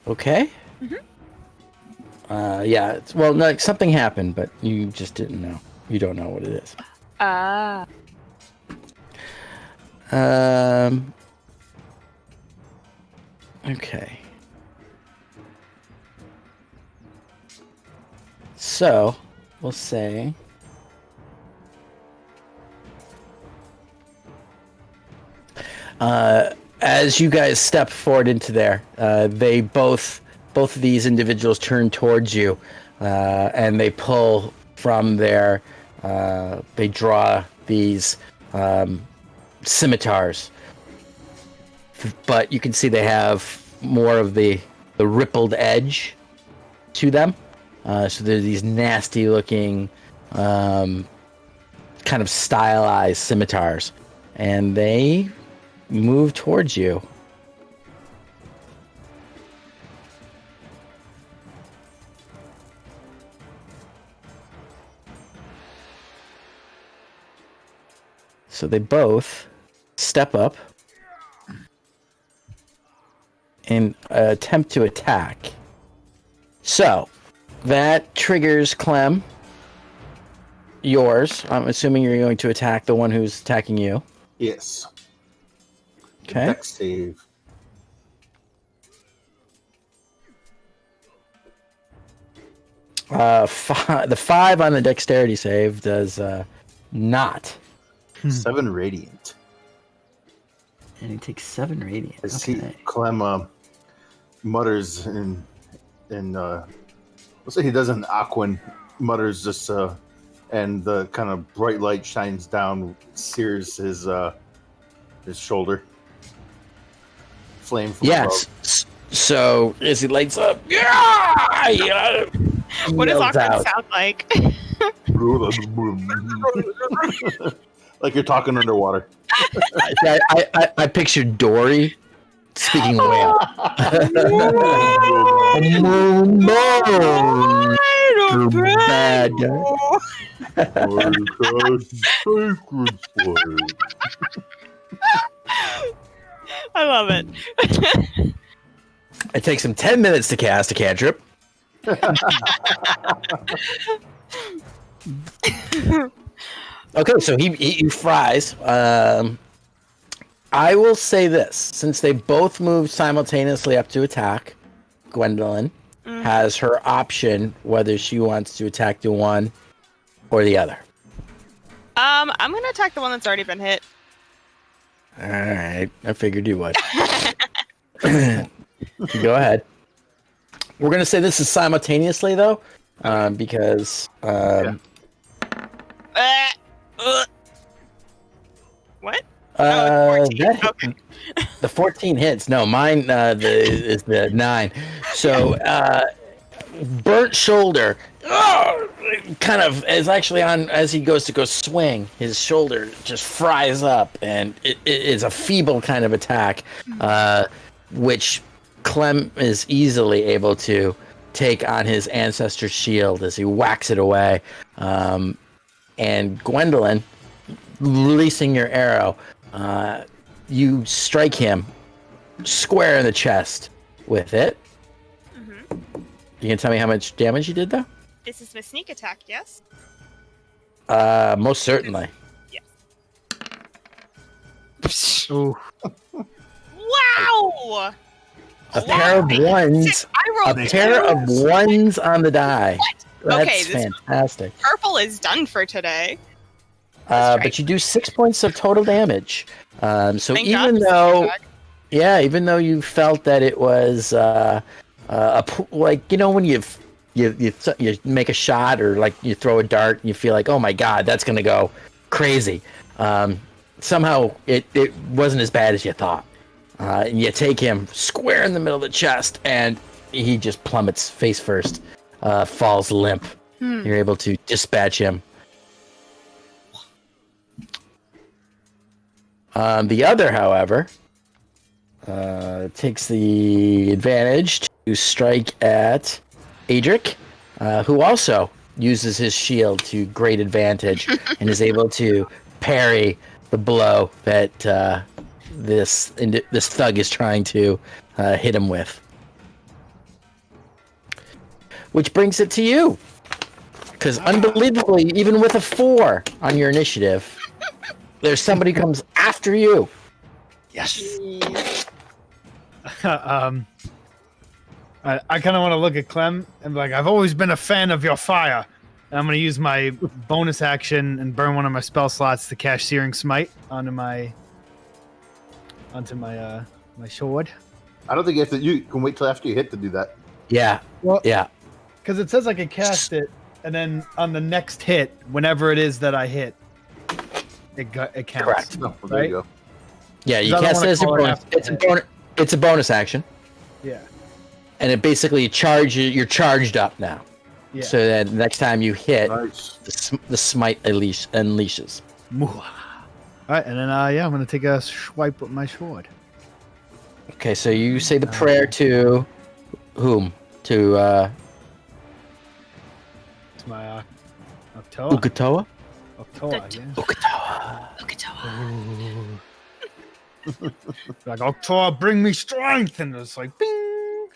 Okay. Yeah. Well, no, something happened, but you just didn't know. You don't know what it is. Ah. Okay. So, we'll say. As you guys step forward into there, they both of these individuals turn towards you, and they pull from their. They draw these scimitars, but you can see they have more of the rippled edge to them. So they're these nasty looking, kind of stylized scimitars, and they move towards you. So they both step up and attempt to attack. So that triggers Clem. Yours. I'm assuming you're going to attack the one who's attacking you. Yes. Okay. Dex save. The 5 on the dexterity save does not. 7 radiant. And he takes 7 radiant. I see Clem mutters and let's say he does an Aquan, mutters just and the kind of bright light shines down, sears his shoulder. Flame from Yes. So as he lights up, yeah! What does yells awkward out. sound like? above. Like you're talking underwater. I pictured Dory speaking whale. Bad guy. I love it. It takes him 10 minutes to cast a cantrip. Okay, so he fries. I will say this: since they both move simultaneously up to attack, Gwendolyn has her option whether she wants to attack the one or the other. I'm gonna attack the one that's already been hit. All right, I figured you would. Go ahead. We're gonna say this is simultaneously though, because What? that 14. Okay. the 14 hits. No, mine is the 9. So burnt shoulder. Kind of is actually on as he goes to go swing. His shoulder just fries up, and it is a feeble kind of attack, which Clem is easily able to take on his ancestor's shield as he whacks it away. And Gwendolyn, releasing your arrow, you strike him square in the chest with it. You can tell me how much damage you did, though? This is my sneak attack, yes? Most certainly. Ooh. Wow! A pair of ones. I A rolled pair of ones on the die. What? That's Okay, this fantastic. purple is done for today. But you do 6 points of total damage. So Thank even God. though, even though you felt that it was like, you know, when you make a shot or like you throw a dart and you feel like, oh my God, that's gonna go crazy. Somehow it wasn't as bad as you thought. And you take him square in the middle of the chest, and he just plummets face first, falls limp. You're able to dispatch him. The other, however, takes the advantage to strike at Adric, who also uses his shield to great advantage and is able to parry the blow that this thug is trying to hit him with. Which brings it to you. Because unbelievably, even with a 4 on your initiative, there's somebody who comes after you. Yes. I kind of want to look at Clem and be like, I've always been a fan of your fire. And I'm going to use my bonus action and burn one of my spell slots to cast Searing Smite onto my my sword. I don't think you can wait till after you hit to do that. Yeah. Well, Yeah. because it says I can cast it, and then on the next hit, whenever it is that I hit, it counts. Correct. No, well, there you go. Yeah, you 'Cause I don't cast it wanna as a call it bonus. after It's a bonus action. Yeah. And it basically you're charged up now. Yeah. So that next time you hit, Nice. the smite unleashes. All right, and then I'm gonna take a swipe with my sword. Okay, so you say the prayer to whom? To It's my Octoa. Ukatoa? Octoa, yeah. Ukatoa. Okatawa. Like, oh, Thor, bring me strength, and it's like, bing.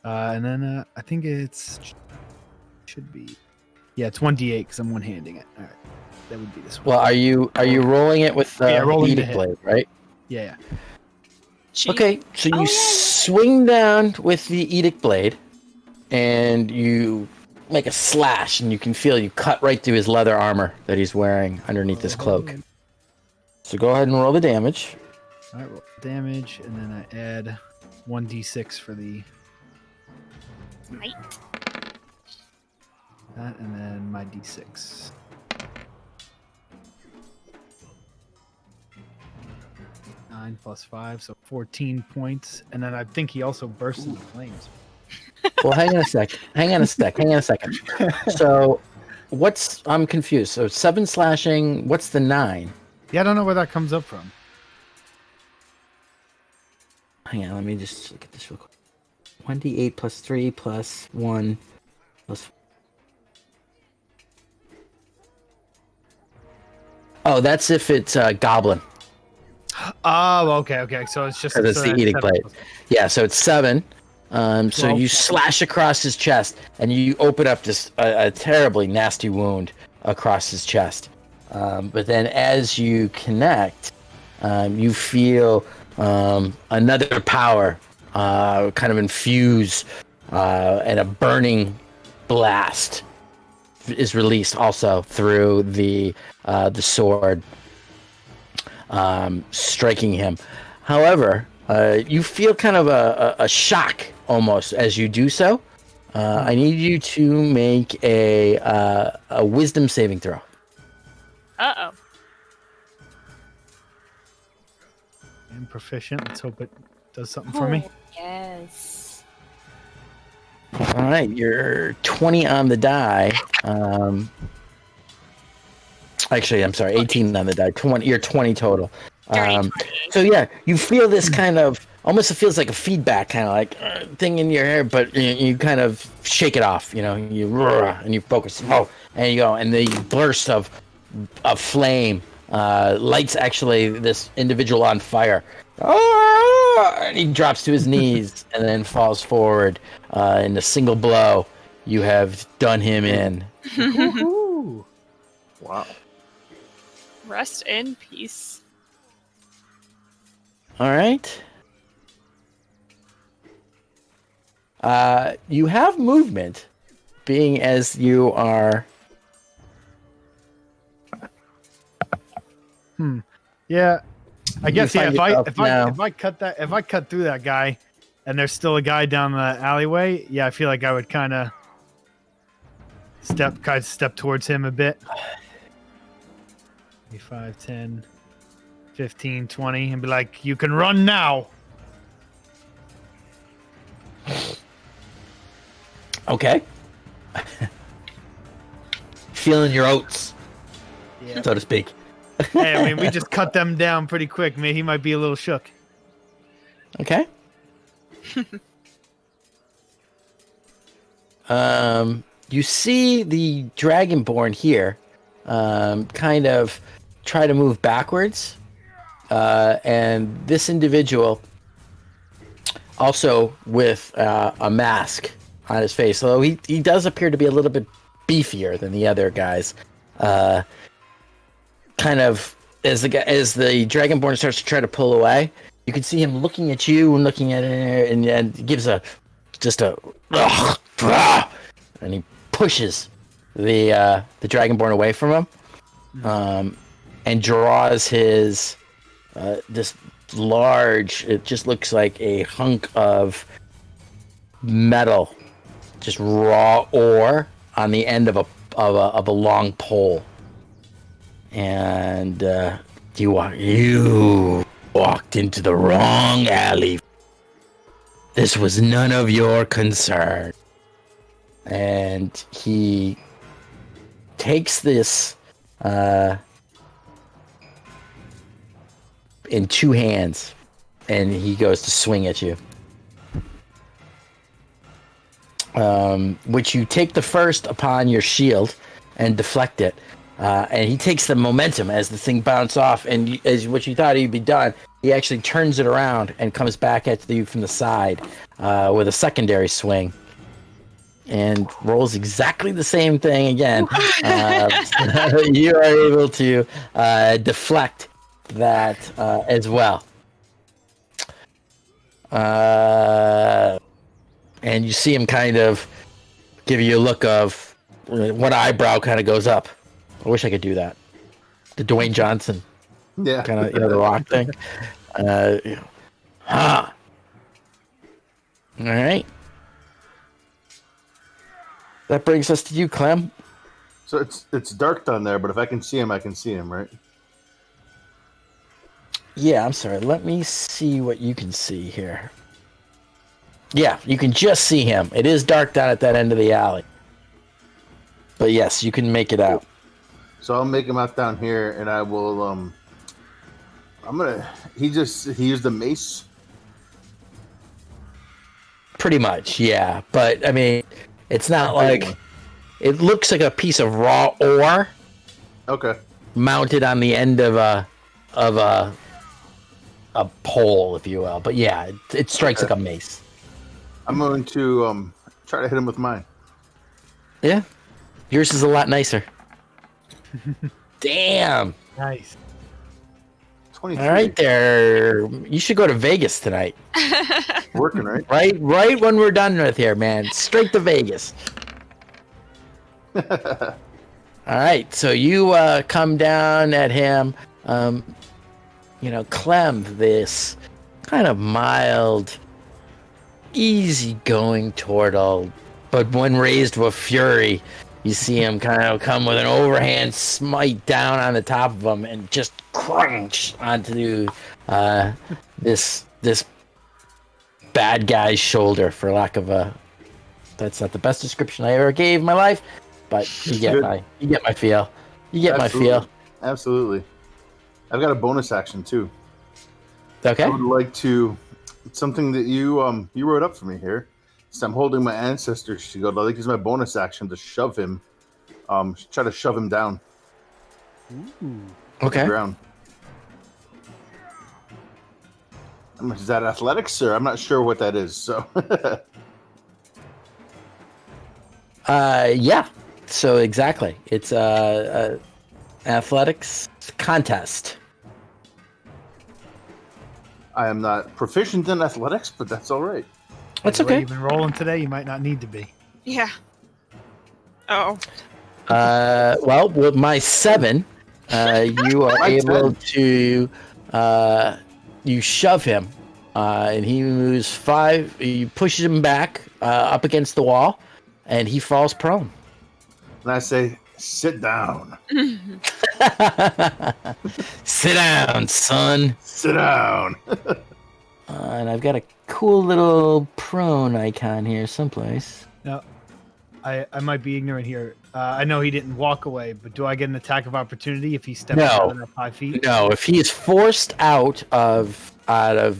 And then I think should be, it's 1d8 because I'm one-handing it. All right, that would be this one. Well, are you rolling it with the rolling edict the blade, right? Yeah. Okay, so you swing down with the edict blade, and you make a slash, and you can feel you cut right through his leather armor that he's wearing underneath his cloak. So go ahead and roll the damage. All right, roll damage, and then I add 1d6 for the Might. that, and then my d6. 9 plus 5, so 14 points, and then I think he also bursts into flames. Well, hang on a second. So, I'm confused. So 7 slashing, what's the 9? Yeah, I don't know where that comes up from. Hang on, let me just look at this real quick. 1d8 plus 3 plus 1 plus... Oh, that's if it's a goblin. Oh, okay. So it's just... Because it's the edict blade. Yeah, so it's 7. So you slash across his chest, and you open up this a terribly nasty wound across his chest. But then as you connect, you feel another power kind of infuse, and a burning blast is released also through the sword, striking him. However, you feel kind of a shock almost as you do so. I need you to make a wisdom saving throw. Uh-oh. I'm proficient. Let's hope it does something for me. Yes. All right, you're 20 on the die. Actually, I'm sorry, 18 on the die. 20. You're 20 total. So yeah, you feel this kind of almost, it feels like a feedback kind of like thing in your hair, but you kind of shake it off. You and you focus. Oh, and you go, and the burst of flame lights actually this individual on fire. And he drops to his knees and then falls forward. In a single blow, you have done him in. Woohoo! Wow. Rest in peace. All right. You have movement, being as you are. Yeah, I guess find if yourself now. I cut through that guy, and there's still a guy down the alleyway, yeah, I feel like I would kind of step towards him a bit. 5, 10, 15, 20, and be like, "You can run now." Okay. Feeling your oats, Yeah. so to speak. Hey, I mean, we just cut them down pretty quick. Man, he might be a little shook. Okay. You see the Dragonborn here, kind of try to move backwards, and this individual also with a mask on his face, although he does appear to be a little bit beefier than the other guys. Kind of as the Dragonborn starts to try to pull away, you can see him looking at you and looking at it, and gives and he pushes the Dragonborn away from him, and draws his this large. It just looks like a hunk of metal, just raw ore on the end of a long pole. And you walked into the wrong alley. This was none of your concern. And he takes this in 2 hands, and he goes to swing at you. Which you take the first upon your shield and deflect it. and he takes the momentum as the thing bounces off, and as what you thought he'd be done, he actually turns it around and comes back at you from the side with a secondary swing. And rolls exactly the same thing again. You are able to deflect that as well. And you see him kind of give you a look of one eyebrow kind of goes up. I wish I could do that. The Dwayne Johnson kind of, the rock thing. All right. That brings us to you, Clem. So it's dark down there, but if I can see him, I can see him, right? Yeah, I'm sorry. Let me see what you can see here. Yeah, you can just see him. It is dark down at that end of the alley. But yes, you can make it out. So I'll make him out down here, and I will. He used the mace. Pretty much, yeah. But I mean, it's not like it looks like a piece of raw ore. Okay. Mounted on the end of a pole, if you will. But yeah, it strikes like a mace. I'm going to try to hit him with mine. Yeah, yours is a lot nicer. Damn. Nice. 23. All right, there. You should go to Vegas tonight. Working, right? Right when we're done with here, man. Straight to Vegas. All right, so you come down at him. Clem, this kind of mild, easy-going turtle, but when raised with fury, you see him kind of come with an overhand smite down on the top of him and just crunch onto this bad guy's shoulder, for lack of a. That's not the best description I ever gave in my life, but you get my feel. You get my feel. Absolutely. I've got a bonus action too. Okay. I would like to. It's something that you wrote up for me here. So I'm holding my ancestor's shield. I like to use my bonus action to shove him. Try to shove him down. Ooh. Okay. To the ground. Is that athletics, or I'm not sure what that is. So. Yeah. So exactly, it's a athletics contest. I am not proficient in athletics, but that's all right. That's The way okay. You've been rolling today. You might not need to be. Yeah. Oh. Well, with my 7, you are My able 10. to you shove him, and he moves 5. You push him back up against the wall, and he falls prone. And I say, sit down. Sit down, son. Sit down. And I've got a cool little prone icon here someplace. Now, I might be ignorant here. I know he didn't walk away, but do I get an attack of opportunity if he steps No. out of that 5 feet? No, if he is forced out of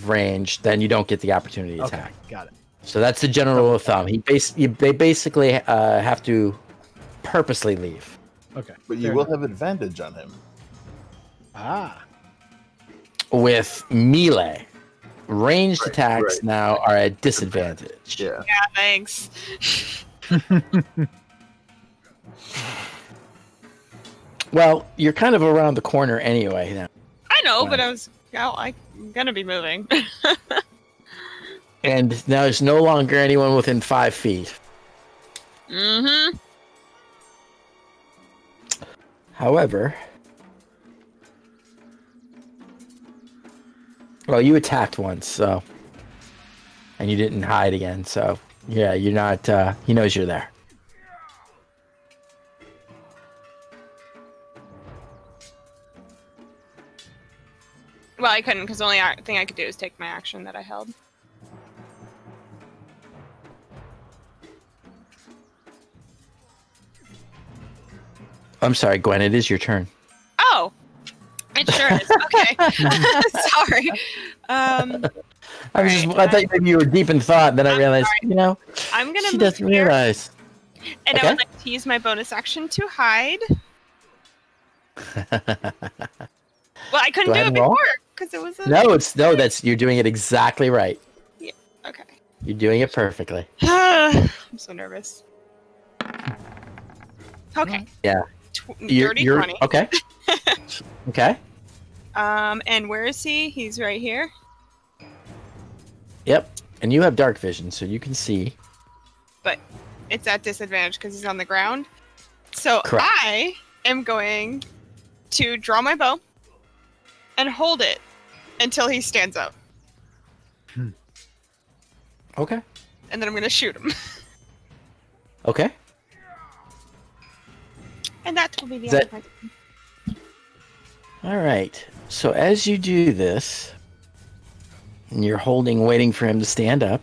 range, then you don't get the opportunity Okay, attack. got it. So that's the general rule of thumb. They basically have to purposely leave. Okay. But you fair will enough. have advantage on him. Ah. With melee, ranged Right, attacks right. now are at disadvantage. Yeah. Yeah, thanks. Well, you're kind of around the corner anyway now. I know, but Right. I'm gonna be moving. And now there's no longer anyone within 5 feet. Mm-hmm. However, well, you attacked once, so, and you didn't hide again, so yeah, you're not. He knows you're there. Well, I couldn't because the only thing I could do is take my action that I held. I'm sorry, Gwen. It is your turn. Oh, it sure is. Okay, sorry. I thought maybe you were deep in thought. Then I I'm realized, sorry. I'm gonna. she move doesn't here, realize. and Okay. I would like to use my bonus action to hide. Well, I couldn't Go do ahead it and roll. before because it was a... That's you're doing it exactly right. Yeah. Okay. You're doing it perfectly. I'm so nervous. Okay. Yeah. Dirty 20. Okay. Okay. And where is he? He's right here. Yep. And you have dark vision, so you can see. But it's at disadvantage because he's on the ground. So Correct. I am going to draw my bow and hold it until he stands up. Okay. And then I'm going to shoot him. Okay. And that will be the Is end that- of my turn. All right. So as you do this, and you're waiting for him to stand up,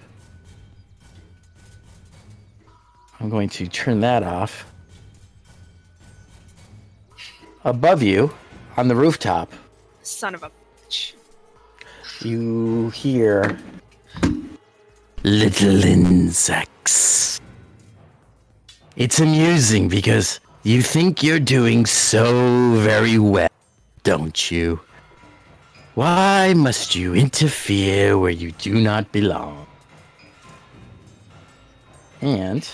I'm going to turn that off. Above you, on the rooftop, Son of a bitch. you hear little insects. It's amusing because you think you're doing so very well, don't you? Why must you interfere where you do not belong? And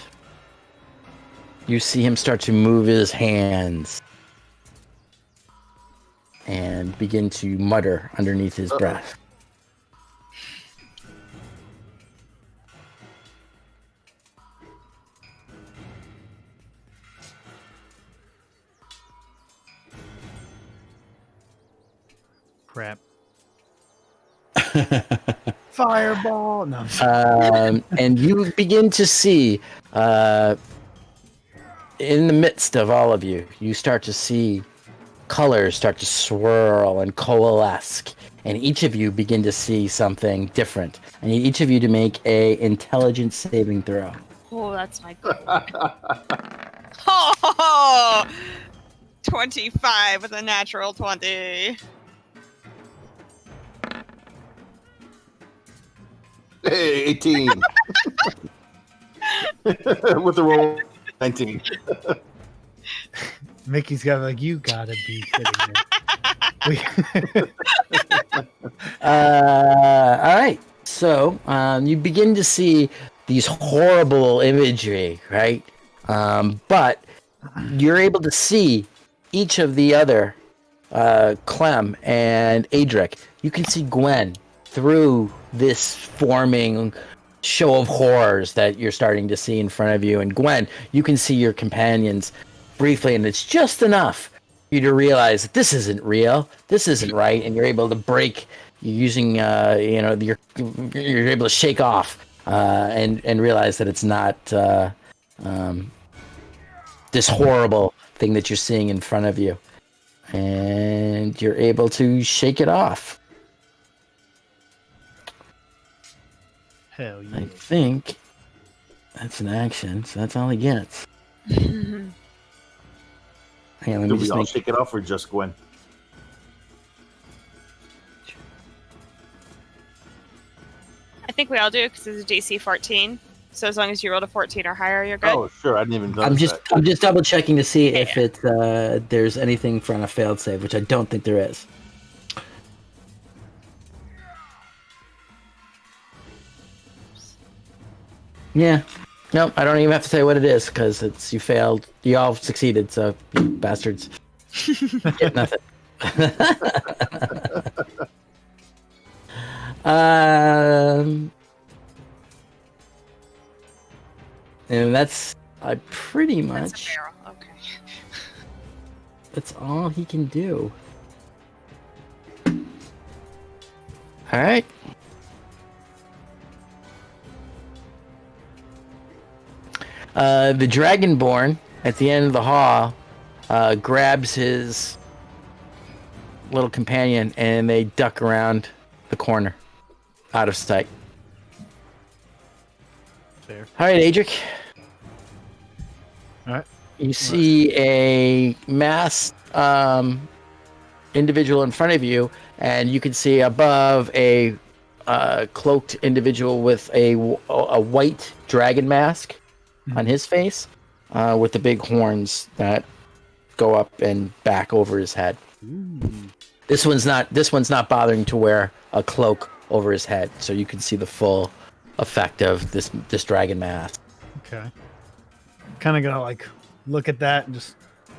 you see him start to move his hands and begin to mutter underneath his breath. Crap. Fireball. No. And you begin to see, in the midst of all of you, you start to see colors start to swirl and coalesce, and each of you begin to see something different. I need each of you to make a intelligence saving throw. Oh, that's my goal. Oh, 25 with a natural 20. Hey, 18. With the roll, 19. Mickey's got like, you gotta be kidding me. All right. So you begin to see these horrible imagery, right? But you're able to see each of the other, Clem and Adric. You can see Gwen through this forming show of horrors that you're starting to see in front of you. And Gwen, you can see your companions briefly, and it's just enough for you to realize that this isn't real, this isn't right, and you're able to break. You're using, you're able to shake off and realize that it's not this horrible thing that you're seeing in front of you, and you're able to shake it off. Hell yeah. I think that's an action, so that's all he gets. Hang on, let Do me we just all make. shake it off or just Gwen? I think we all do because it's a DC 14. So as long as you rolled a 14 or higher, you're good. Oh, sure. I didn't even notice I'm that. just double checking to see if it's there's anything from a failed save, which I don't think there is. Yeah. Nope, I don't even have to tell you what it is because it's you failed. You all succeeded, so you bastards get nothing. And that's pretty That's a much barrel. Okay. that's all he can do. All right. The Dragonborn at the end of the hall grabs his little companion and they duck around the corner, out of sight. Fair. All right, Adric. All right. You see a masked individual in front of you, and you can see above a cloaked individual with a white dragon mask on his face, with the big horns that go up and back over his head. Ooh. This one's not bothering to wear a cloak over his head, so you can see the full effect of this dragon mask. Okay. Kind of gonna like look at that and just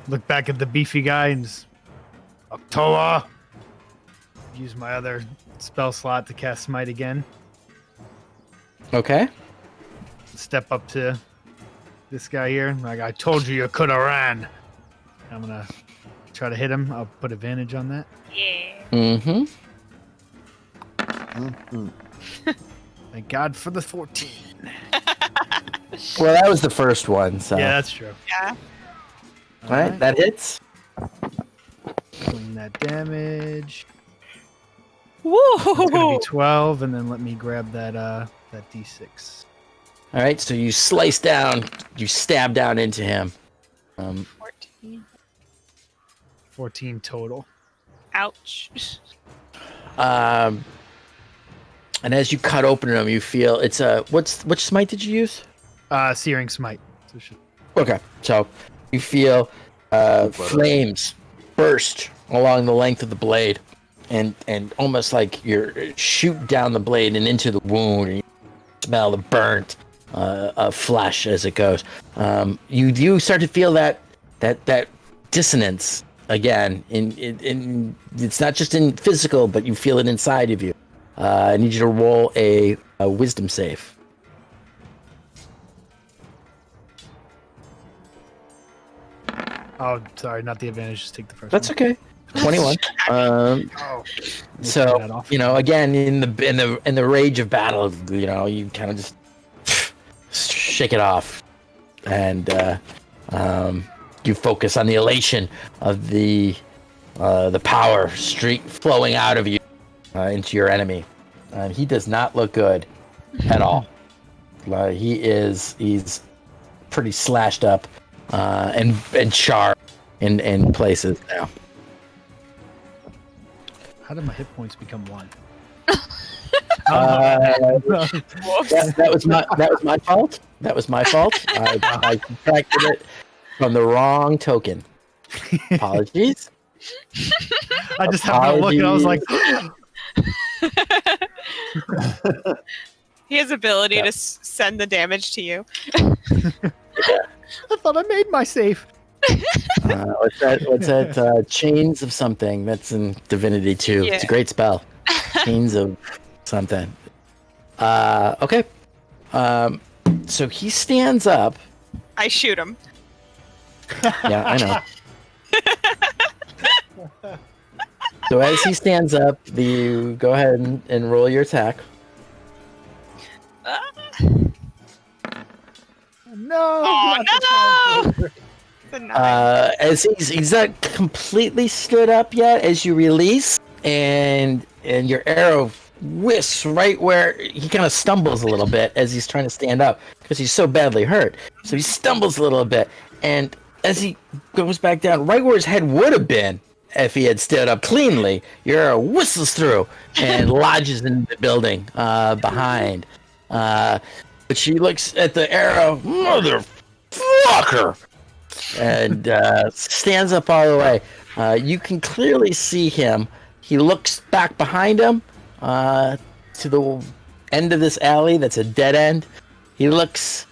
look back at the beefy guy and just Octoa. Use my other spell slot to cast Smite again. Okay. Step up to this guy here. Like, I told you could have ran. I'm gonna try to hit him. I'll put advantage on that. Yeah. Mm-hmm. Thank God for the 14. Well, that was the first one, so. Yeah, that's true. Yeah. All right, that hits. Swing that damage. It's gonna Woo! be 12, and then let me grab that d6. All right, so you slice down, you stab down into him. 14. 14 total. Ouch. And as you cut open him, you feel it's a which smite did you use? Searing Smite. So Okay, so you feel flames burst along the length of the blade, and almost like you're shoot down the blade and into the wound, and you smell the burnt flesh as it goes. You start to feel that dissonance again. In it's not just in physical, but you feel it inside of you. I need you to roll a wisdom save. Oh, sorry, not the advantage. Just take the first That's one. okay. 21. Oh. So That off. again, in the rage of battle, you kind of just shake it off, and you focus on the elation of the power streak flowing out of you into your enemy. He does not look good at all. He's pretty slashed up and charred in places now. How did my hit points become 1? That was my fault. That was my fault. I subtracted it from the wrong token. Apologies. I just happened to look and I was like, He has ability to send the damage to you. I thought I made my save. What's that? Chains of something. That's in Divinity 2. Yeah. It's a great spell. Chains of something. Okay. So he stands up. I shoot him. Yeah, I know. So as he stands up, you go ahead and roll your attack. No. Oh not no! the It's a 9. As he's not completely stood up yet, as you release, and your arrow whisks right where he kind of stumbles a little bit as he's trying to stand up because he's so badly hurt. So he stumbles a little bit, and as he goes back down, right where his head would have been if he had stood up cleanly, your arrow whistles through and lodges in the building behind. But she looks at the arrow, motherfucker, and stands up all the way. You can clearly see him. He looks back behind him to the end of this alley that's a dead end. He looks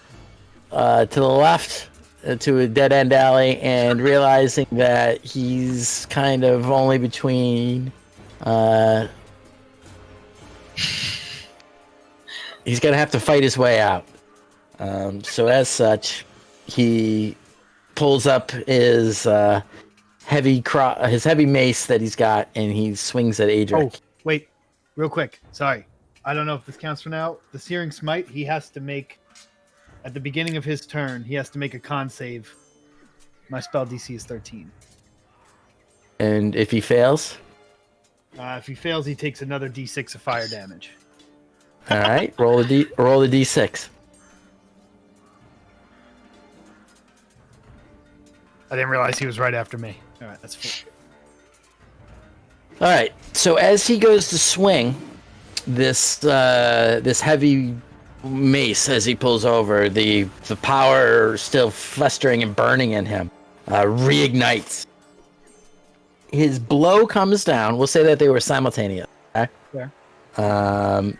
to the left to a dead end alley, and realizing that he's kind of only between he's gonna have to fight his way out. So as such, he pulls up his heavy mace that he's got, and he swings at Adric. Oh, wait, real quick. Sorry, I don't know if this counts for now. The Searing Smite, he has to make at the beginning of his turn. He has to make a con save. My spell DC is 13. And if he fails, If he fails, he takes another D6 of fire damage. all right, roll the D6. I didn't realize he was right after me. All right, that's 4. All right. So as he goes to swing this heavy mace, as he pulls over, the power still festering and burning in him. reignites. His blow comes down. We'll say that they were simultaneous. Okay? Yeah.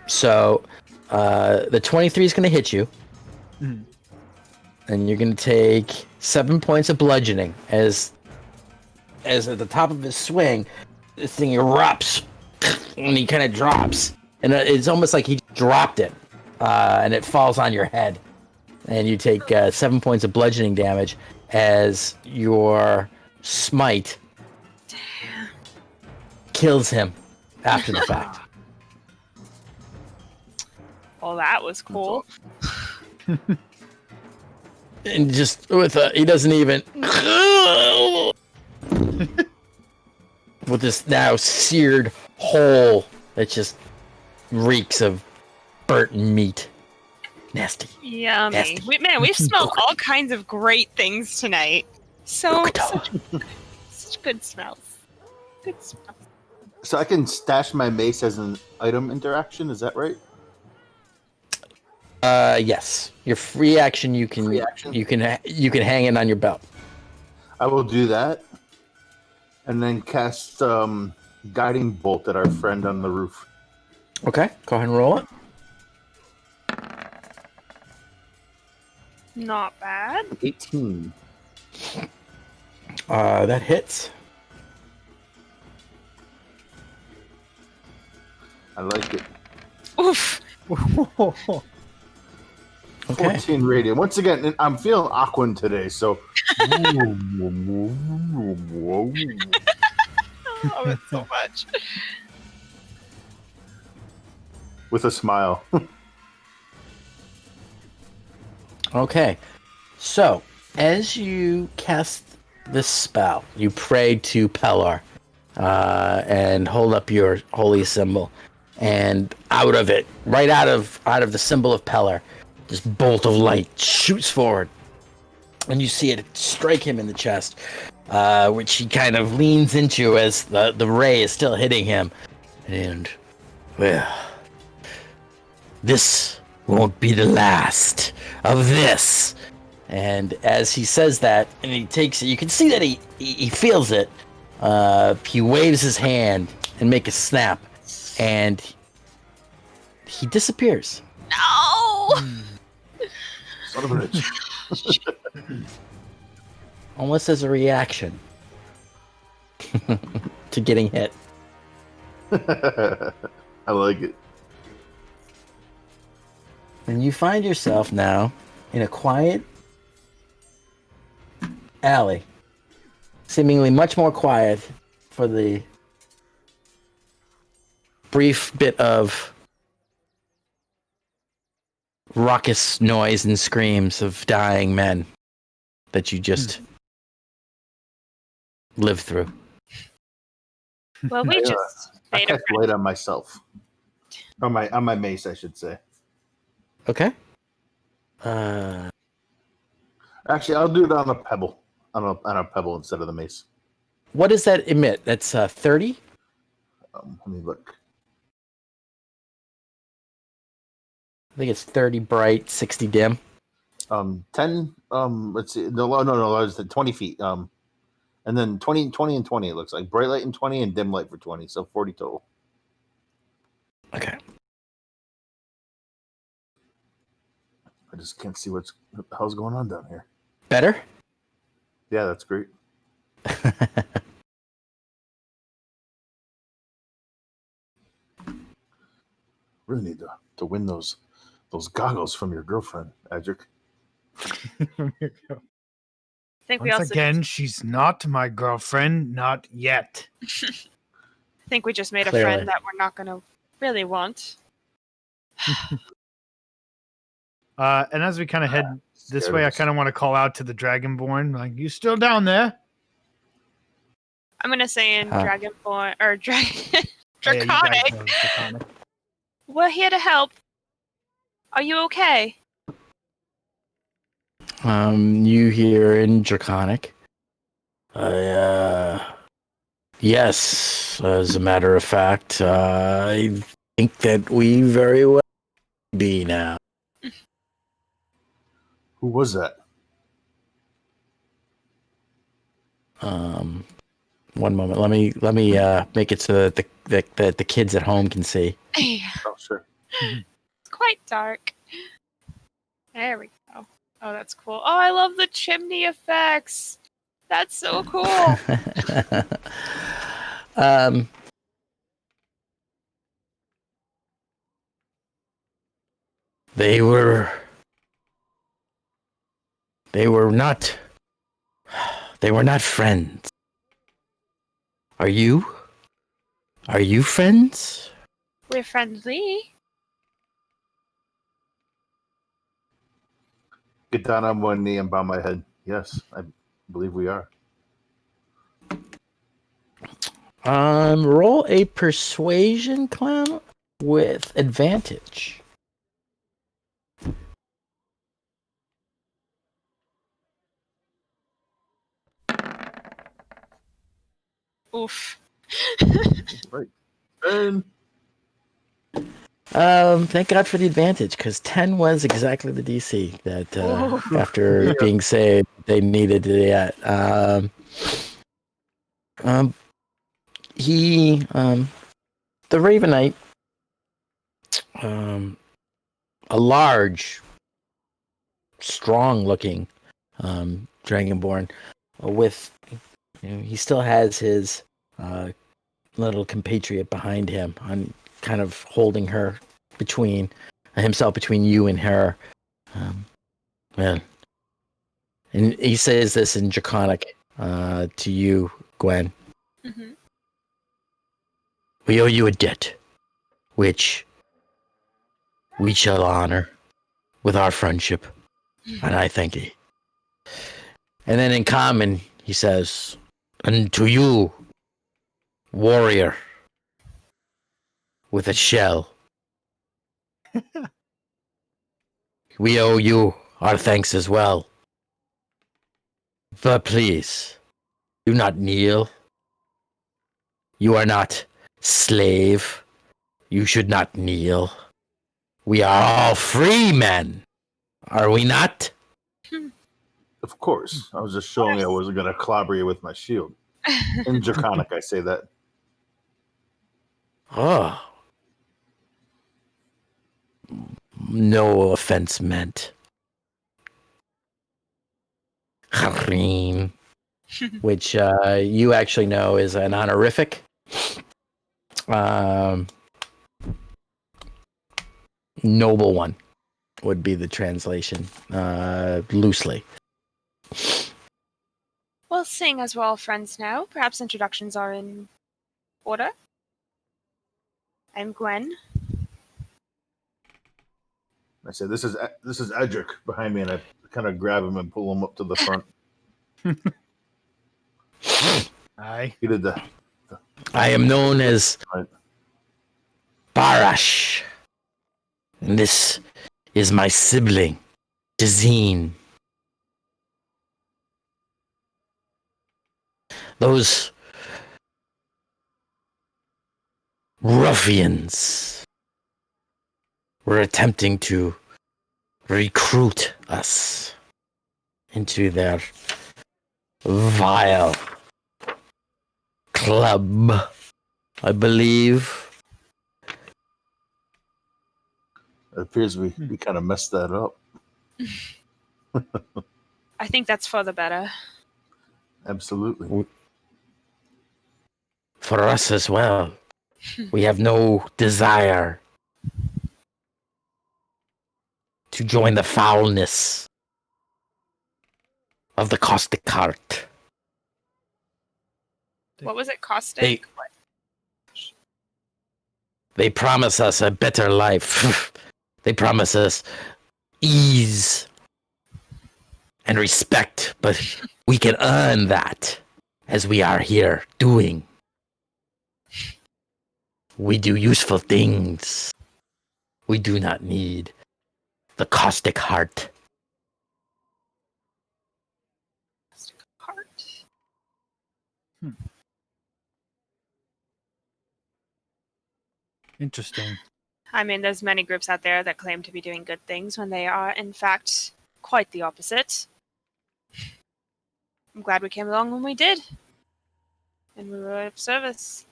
So the 23 is going to hit you. Mhm. And you're going to take 7 points of bludgeoning as at the top of his swing, this thing erupts and he kind of drops. And it's almost like he dropped it. And it falls on your head. And you take 7 points of bludgeoning damage as your smite kills him after the fact. Well, that was cool. And just with he doesn't even with this now seared hole that just reeks of burnt meat. Nasty. Yummy. Nasty. We've smelled all kinds of great things tonight. Such good smells. Good smells. So I can stash my mace as an item interaction. Is that right? Yes. Your free action you can you can hang it on your belt. I will do that, and then cast guiding bolt at our friend on the roof. Okay. Go ahead and roll it. Not bad. 18. That hits. I like it. Oof. Okay. 14 radiant. Once again, I'm feeling Aquan today, so. Oh, it's so much. With a smile. Okay. So, as you cast this spell, you pray to Pellar and hold up your holy symbol. And out of it, right out of the symbol of Pellar, this bolt of light shoots forward. And you see it strike him in the chest, which he kind of leans into as the ray is still hitting him. And, well, this won't be the last of this. And as he says that, and he takes it, you can see that he feels it. He waves his hand and make a snap, and he disappears. No! Son of a bitch. Almost as a reaction to getting hit. I like it. And you find yourself now in a quiet alley, seemingly much more quiet for the brief bit of raucous noise and screams of dying men that you just lived through. Well, we just I made a cast light on myself. On my mace, I should say. Okay. Actually, I'll do it on a pebble. On a pebble instead of the mace. What does that emit? That's 30? Let me look. I think it's 30 bright, 60 dim. 10. Let's see. No. It's 20 feet. And then 20 and 20. It looks like bright light and 20 and dim light for 20. So 40 total. Okay. I just can't see what the hell's going on down here. Better? Yeah, that's great. Really need to win those goggles from your girlfriend, Adric. I think we Once also again, she's not my girlfriend, not yet. I think we just made a Clearly. friend that we're not going to really want. And as we kind of head this way, I kind of want to call out to the Dragonborn, like, you still down there? I'm going to say in Huh. Dragonborn or Yeah, you guys Draconic. know it's Draconic. We're here to help. Are you okay? You hear in Draconic. Yes, as a matter of fact, I think that we very well be now. Who was that? One moment. Let me make it so that the kids at home can see. Oh, sure. It's quite dark. There we go. Oh, that's cool. Oh, I love the chimney effects. That's so cool. um, they were not friends. Are you? Are you friends? We're friendly. Get down on one knee and bow my head. Yes, I believe we are. Roll a persuasion, Clem, with advantage. Oof. Right. And Thank God for the advantage, because 10 was exactly the DC that Ooh. after Yeah. being saved they needed to get. The Raven Knight, a large, strong-looking Dragonborn, with he still has his little compatriot behind him, on kind of holding her between himself between you and her. Well, and he says this in Draconic to you, Gwen. Mm-hmm. We owe you a debt, which we shall honor with our friendship, and I thank you. And then in common, he says, and to you, warrior with a shell, we owe you our thanks as well. But please, do not kneel. You are not slave. You should not kneel. We are all free men, are we not? of course, I was just showing you I wasn't going to clobber you with my shield. In Draconic, I say that. Oh. No offense meant. Harim, which you actually know is an honorific. Noble one would be the translation, loosely. Well, seeing as we're all friends now, perhaps introductions are in order. I'm Gwen. I say, this is Edric behind me, and I kind of grab him and pull him up to the front. Aye. He did the I am known as right. Barash, and this is my sibling, Dazine. Those ruffians were attempting to recruit us into their vile club, I believe. It appears we kind of messed that up. I think that's for the better. Absolutely. For us as well. We have no desire to join the foulness of the caustic cart. What was it? Caustic? They promise us a better life. They promise us ease and respect, but we can earn that as we are here doing. We do useful things. We do not need the caustic heart. Heart. Interesting. I mean, there's many groups out there that claim to be doing good things when they are, in fact, quite the opposite. I'm glad we came along when we did. And we were of service.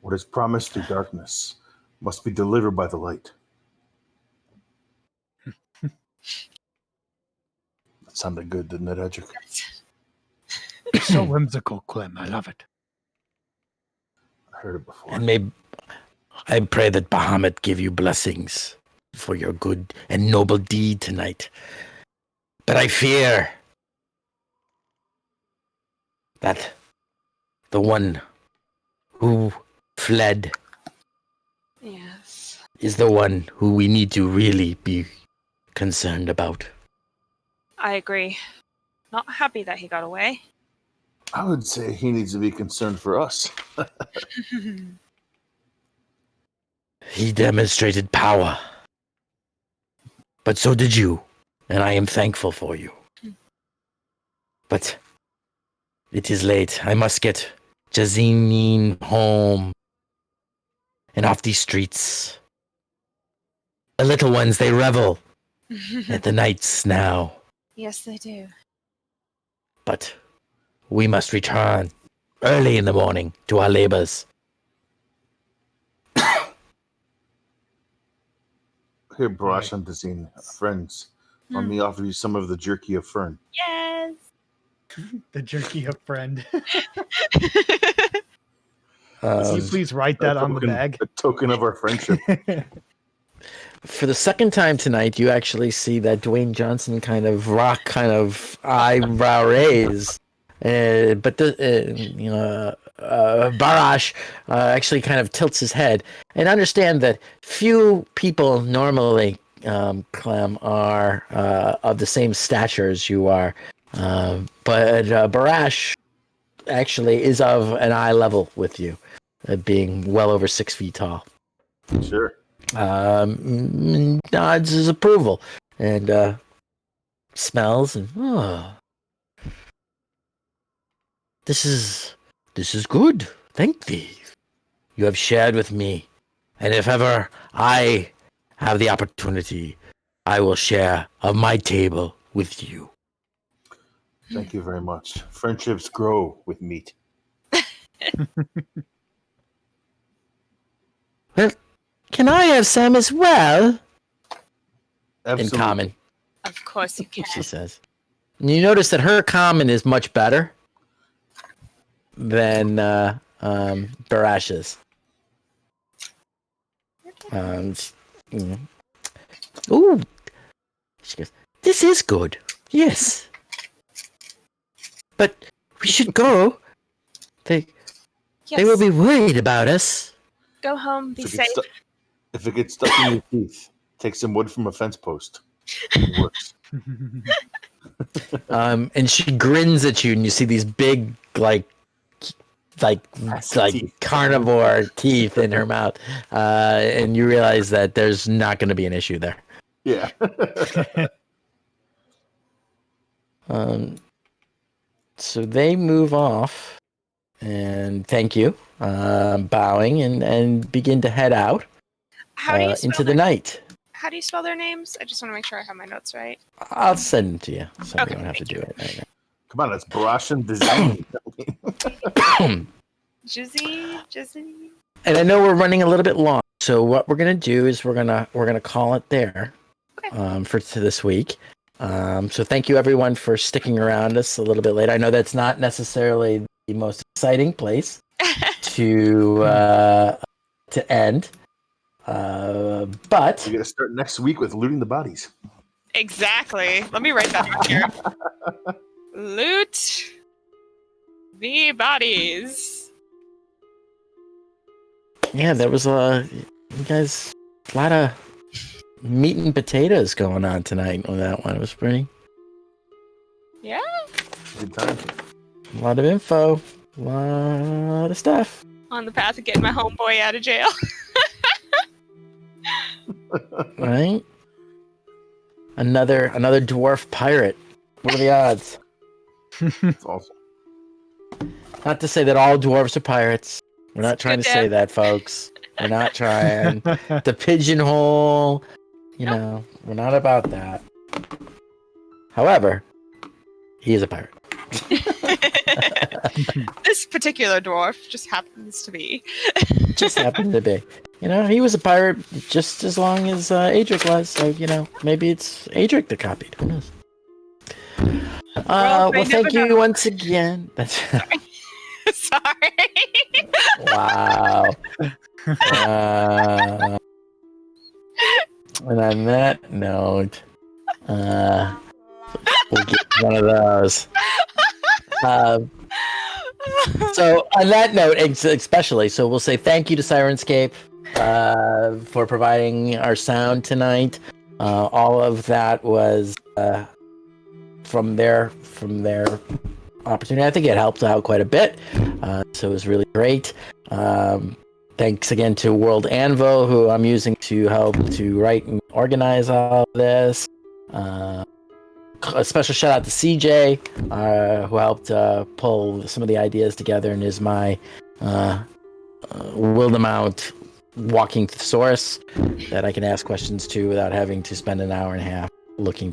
What is promised through darkness must be delivered by the light. That sounded good, didn't it, Edric? So whimsical, Clem. I love it. I heard it before. And I pray that Bahamut give you blessings for your good and noble deed tonight. But I fear that the one who fled Yes. is the one who we need to really be concerned about. I agree. Not happy that he got away. I would say he needs to be concerned for us. He demonstrated power. But so did you, and I am thankful for you. But it is late. I must get Jazinin home and off these streets. The little ones, they revel at the nights now. Yes, they do. But we must return early in the morning to our labors. Here, Barash and Dazine, friends, let me offer you some of the jerky of Fern. Yes. The jerky of friend. Can you please write that on the bag? A token of our friendship. For the second time tonight, you actually see that Dwayne Johnson kind of eyebrow raise. But Barash actually kind of tilts his head, and understand that few people normally, Clem, are of the same stature as you are. But Barash actually is of an eye level with you, being well over 6 feet tall. Sure. Nods his approval and smells and this is good. Thank thee. You have shared with me, and if ever I have the opportunity, I will share of my table with you. Thank you very much. Friendships grow with meat. Well, can I have some as well? Absolutely. In common, Of course you can. she says. And you notice that her common is much better than Barash's. Ooh, she goes, this is good. Yes, but we should go. They will be worried about us. Go home, be safe. If it gets stuck in your teeth, take some wood from a fence post. It works. And she grins at you, and you see these big, like carnivore teeth in her mouth, and you realize that there's not going to be an issue there. Yeah. So they move off, and thank you, bowing, and begin to head out How do you spell into the night. How do you spell their names? I just want to make sure I have my notes right. I'll send them to you, so Okay, you don't have to thank do you. it right now. Come on, it's Barash and Dazine. Jizzy. And I know we're running a little bit long, so what we're gonna do is we're gonna call it there, Okay. for this week. So thank you everyone for sticking around us a little bit later. I know that's not necessarily the most exciting place to end, but We're going to start next week with looting the bodies. Exactly. Let me write that down here. Loot the bodies. yeah, there was you guys a lot of meat and potatoes going on tonight on that one. It was pretty. Yeah. Good time. A lot of info, a lot of stuff. On the path of getting my homeboy out of jail. Right? Another dwarf pirate. What are the odds? That's awesome. Not to say that all dwarves are pirates. We're not trying to Good, say Dad. that, folks. We're not trying to pigeonhole. You Nope. know, we're not about that. However, He is a pirate. This particular dwarf just happens to be. Just happened to be. You know, he was a pirate just as long as Adric was. So, you know, maybe it's Adric that copied. Who knows? Well, Well, I thank never you know. once again. That's Sorry. wow. And on that note, we'll get one of those. So on that note, especially, so we'll say thank you to Syrinscape for providing our sound tonight. All of that was from their opportunity. I think it helped out quite a bit. So it was really great. Thanks again to World Anvo, who I'm using to help to write and organize all of this. A special shout out to CJ, who helped pull some of the ideas together and is my Wildemount walking thesaurus that I can ask questions to without having to spend an hour and a half looking.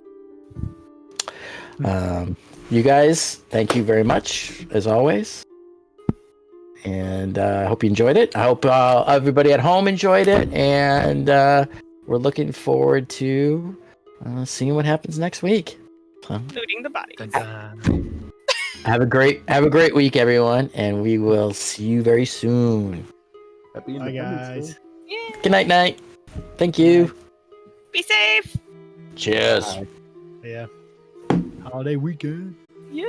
You guys, thank you very much, as always. And I hope you enjoyed it. I hope everybody at home enjoyed it. And we're looking forward to seeing what happens next week. Looting the bodies. Have a great week, everyone, and we will see you very soon. Happy Bye, Independence guys. Day. Yeah. Good night. Thank you. Be safe. Cheers. Yeah. Holiday weekend. Yeah.